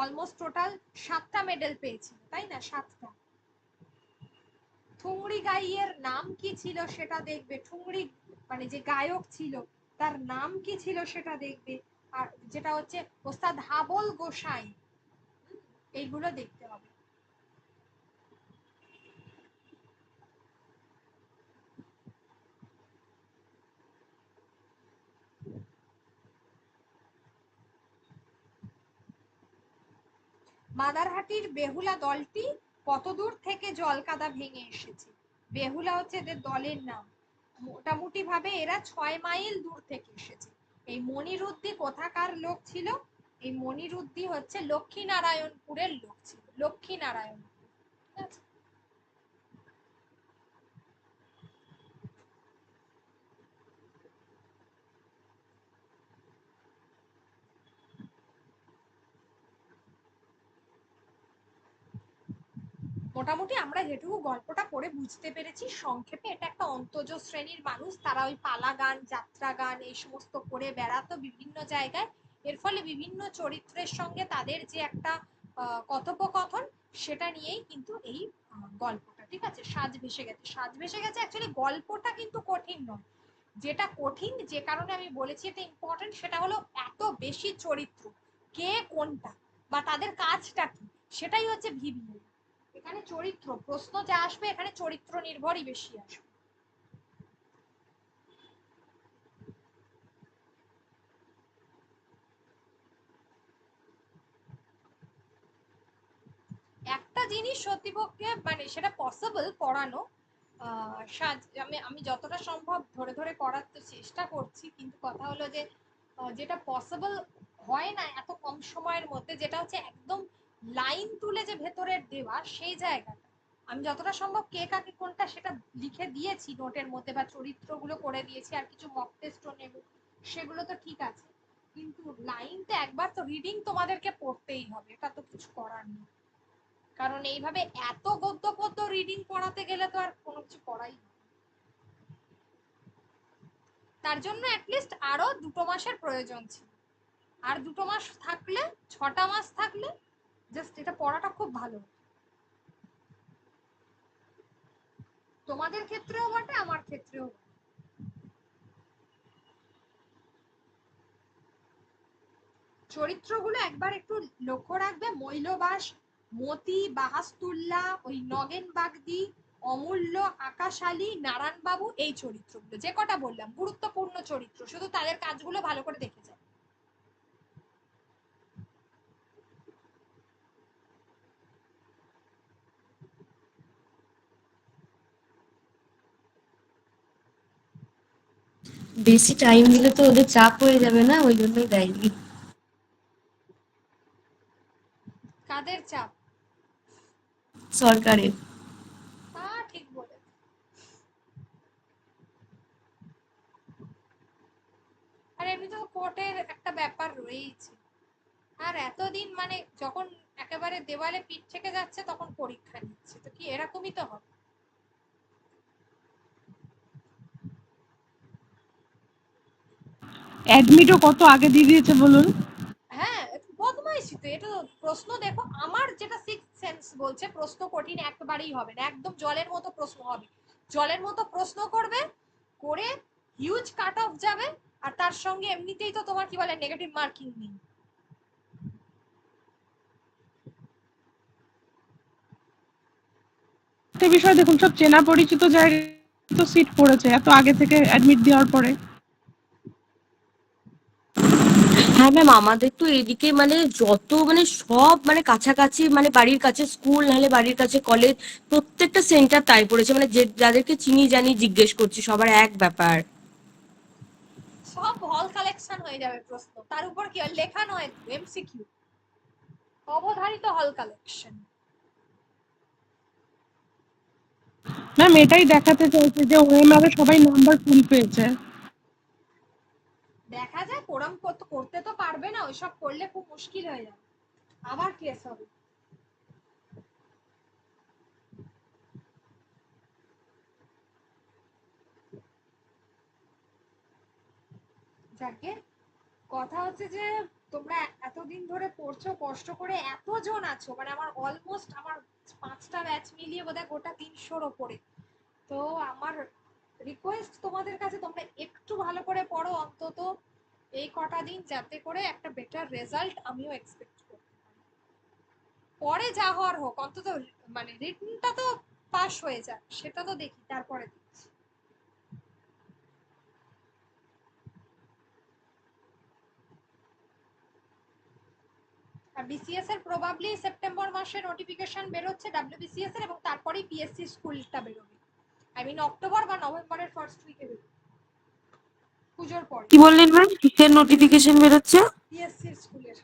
অলমোস্ট টোটাল 7টা মেডেল পেয়েছিল, তাই না, 7টা। ঠুংরি গাইয়ের নাম কি ছিল সেটা দেখবে, ঠুংরি মানে যে গায়ক ছিল তার নাম কি ছিল সেটা দেখবে। আর যেটা হচ্ছে ওস্তাদ হাবল গোসাই, এইগুলো দেখতে হবে। মাদারহাটির বেহুলা দলটি কত দূর থেকে জলকাদা ভেঙে এসেছে? বেহুলা হচ্ছে এদের দলের নাম। মোটামুটি ভাবে এরা 6 মাইল দূর থেকে এসেছে। এই মনিরুদ্দি কোথাকার লোক ছিল? এই মনিরুদ্দি হচ্ছে লক্ষ্মীনারায়ণপুরের লোক ছিল, লক্ষ্মীনারায়ণপুর, ঠিক আছে। মোটামুটি আমরা যেটুকু গল্পটা পড়ে বুঝতে পেরেছি সংক্ষেপে, এটা একটা অন্তজ শ্রেণীর মানুষ, তারা ওই পালা গান, যাত্রা গান এই সমস্ত করে বেড়াতো বিভিন্ন জায়গায়। এর ফলে বিভিন্ন চরিত্রের সঙ্গে তাদের যে একটা কথোপকথন, সেটা নিয়েই কিন্তু এই গল্পটা, ঠিক আছে, সাজ ভেসে গেছে। সাজ ভেসে গেছে, অ্যাকচুয়ালি গল্পটা কিন্তু কঠিন নয়। যেটা কঠিন, যে কারণে আমি বলেছি এটা ইম্পর্টেন্ট, সেটা হলো এত বেশি চরিত্র, কে কোনটা বা তাদের কাজটা কি, সেটাই হচ্ছে ভিভিআই। এখানে চরিত্র প্রশ্ন যা আসবে, এখানে চরিত্র নির্ভরই বেশি আসবে। একটা জিনিস সত্যিপক্ষে মানে সেটা পসিবল করানো, আমি যতটা সম্ভব ধরে ধরে করার তো চেষ্টা করছি, কিন্তু কথা হলো যে যেটা পসিবল হয় না এত কম সময়ের মধ্যে, যেটা হচ্ছে একদম লাইন তুলে যে ভেতরের দেওয়া সেই জায়গাটা। আমি যতটা সম্ভব কে কাকে কোনটা সেটা লিখে দিয়েছি নোটের মধ্যে, বা চরিত্রগুলো করে দিয়েছি, আর কিছু মক টেস্টও নেব, সেগুলো তো ঠিক আছে। কিন্তু লাইনটা একবার তো রিডিং তোমাদেরকে পড়তেই হবে, এটা তো কিছু করার নেই। কারণ এইভাবে এত গদ্য পদ্য রিডিং পড়াতে গেলে তো আর কোনো কিছু করাই না। তার জন্য অ্যাটলিস্ট আরো 2 মাসের প্রয়োজন ছিল। আর 2 মাস থাকলে, 6টা মাস থাকলে জাস্ট এটা পড়াটা খুব ভালো। তোমাদের ক্ষেত্রেও বটে, আমার ক্ষেত্রেও বটে। চরিত্রগুলো একবার একটু লক্ষ্য রাখবে। মৈলবাস, মতি, বাহাস্তুল্লাহ, ওই নগেন বাগদি, অমূল্য, আকাশ আলী, নারায়ণ বাবু, এই চরিত্রগুলো যে কটা বললাম গুরুত্বপূর্ণ চরিত্র, শুধু তাদের কাজগুলো ভালো করে দেখে যাও। বেশি টাইম দিলে তো ওদের চাপ হয়ে যাবে না, ওই জন্যই দেয়নি। কাদের চাপ? সরকারের। ঠিক বলে। আর এমনি তো কোর্টের একটা ব্যাপার রয়েছে। আর এতদিন মানে যখন একেবারে দেওয়ালে পিঠ থেকে যাচ্ছে তখন পরীক্ষা নিচ্ছে, তো কি এরকমই তো হবে। অ্যাডমিটও কত আগে দিয়ে দিয়েছে বলুন। হ্যাঁ, বদমাইশি তো এটা। প্রশ্ন দেখো, আমার যেটা সিক্স সেন্স বলছে প্রশ্ন কঠিন একবারেই হবে না, একদম জলের মতো প্রশ্ন হবে। জলের মতো প্রশ্ন করবে, করে হিউজ কাট অফ যাবে, আর তার সঙ্গে এমনিতেই তো তোমার কি বলে নেগেটিভ মার্কিং নেই। একটা বিষয় দেখুন, সব চেনা পরিচিত জায়গায় তো সিট পড়েছে এত আগে থেকে অ্যাডমিট দেওয়ার পরে। হ্যাঁ ম্যাম, আমাদের তো এদিকে মানে যত মানে সব মানে কাছাকাছি, মানে বাড়ির কাছে স্কুল, নাহলে বাড়ির কাছে কলেজ, প্রত্যেকটা সেন্টার তাই পড়েছে। মানে যে যাদেরকে চিনি জানি জিজ্ঞেস করছি, সবার এক ব্যাপার। সব হল কালেকশন হয়ে যাবে প্রশ্ন, তার উপর কি লেখা নয়, এমসিকিউ, অবধারিত হল কালেকশন। ম্যাম এটাই দেখাতে চাইছে যে ওএমআর এ সবাই নাম্বার ফুল পেয়েছে। দেখা যায় কোরাম করতে তো পারবে না, ওইসব করলে খুব মুশকিল হয়ে যাবে, আবার কেস হবে। যাকে কথা হচ্ছে যে তোমরা এতদিন ধরে পড়ছো কষ্ট করে, এতজন আছো, মানে আমার অলমোস্ট আমার 5টা ব্যাচ মিলিয়ে বোধহয় গোটা 300-র ওপরে। তো আমার রিকোয়েস্ট তোমাদের কাছে, তোমরা একটু ভালো করে পড়ো অন্তত এই কটা দিন, যাতে করে একটা বেটার রেজাল্ট আমিও এক্সপেক্ট করি। পরে যা হওয়ার হোক, অন্তত মানে রিটেনটা তো পাস হয়ে যাক, সেটা তো দেখি, তারপরে দেখছি। আর বিসিএস এর প্রবাবলি সেপ্টেম্বর মাসে নোটিফিকেশন বেরোচ্ছে ডাব্লিউবিসিএস এর, এবং তারপরেই পিএসসি স্কুলটা বেরোবে। আই মিন অক্টোবর বা নভেম্বরের ফার্স্ট উইকে বেরোবে, পুজোর পরে। কি বললেন ম্যাম, কিসের নোটিফিকেশন বেরোচ্ছে? পিএসসি স্কুলের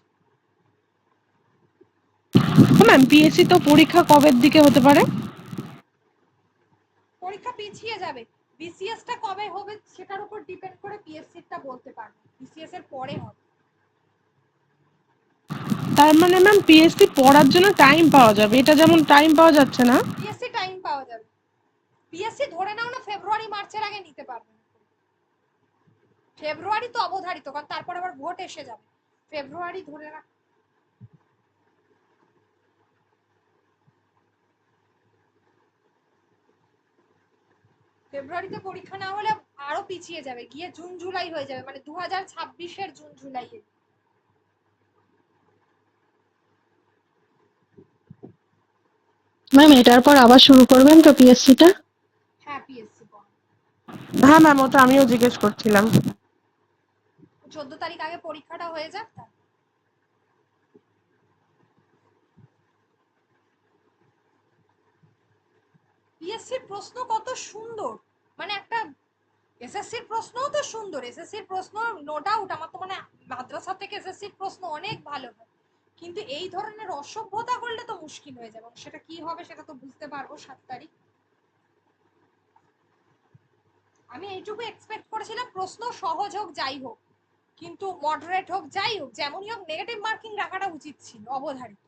ম্যাম পিএসসি তো পরীক্ষা কবের দিকে হতে পারে? পরীক্ষা পিছিয়ে যাবে। বিসিএস টা কবে হবে সেটার উপর ডিপেন্ড করে পিএসসি টা বলতে পারবে, বিসিএস এর পরে হবে। তার মানে ম্যাম পিএসসি পড়ার জন্য টাইম পাওয়া যাবে, এটা যেমন টাইম পাওয়া যাচ্ছে না। পিএসসি টাইম পাওয়া যাবে, পিএসসি ধরে নাও না ফেব্রুয়ারি মার্চের আগে নিতে পারবে না। ফেব্রুয়ারি তো অবধারিত, কারণ তারপর আবার ভোট এসে যাবে। ফেব্রুয়ারি ধরে রাখ। ফেব্রুয়ারিতে পরীক্ষা না হলে আরো পিছিয়ে যাবে, গিয়ে জুন জুলাই হয়ে যাবে, মানে 2026-এর জুন জুলাই। ম্যাম এটার পর আবার শুরু করবেন তো পিএসসিটা? হ্যাঁ পিএসসি পড়া। হ্যাঁ ম্যাম, ওটা আমিও জিজ্ঞেস করছিলাম। 14 তারিখ আগে পরীক্ষাটা হয়ে যাক। পিএসসির প্রশ্ন কত সুন্দর, মানে একটা এসএসসির প্রশ্নও তো সুন্দর, এসএসসির প্রশ্ন নো ডাউট, আমার তো মানে মাদ্রাসা থেকে এসএসসির প্রশ্ন অনেক ভালো হয়, কিন্তু এই ধরনের অসভ্যতা করলে তো মুশকিল হয়ে যাবে। সেটা কি হবে সেটা তো বুঝতে পারবো 7 তারিখ। আমি এইটুকু এক্সপেক্ট করেছিলাম প্রশ্ন সহজ হোক যাই হোক, কিন্তু মডারেট হোক যাই হোক, যেমনই হোক নেগেটিভ মার্কিং রাখাটা উচিত ছিল অবধারিত।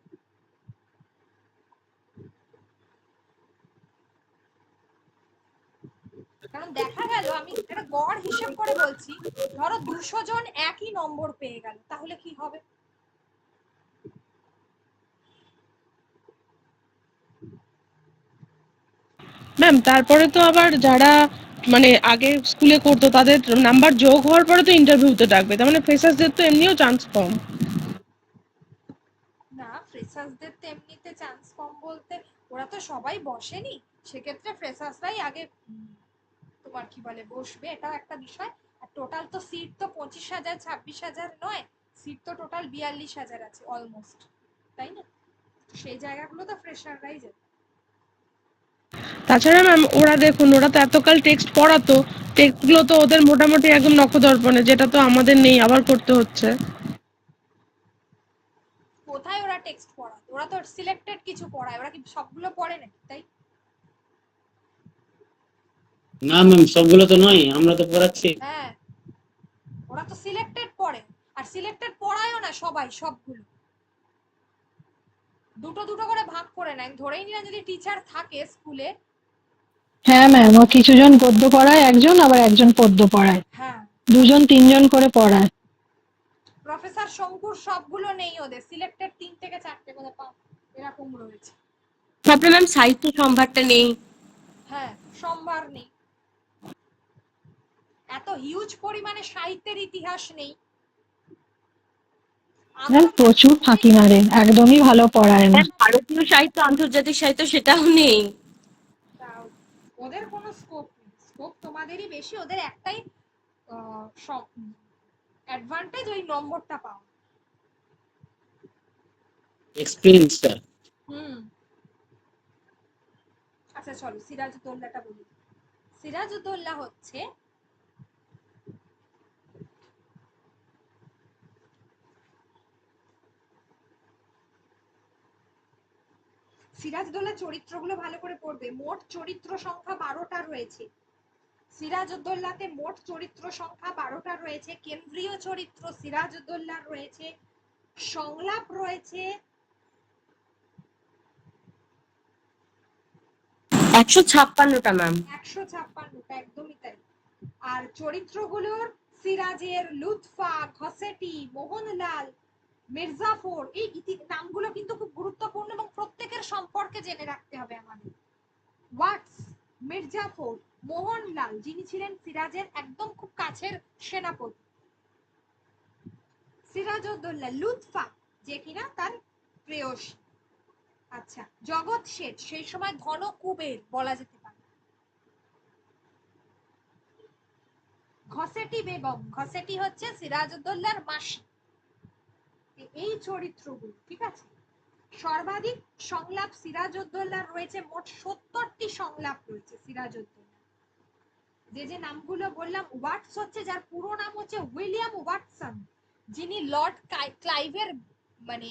কারণ দেখা গেল, আমি একটা গড় হিসেব করে বলছি, ধরো 200 জন একই নম্বর পেয়ে গেল, তাহলে কি হবে? ম্যাম তারপরে তো আবার যারা মানে আগে স্কুলে করতো তাদের নাম্বার যোগ হওয়ার পরে তো ইন্টারভিউতে ডাকবে, তার মানে ফ্রেশার্সদের তো এমনিও চান্স কম। না, ফ্রেশার্সদের তো এমনিতে চান্স কম বলতে ওরা তো সবাই বসেনি, সেক্ষেত্রে ফ্রেশার্সরাই আগে তোমার কি বলে বসবে, এটাও একটা বিষয়। আর টোটাল তো সিট তো 25,000 26,000 নয়, সিট তো টোটাল 42,000 আছে অলমোস্ট, তাই না? সেই জায়গাগুলো তো ফ্রেশাররাই যাবে। তাছাড়া ম্যাম ওরা দেখুন, ওরা তো এতকাল টেক্সট পড়াতো, টেক্সটগুলো তো ওদের মোটামুটি একদম নখদর্পণে, যেটা তো আমাদের নেই, আবার করতে হচ্ছে। কোথায় ওরা টেক্সট পড়ায়? ওরা তো সিলেক্টেড কিছু পড়ায়, ওরা কি সবগুলো পড়ে নাকি? তাই না ম্যাম, সবগুলো তো নয়, আমরা তো পড়াচ্ছি। হ্যাঁ, ওরা তো সিলেক্টেড পড়ে, আর সিলেক্টেড পড়ায়ও না সবাই সবগুলো, দুটো দুটো করে ভাগ করে নেয়। ধরেই নিলাম যদি টিচার থাকে স্কুলে, হ্যাঁ ম্যাম, ও কিছুজন গদ্য পড়ায় একজন, আবার একজন পদ্য পড়ায়, হ্যাঁ, দুজন তিনজন করে পড়ায়। প্রফেসর শঙ্কুর সবগুলো নেই, ওদের সিলেক্টেড 3 থেকে 4টে করে এরকম রয়েছে। তারপরে ম্যাম সাহিত্য সম্ভারটা নেই। হ্যাঁ, সোমবার নেই, এত হিউজ পরিমাণে সাহিত্যের ইতিহাস নেই। ম্যাম প্রচুর ফাঁকি মারে, একদমই ভালো পড়ায় না। ভারতীয় সাহিত্য, আন্তর্জাতিক সাহিত্য সেটাও নেই। ওদের কোনো স্কোপ নেই, স্কোপ তোমাদেরই বেশি। ওদের একটাই অ্যাডভান্টেজ, ওই নম্বরটা পাও। এক্সপিরিয়েন্সটা। হুম। আচ্ছা চলো সিরাজউদ্দৌলাটা বলি। সিরাজউদ্দৌলা হচ্ছে সিরাজউদ্দৌলার চরিত্রগুলো ভালো করে পড়বে। মোট চরিত্র সংখ্যা 12টা রয়েছে সিরাজউদ্দৌলাতে, মোট চরিত্র সংখ্যা 12টা রয়েছে। কেন্দ্রীয় চরিত্র সিরাজউদ্দৌলার রয়েছে, সংলাপ রয়েছে 156টা ম্যাম। 156টা, একদমই তাই। আর চরিত্রগুলোর সিরাজের, লুৎফা, ঘসেটি, মোহনলাল, মির্জাফর, এই নামগুলো কিন্তু খুব গুরুত্বপূর্ণ এবং প্রত্যেকের সম্পর্কে জেনে রাখতে হবে আমাদের। ওয়াটস, মির্জাফর, মোহনলাল যিনি ছিলেন সিরাজের একদম খুব কাছের সেনাপতি, সিরাজউদ্দৌলা, লুৎফা যে কিনা তার প্রেয়সী। আচ্ছা, জগৎ শেঠ সেই সময় ধন কুবের বলা যেতে পারে। ঘসেটি বেগম, ঘসেটি হচ্ছে সিরাজউদ্দৌলার মাসি। এই চরিত্রগুলো ঠিক আছে। সর্বাধিক সংলাপ সিরাজউদ্দৌলার রয়েছে, মোট 70টি সংলাপ রয়েছে সিরাজউদ্দৌলা। যে যে নামগুলো বললাম, ওয়াটস হচ্ছে যার পুরো নাম হচ্ছে উইলিয়াম ওয়াটসন, যিনি লর্ড ক্লাইভের মানে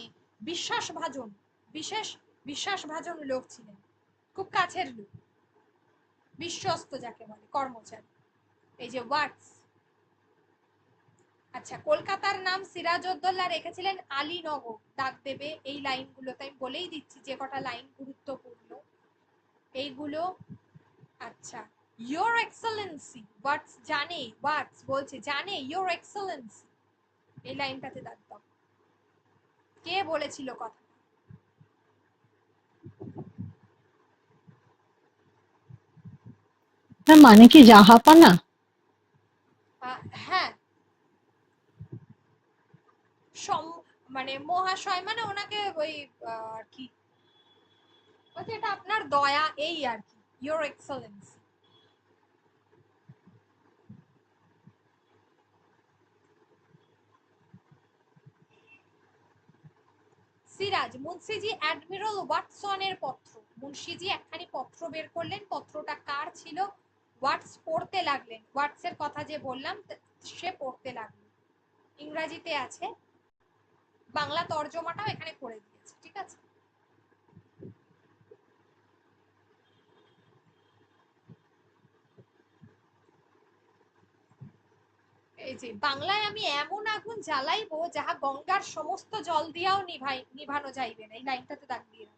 বিশ্বাসভাজন, বিশেষ বিশ্বাসভাজন লোক ছিলেন, খুব কাছের লোক, বিশ্বস্ত যাকে বলে, কর্মচারী, এই যে ওয়াটস। আচ্ছা, কলকাতার নাম সিরাজউদ্দৌলা রেখেছিলেন আলীনগর, ডাক দেবে। এই লাইনগুলোতে আমি বলেই দিচ্ছি যে কটা লাইন গুরুত্বপূর্ণ এইগুলো। আচ্ছা, ইয়োর এক্সেলেন্সি, ওয়াটস জানে, ওয়াটস বলছে জানে ইয়োর এক্সেলেন্সি, এই লাইনটাতে দাগ দাও। কে বলেছিল কথা? ম্যাম মানে কি জাহাপানা? হ্যাঁ, মানে মহাশয় মানে ওনাকে ওই আর কি, এটা আপনার দয়া, এই আর কি, ইয়োর এক্সেলেন্সি। সিরাজ, মুন্সিজি অ্যাডমিরাল ওয়াটসনের পত্র। মুন্সিজি একখানি পত্র বের করলেন, পত্রটা কার ছিল? ওয়াটস পড়তে লাগলেন, ওয়াটসের কথা যে বললাম সে পড়তে লাগলেন। ইংরেজিতে আছে, বাংলা তর্জমাটাও এখানে করে দিয়েছে, ঠিক আছে। এই যে বাংলায় আমি এমন আগুন জ্বালাইবো যাহা গঙ্গার সমস্ত জল দিয়াও নিভানো যাইবে না, এই লাইনটাতে দাগ দিয়ে।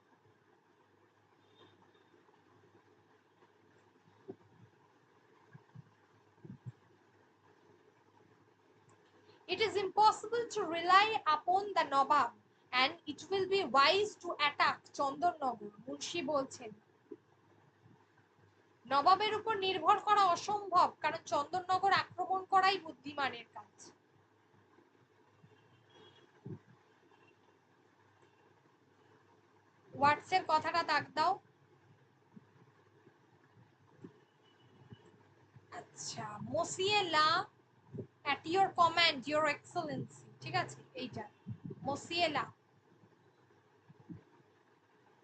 It is impossible to rely upon the Nawab and it will be wise to attack Chandornagar, Munshi বলছেন। নবাবের উপর নির্ভর করা অসম্ভব, কারণ চন্দননগর আক্রমণ করাই বুদ্ধিমানের কাজ। ওয়াটসের কথাটা দাগ দাও। আচ্ছা, মসিয়ে লা at your command your excellency, ঠিক আছে, এইটা মসিয়ে লা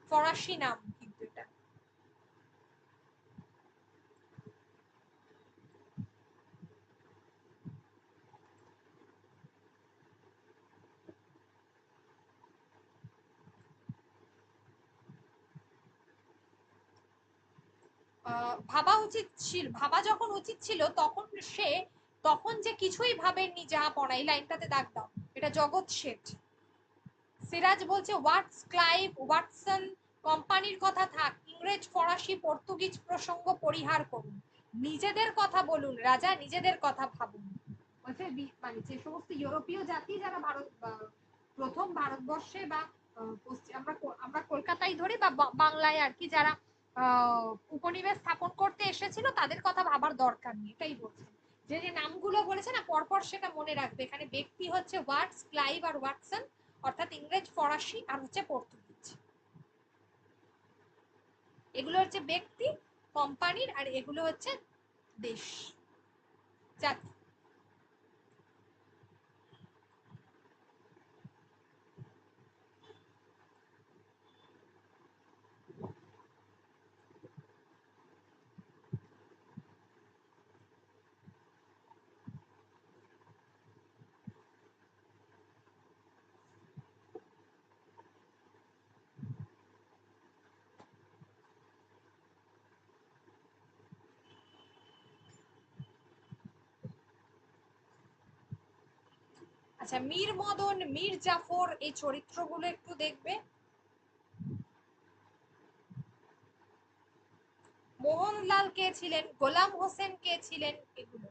ফরাসি নাম কিন্তু এটা। ভাবা যখন উচিত ছিল তখন যে কিছুই ভাবেননি জাহাপনা, এই লাইনটাতে দাগ দাও, এটা জগৎ শেঠ। সিরাজ বলছে ওয়াটস, ক্লাইভ, ওয়াটসন, কোম্পানির কথা থাক, ইংরেজ, ফরাসি, পর্তুগিজ প্রসঙ্গ পরিহার করুন, নিজেদের কথা বলুন রাজা, নিজেদের কথা ভাবুন। বলছে মানে যে সমস্ত ইউরোপীয় জাতি যারা প্রথম ভারতবর্ষে বা আমরা কলকাতায় ধরি বা বাংলায় আর কি, যারা উপনিবেশ স্থাপন করতে এসেছিল তাদের কথা ভাবার দরকার নেই, এটাই বলছে। যে যে নামগুলো বলেছে না পরপর সেটা মনে রাখবে। এখানে ব্যক্তি হচ্ছে ওয়াটস, ক্লাইভ আর ওয়াটসন, অর্থাৎ ইংরেজ, ফরাসি আর হচ্ছে পর্তুগিজ। এগুলো হচ্ছে ব্যক্তি কোম্পানির, আর এগুলো হচ্ছে দেশ জাতি। আচ্ছা, মীর মদন, মীর জাফর, এই চরিত্রগুলো একটু দেখবে। মোহনলাল কে ছিলেন, গোলাম হোসেন কে ছিলেন, এগুলো।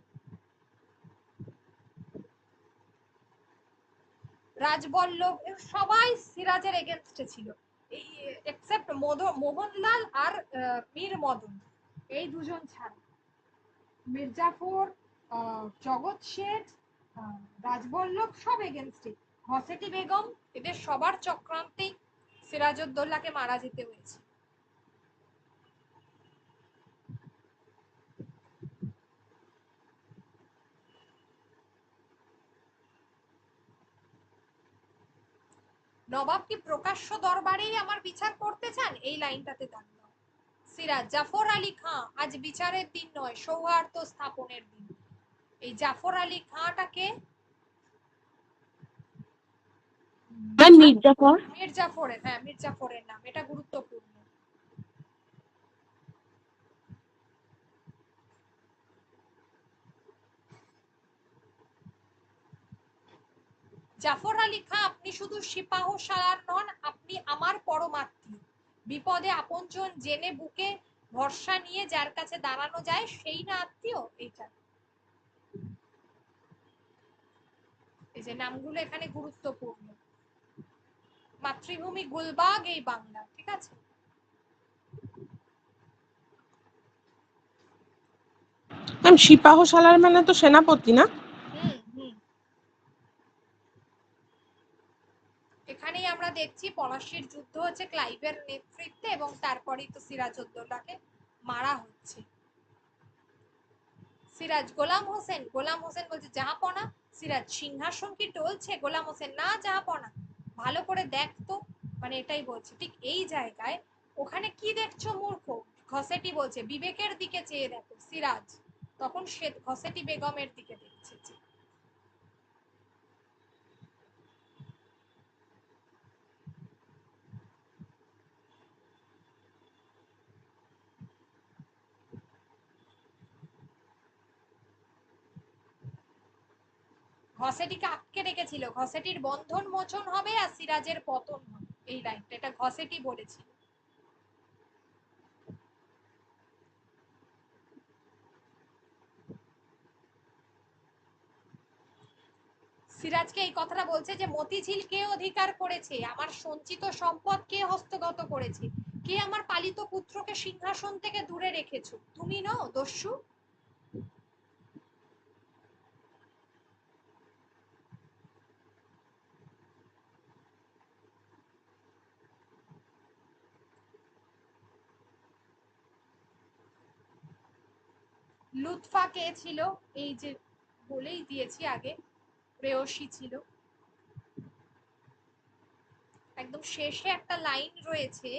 রাজবল্লভ, সবাই সিরাজের এগেনস্টে ছিল, এই এক্সেপ্ট মোহনলাল আর মীর মদন, এই দুজন ছাড়া। মির্জাফর, জগৎ শেঠ, রাজবল্লভ সব এগেনস্টে। ঘসেটি বেগম, এদের সবার চক্রান্তেই সিরাজউদ্দৌলাকে মারা যেতে হয়েছে। নবাব কি প্রকাশ্য দরবারেই আমার বিচার করতে চান, এই লাইনটাতে দাগ দাও। সিরাজ, জাফর আলী খাঁ, আজ বিচারের দিন নয়, সৌহার্দ্য স্থাপনের দিন। এই জাফর আলী খাঁটাকে মির্জাফর। মির্জাফরের, হ্যাঁ মির্জাফরের নাম, এটা গুরুত্বপূর্ণ। জাফর আলী খাঁ, আপনি শুধু সিপাহ সালার নন, আপনি আমার পরমাত্মীয়। বিপদে আপনজন জেনে বুকে ভরসা নিয়ে যার কাছে দাঁড়ানো যায় সেই না আত্মীয়। এইটা, এই যে নামগুলো এখানে গুরুত্বপূর্ণ। মাতৃভূমি গুলবাগ এই বাংলা, ঠিক আছে। ম্যাম সিপাহ সালার মানে তো সেনাপতি না? এখানেই আমরা দেখছি পলাশির যুদ্ধ হচ্ছে ক্লাইভের নেতৃত্বে, এবং তারপরেই তো সিরাজউদ্দৌলাকে মারা হচ্ছে। সিরাজ, গোলাম হোসেন, গোলাম হোসেন বলছে জাহাপনা। সিরাজ, সিংহাসন কি টলছে? গোলাম হোসেন, না জাহাপনা, ভালো করে দেখ তো, মানে এটাই বলছে। ঠিক এই জায়গায় ওখানে কি দেখছো মূর্খ? ঘসেটি বলছে বিবেকের দিকে চেয়ে দেখো। সিরাজ তখন সে ঘসেটি বেগমের দিকে দেখছে। ঘসেটিকে আটকে রেখেছিল, ঘসেটির বন্ধন মোচন হবে আর সিরাজের পতন হবে, এই লাইনটা, এটা ঘসেটি বলেছিল। সিরাজকে এই কথাটা বলছে যে মতিঝিল কে অধিকার করেছে, আমার সঞ্চিত সম্পদ কে হস্তগত করেছে, কে আমার পালিত পুত্রকে সিংহাসন থেকে দূরে রেখেছো? তুমি নও দস্যু? লুৎফা কে ছিল? এই যে বলেই দিয়েছি আগে, প্রেয়সী ছিল। একদম শেষে একটা লাইন রয়েছে,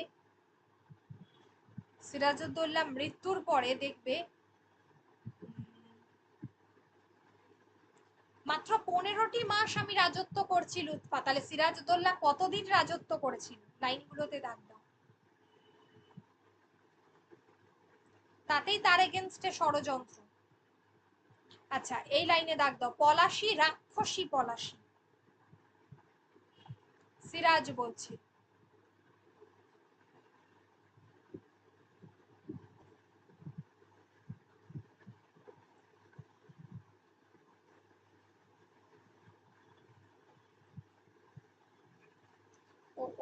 সিরাজউদ্দৌলা মৃত্যুর পরে দেখবে মাত্র 15টি মাস আমি রাজত্ব করছি লুৎফা। তাহলে সিরাজউদ্দৌলা কতদিন রাজত্ব করেছিল? লাইনগুলোতে দাগ দাও। তাতেই তার এগেনস্টে ষড়যন্ত্র। আচ্ছা, এই লাইনে দাগ দাও, পলাশী রাক্ষসী পলাশী। সিরাজ বলছি।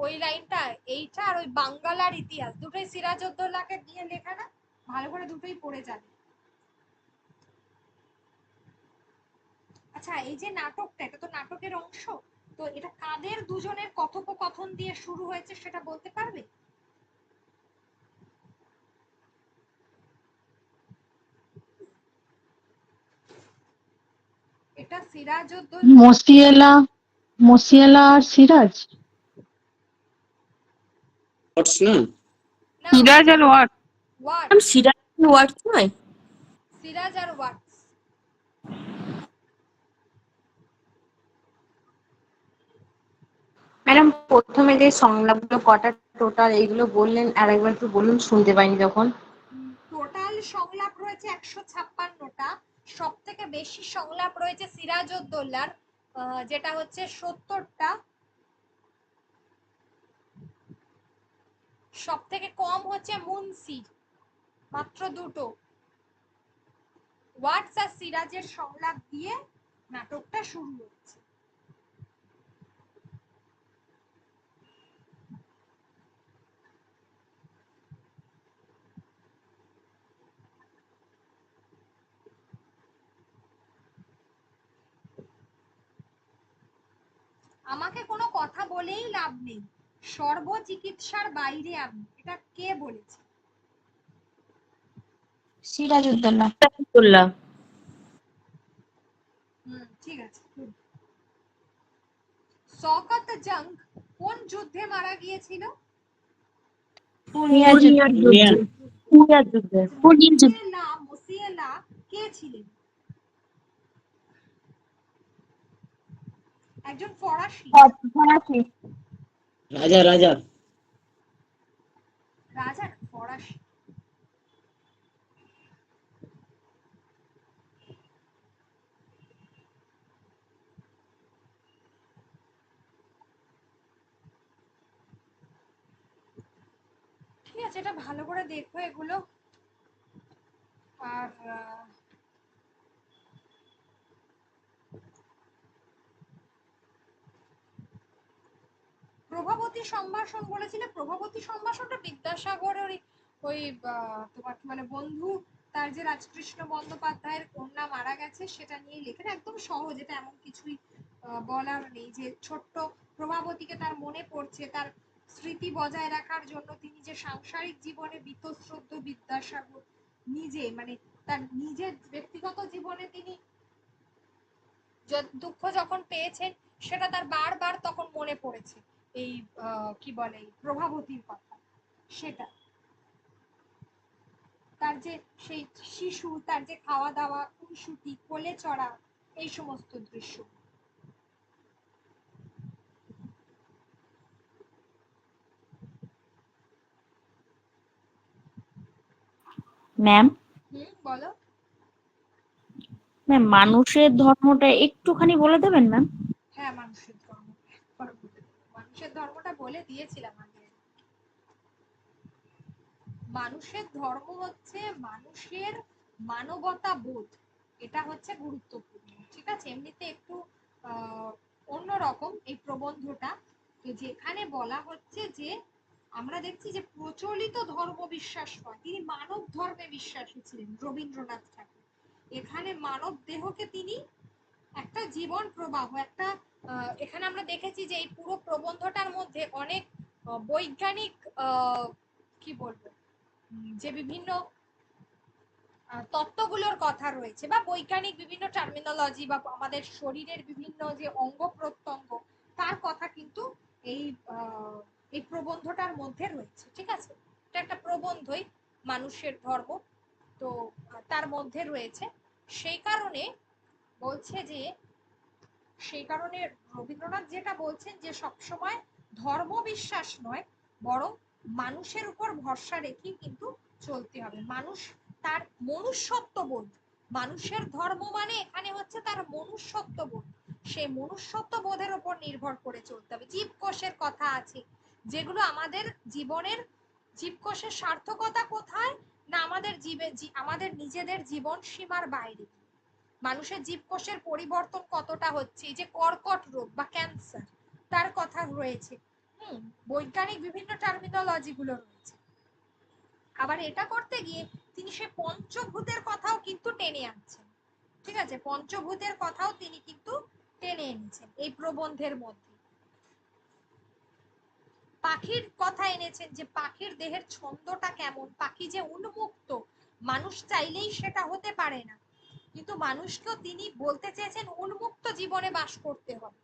ওই লাইনটা, এইটা আর ওই বাঙ্গালার ইতিহাস দুটোই সিরাজউদ্দৌলাকে নিয়ে লেখা না, ভালো করে দুটোই পড়ে যাবে। আচ্ছা, এই যে নাটকটা, এটা তো নাটকের অংশ, তো এটা কাদের দুজনের কথোপকথন দিয়ে শুরু হয়েছে সেটা বলতে পারবে? এটা সিরাজউদ্দৌলা মসিয়েলা আর সিরাজ। হটস না? না, সিরাজ আর ওয়াট? ওয়াট, সিরাজ ওয়ার্ড নয়? সিরাজ আর ওয়াট। ম্যাডাম প্রথমে যে সংলাপগুলো কটা টোটাল এইগুলো বললেন, আর একবার একটু বলুন, শুনতে পাইনি যখন। টোটাল সংলাপ রয়েছে 156টা। সব থেকে বেশি সংলাপ রয়েছে সিরাজউদ্দৌলার, যেটা হচ্ছে 70টা। সব থেকে কম হচ্ছে মুন্সির, মাত্র 2টো। ওয়াটস আর সিরাজের সংলাপ দিয়ে নাটকটা শুরু হচ্ছে। আমাকে কোনো কথা বলেই লাভ নেই, সর্বচিকিৎসার বাইরে আমি। এটা কে বলেছে? সিরাজউদ্দৌলা। বললাম ঠিক আছে। শওকত জং কোন যুদ্ধে মারা গিয়েছিল? ফুরিয়ার যুদ্ধ। ইন্ডিয়ান। মসিয়েলা কে ছিলেন? একজন ফরাসি। ফরাসি। রাজা রাজা। রাজা না, ফরাসি। ঠিক আছে, এটা ভালো করে দেখো এগুলো। আর প্রভাবতী সম্ভাষণ বলেছিল, প্রভাবতী সম্ভাষণটা বিদ্যাসাগরের ওই তোমার মানে বন্ধু, তার যে রাজকৃষ্ণ বন্দ্যোপাধ্যায়ের কন্যা মারা গেছে সেটা নিয়ে লেখেন। একদম সহজ, এটা এমন কিছুই বলার নেই। যে ছোট্ট প্রভাবতীকে তার মনে পড়ছে, তার স্মৃতি বজায় রাখার জন্য তিনি যে সাংসারিক জীবনে বীতশ্রদ্ধ বিদ্যাসাগর নিজে, মানে তার নিজের ব্যক্তিগত জীবনে তিনি দুঃখ যখন পেয়েছেন সেটা তার বারবার তখন মনে পড়েছে এই কি বলে প্রভাবতীর কথা। সেটা তার যে সেই শিশু, তার যে খাওয়া দাওয়া, খুনসুটি, কোলে চড়া, এই সমস্ত দৃশ্য। ম্যাম, বলো। ম্যাম মানুষের ধর্মটা একটুখানি বলে দেবেন ম্যাম? হ্যাঁ, মানুষের ধর্ম, মানুষের ধর্মটা বলে দিয়েছিলাম আগে। মানুষের ধর্ম হচ্ছে মানুষের মানবতা বোধ, এটা হচ্ছে গুরুত্বপূর্ণ। ঠিক আছে, এমনিতে একটু অন্যরকম এই প্রবন্ধটা, তো যেখানে বলা হচ্ছে যে আমরা দেখছি যে প্রচলিত ধর্ম বিশ্বাস নয়, তিনি মানব ধর্মে বিশ্বাসী ছিলেন রবীন্দ্রনাথ ঠাকুর। এখানে মানব দেহকে তিনি একটা জীবন প্রবাহ, একটা এখানে আমরা দেখেছি যে এই পুরো প্রবন্ধটার মধ্যে অনেক বৈজ্ঞানিক কি বলবো, যে বিভিন্ন তত্ত্বগুলোর কথা রয়েছে বা বৈজ্ঞানিক বিভিন্ন টার্মিনোলজি বা আমাদের শরীরের বিভিন্ন যে অঙ্গ প্রত্যঙ্গ তার কথা কিন্তু এই এই প্রবন্ধটার মধ্যে রয়েছে। ঠিক আছে, এটা একটা প্রবন্ধই, মানুষের ধর্ম, তো তার মধ্যে রয়েছে। সেই কারণে বলছে যে, সেই কারণে রবীন্দ্রনাথ যেটা বলছেন যে সবসময় ধর্ম বিশ্বাস নয়, বরং মানুষের উপর ভরসা রেখে কিন্তু চলতে হবে। মানুষ তার মনুষ্যত্ব বোধ, মানুষের ধর্ম মানে এখানে হচ্ছে তার মনুষ্যত্ব বোধ, সেই মনুষ্যত্ব বোধের উপর নির্ভর করে চলতে হবে। জীবকোষের কথা আছে, যেগুলো আমাদের জীবনের, জীবকোষের সার্থকতা কোথায় না আমাদের আমাদের নিজেদের জীবন সীমার বাইরে। মানুষের জীবকোষের পরিবর্তন কতটা হচ্ছে, এই যে কর্কট রোগ বা ক্যান্সার তার কথা রয়েছে, বৈজ্ঞানিক বিভিন্ন টার্মিনোলজি গুলো রয়েছে। আবার এটা করতে গিয়ে তিনি সে পঞ্চভূতের কথাও কিন্তু টেনে আনছেন। ঠিক আছে, পঞ্চভূতের কথাও তিনি কিন্তু টেনে এনেছেন এই প্রবন্ধের মধ্যে। পাখির কথা এনেছেন, যে পাখির দেহের ছন্দটা কেমন, পাখি যে উন্মুক্ত, মানুষ চাইলেই সেটা হতে পারে না, কিন্তু মানুষকেও তিনি বলতে চেয়েছেন উন্মুক্ত জীবনে বাস করতে হবে।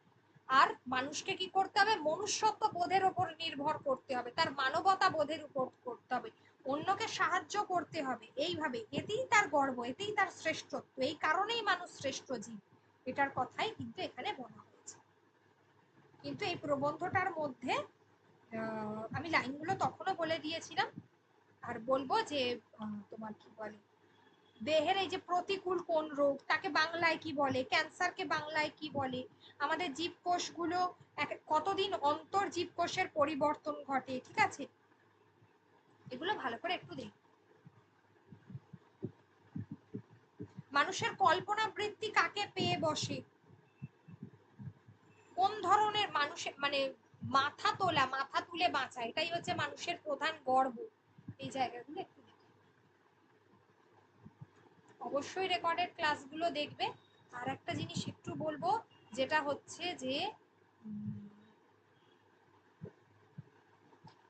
আর মানুষকে কি করতে হবে, মনুষ্যত্ব বোধের উপর নির্ভর করতে হবে, তার মানবতা বোধের উপর করতে হবে, অন্যকে সাহায্য করতে হবে, এইভাবে এতেই তার গর্ব, এতেই তার শ্রেষ্ঠত্ব, এই কারণেই মানুষ শ্রেষ্ঠ জীব, এটার কথাই কিন্তু এখানে বলা হয়েছে। কিন্তু এই প্রবন্ধটার মধ্যে আমি লাইনগুলো তখনও বলে দিয়েছিলাম, আর বলবো যে তোমার কি বলে, দেহের এই যে প্রতিকূল কোন রোগ তাকে বাংলায় কি বলে, ক্যান্সারকে বাংলায় কি বলে, আমাদের জীবকোষগুলো কতদিন অন্তর জীবকোষের পরিবর্তন ঘটে। ঠিক আছে, এগুলো ভালো করে একটু দেখ। মানুষের কল্পনা বৃত্তি কাকে পেয়ে বসে, কোন ধরনের মানুষের মানে মাথা তোলা, মাথা তুলে বাঁচা, এটাই হচ্ছে মানুষের প্রধান গর্ব। এই জায়গাগুলো একটু অবশ্যই রেকর্ডেড ক্লাসগুলো দেখবে। আর একটা জিনিস একটু বলবো, যেটা হচ্ছে যে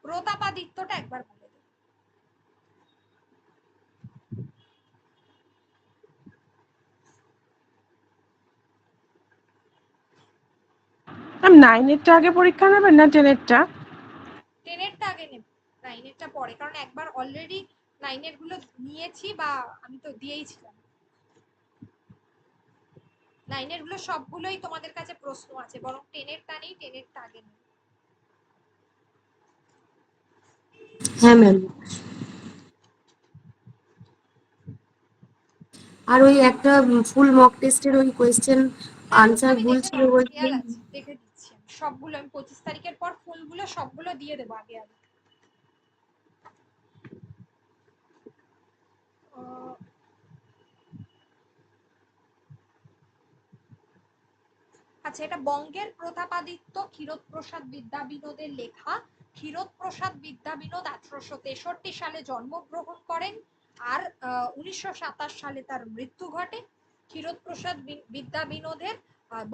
প্রতাপাদিত্যটা একবার বলে দেব। ম্যাম 9-এরটা আগে পরীক্ষা নেবেন না 10-এরটা? 10-এরটা আগে নেব, 9-এরটা পরে, কারণ একবার অলরেডি 9-এর গুলো নিয়েছি বা আমি তো দিয়েইছিলাম। 9-এর গুলো সবগুলোই তোমাদের কাছে প্রশ্ন আছে, বরং 10-এরটা নেই, 10-এরটা আগে নেব। হ্যাঁ ম্যাম। আর ওই একটা ফুল মক টেস্টের ওই কোয়েশ্চেন আনসার আমি ভুল দেখে ছিল নেবো, বলতে। খেয়াল আছে, দেখে দিচ্ছি আমি সবগুলো। আমি 25 তারিখের পর ফুলগুলো সবগুলো দিয়ে দেবো আগে আগে। আচ্ছা, এটা বঙ্গের প্রতাপাদিত্য ক্ষীরোদপ্রসাদ বিদ্যাবিনোদের লেখা। ক্ষীরোদপ্রসাদ বিদ্যাবিনোদ 1863 সালে জন্মগ্রহণ করেন, আর 1927 সালে তার মৃত্যু ঘটে। ক্ষীরোদপ্রসাদ বিদ্যাবিনোদের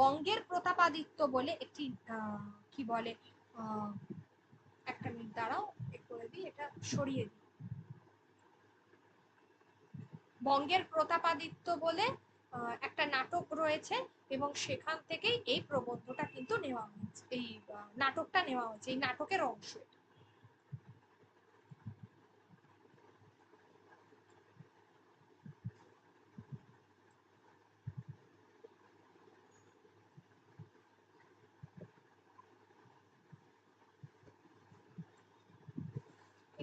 বঙ্গের প্রতাপাদিত্য বলে একটি কি বলে, একটা মিনিট দাঁড়াও, করে দিই, এটা সরিয়ে দিই। বঙ্গের প্রতাপাদিত্য বলে একটা নাটক রয়েছে, এবং সেখান থেকেই এই প্রবন্ধটা কিন্তু নেওয়া হয়েছে, এই নাটকটা নেওয়া হয়েছে, এই নাটকের অংশ।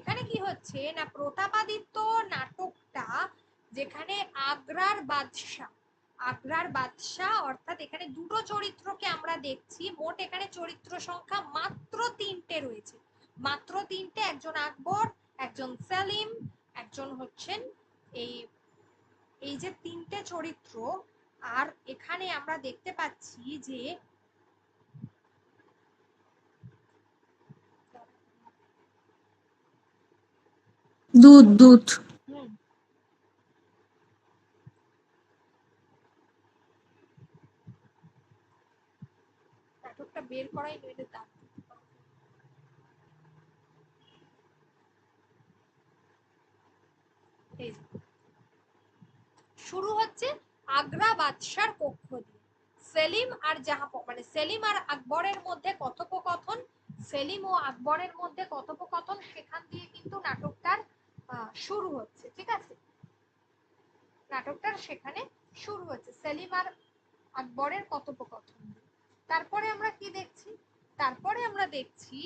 এখানে কি হচ্ছে না, প্রতাপাদিত্য নাটকটা যেখানে আগ্রার বাদশাহ অর্থাৎ এখানে দুটো চরিত্রকে আমরা দেখছি, মোট এখানে চরিত্র সংখ্যা মাত্র 3টে রয়েছে, মাত্র 3টে, একজন আকবর, একজন সেলিম, একজন হচ্ছেন এই এই যে 3টে চরিত্র। আর এখানে আমরা দেখতে পাচ্ছি যে দুধ দুধ। হুম, নাটকটা বের করাই নইলে দাগ দিতে পারবো। এই যে, শুরু হচ্ছে আগ্রা বাদশার কক্ষ দিয়ে। সেলিম আর মানে সেলিম আর আকবরের মধ্যে কথোপকথন, সেলিম ও আকবরের মধ্যে কথোপকথন, সেখান দিয়ে কিন্তু নাটকটার শুরু হচ্ছে। ঠিক আছে, নাটকটার সেখানে শুরু হচ্ছে সেলিম আর আকবরের কথোপকথন দিয়ে। তারপরে আমরা কি দেখছি? তারপরে আমরা দেখছি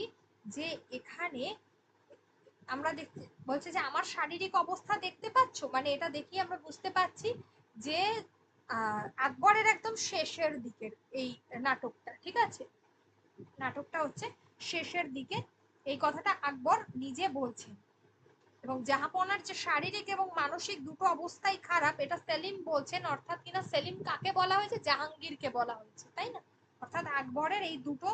যে এখানে আমরা দেখতে বলছে যে আমার শারীরিক অবস্থা দেখতে পাচ্ছ, মানে এটা দেখি আমরা বুঝতে পারছি যে আকবরের একদম শেষের দিকের এই নাটকটা। ঠিক আছে, নাটকটা হচ্ছে শেষের দিকে, এই কথাটা আকবর নিজে বলছেন। এবং জাহাপনার যে শারীরিক এবং মানসিক দুটো অবস্থাই খারাপ, এটা সেলিম বলছেন। অর্থাৎ কিনা সেলিম কাকে বলা হয়েছে? জাহাঙ্গীরকে বলা হয়েছে, তাই না? অর্থাৎ আকবরের এই দুটো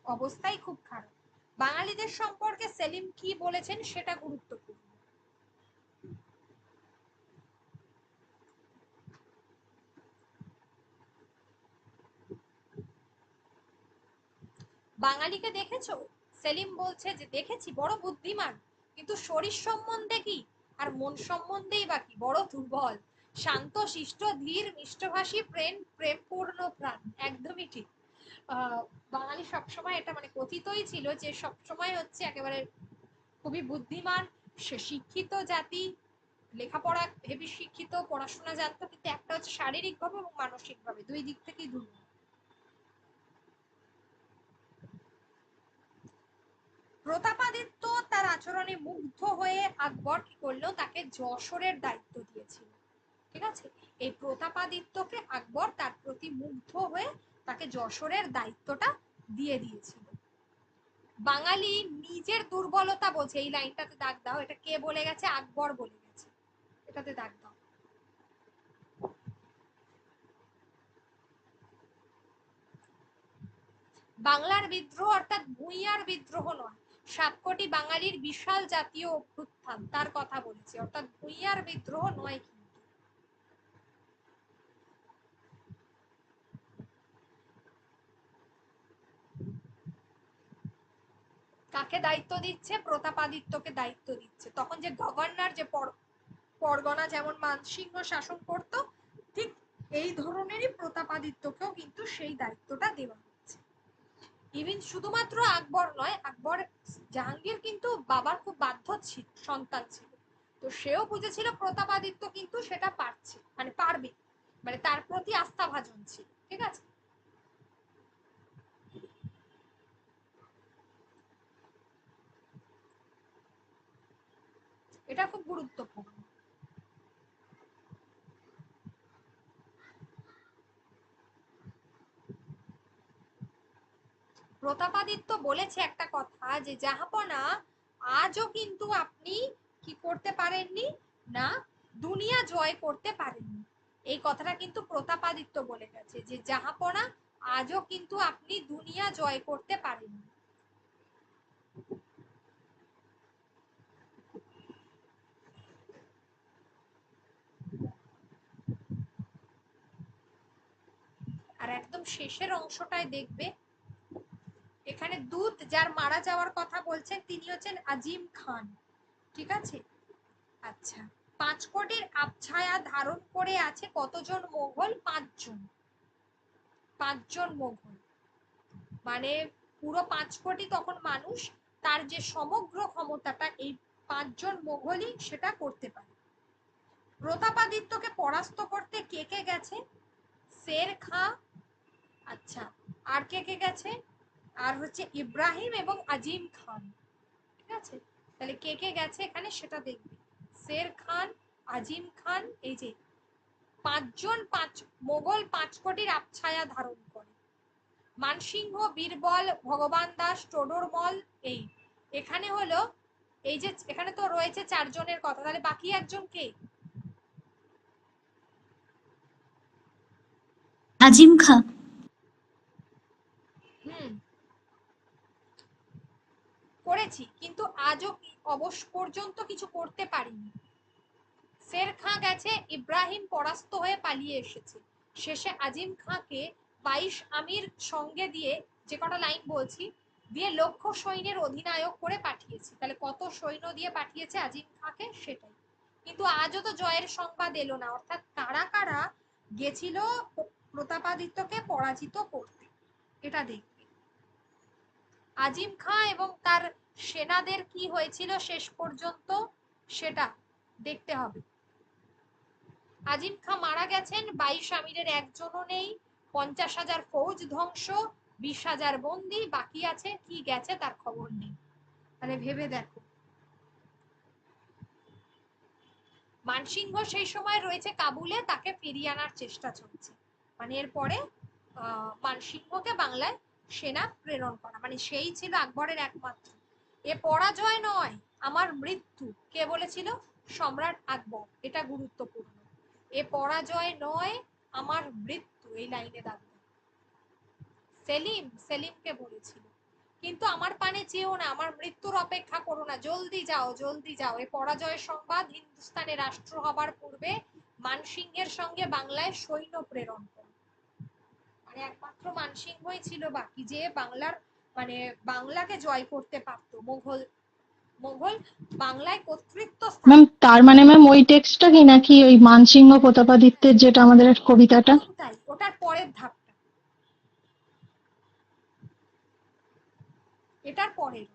অবস্থাই খুব খারাপ। বাঙালিদের সম্পর্কে সেলিম কি বলেছেন সেটা গুরুত্বপূর্ণ। বাঙালিকে দেখেছো? সেলিম বলছে যে দেখেছি, বড় বুদ্ধিমান, কিন্তু শরীর সম্বন্ধে কি আর মন সম্বন্ধেই বাকি বড় দুর্বল, শান্ত শিষ্ট ধীর মিষ্টভাষী প্রেমপূর্ণ প্রাণ। একদমই ঠিক। বাঙালি সবসময় এটা মানে কথিতই ছিল যে সবসময় হচ্ছে একেবারে খুবই বুদ্ধিমান, সে শিক্ষিত জাতি, লেখাপড়া হেবি শিক্ষিত, পড়াশোনা জানতো, কিন্তু একটা হচ্ছে শারীরিক ভাবে এবং মানসিক ভাবে দুই দিক থেকেই দুর্বল। প্রতাপাদিত্য তার আচরণে মুগ্ধ হয়ে আকবর কি করলো? তাকে যশোরের দায়িত্ব দিয়েছিল। ঠিক আছে, এই প্রতাপাদিত্যকে আকবর তার প্রতি মুগ্ধ হয়ে তাকে যশোরের দায়িত্বটা দিয়ে দিয়েছিল। বাঙালি নিজের দুর্বলতা বোঝে, এই লাইনটাতে দাগ দাও। এটা কে বলে গেছে? আকবর বলে গেছে, এটাতে দাগ দাও। বাংলার বিদ্রোহ অর্থাৎ ভূঁইয়ার বিদ্রোহ নয়, 7 কোটি বাঙালির বিশাল জাতীয় অভ্যুত্থান, তার কথা বলেছে। অর্থাৎ ভূঁইয়ার বিদ্রোহ নয়। কিন্তু কাকে দায়িত্ব দিচ্ছে? প্রতাপাদিত্যকে দায়িত্ব দিচ্ছে। তখন যে গভর্নর, যে পরগনা যেমন মানসিংহ শাসন করত, ঠিক এই ধরনেরই প্রতাপাদিত্যকেও কিন্তু সেই দায়িত্বটা দেওয়া হচ্ছে। ইভেন শুধুমাত্র আকবর নয়, আকবর জাহাঙ্গীর কিন্তু বাবার খুব বাধ্য সন্তান ছিল, তো সেও বুঝেছিল প্রতাপাদিত্য কিন্তু সেটা পারছে, মানে পারবে, মানে তার প্রতি আস্থাভাজন ছিল। ঠিক আছে, এটা খুব গুরুত্বপূর্ণ। প্রতাপাদিত্য বলেছে একটা কথা যে জাহাপনা, আজও কিন্তু আপনি কি করতে পারেননি না, দুনিয়া জয় করতে পারেননি। এই কথাটা কিন্তু প্রতাপাদিত্য বলে গেছে যে জাহাপনা, আজও কিন্তু আপনি দুনিয়া জয় করতে পারেননি। আর একদম শেষের অংশটায় দেখবে এখানে দূত যার মারা যাওয়ার কথা বলছেন তিনি হচ্ছেন আজিম খান। ঠিক আছে, আচ্ছা, 5 কোটির আবছায়া ধারণ করে আছে কতজন মোগল? 5 জন। 5 জন মোগল, মানে পুরো 5 কোটি তখন মানুষ, তার যে সমগ্র ক্ষমতাটা এই 5 জন মোগলই সেটা করতে পারে। প্রতাপাদিত্যকে পরাস্ত করতে কে কে গেছে? শের খাঁ, আচ্ছা, আর কে কে গেছে? আর হচ্ছে ইব্রাহিম এবং আজিম খান। ঠিক আছে, তাহলে কে কে গেছে এখানে সেটা দেখবি। শের খান, আজিম খান, এই যে 5 জন, 5 মোগল 5 কোটির আবছায়া ধারণ করে। মানসিংহ, বীরবল, ভগবান দাস, টোডরমল, এই এখানে হলো, এই যে এখানে তো রয়েছে 4 জনের কথা, তাহলে বাকি একজন কে? আজিম খা। হুম, করেছি, কিন্তু আজও অবশ পর্যন্ত কিছু করতে পারিনি। শের খাঁ গেছে, ইব্রাহিম পরাস্ত হয়ে পালিয়ে এসেছে, শেষে আজিম খাঁকে 22 আমির সঙ্গে দিয়ে, যে কটা লাইন বলছি, দিয়ে লক্ষ সৈন্যের অধিনায়ক করে পাঠিয়েছে। তাহলে কত সৈন্য দিয়ে পাঠিয়েছে আজিম খাঁকে সেটাই। কিন্তু আজও তো জয়ের সংবাদ এলো না, অর্থাৎ কারা কারা গেছিল প্রতাপাদিত্যকে পরাজিত করতে, এটা দেখবে। আজিম খাঁ এবং তার সেনাদের কি হয়েছিল শেষ পর্যন্ত সেটা দেখতে হবে। আজিম খাঁ মারা গেছেন, 22 আমিরের একজনও নেই, 50,000 ফৌজ ধ্বংস, 20,000 বন্দী, বাকি আছে কি গেছে তার খবর নেই। তাহলে ভেবে দেখো, মানসিংহ সেই সময় রয়েছে কাবুলে, তাকে ফিরিয়ে আনার চেষ্টা চলছে। মানে এরপরে মানসিংহকে বাংলায় সেনা প্রেরণ করা, মানে সেই ছিল আকবরের একমাত্র। এ পরাজয় নয় আমার মৃত্যু, কে বলেছিল? সম্রাট আকবর। এটা গুরুত্বপূর্ণ, এ পরাজয় নয় আমার মৃত্যু, এই লাইনে দাঁড়াবে। সেলিমকে বলেছিল, কিন্তু আমার পানে চেয়েও না, আমার মৃত্যুর অপেক্ষা করো না, জলদি যাও জলদি যাও। এ পরাজয়ের সংবাদ হিন্দুস্তানে রাষ্ট্র হবার পূর্বে মানসিংহের সঙ্গে বাংলায় সৈন্য প্রেরণ করো। মানে একমাত্র মানসিংহই ছিল বাকি, যে বাংলার মানে বাংলাকে জয় করতে পারত। মোগল বাংলায় কর্তৃত্ব ম্যাম তার মানে ম্যাম ওই টেক্সটটা কি, নাকি ওই মানসিংহ প্রতাপাদিত্যের যেটা আমাদের কবিতাটা? তাই ওটার পরের ধাপটা, এটার পরের।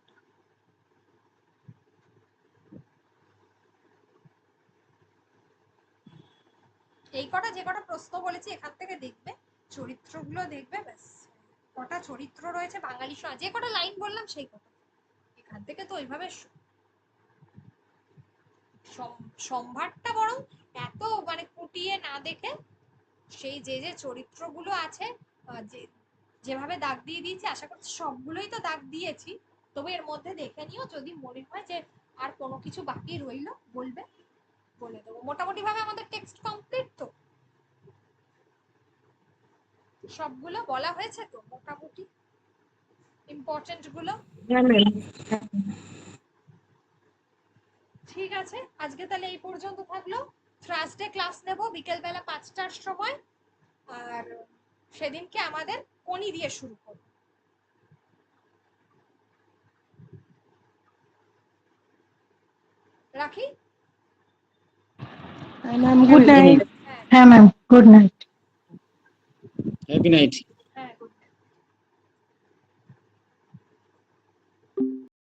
এই কটা যে কটা প্রশ্ন বলেছি এখান থেকে দেখবে, চরিত্রগুলো দেখবে, ব্যাস কটা চরিত্র রয়েছে বাঙালি, যে কটা লাইন বললাম সেই কটা, এখান থেকে তো ওইভাবে সম্ভারটা বরং এত মানে কুটিয়ে না দেখে, সেই যে যে চরিত্রগুলো আছে যেভাবে দাগ দিয়ে দিয়েছি, আশা করছি সবগুলোই তো দাগ দিয়েছি, তবে এর মধ্যে দেখে নিও, যদি মনে হয় যে আর কোনো কিছু বাকি রইলো বলবে, বলে দেবো। মোটামুটি ভাবে আমাদের টেক্সট কমপ্লিট তো, সবগুলো বলা হয়েছে তো মোটামুটি ইম্পর্টেন্ট গুলো। ঠিক আছে, আজকে তাহলে এই পর্যন্ত থাকলো। থার্সডে ক্লাস নেব বিকেলবেলা 5টার সময়, আর সেদিনকে আমাদের কোনি দিয়ে শুরু করব। রাখি। Ma'am good night. হ্যাঁ ma'am, good night. Happy night.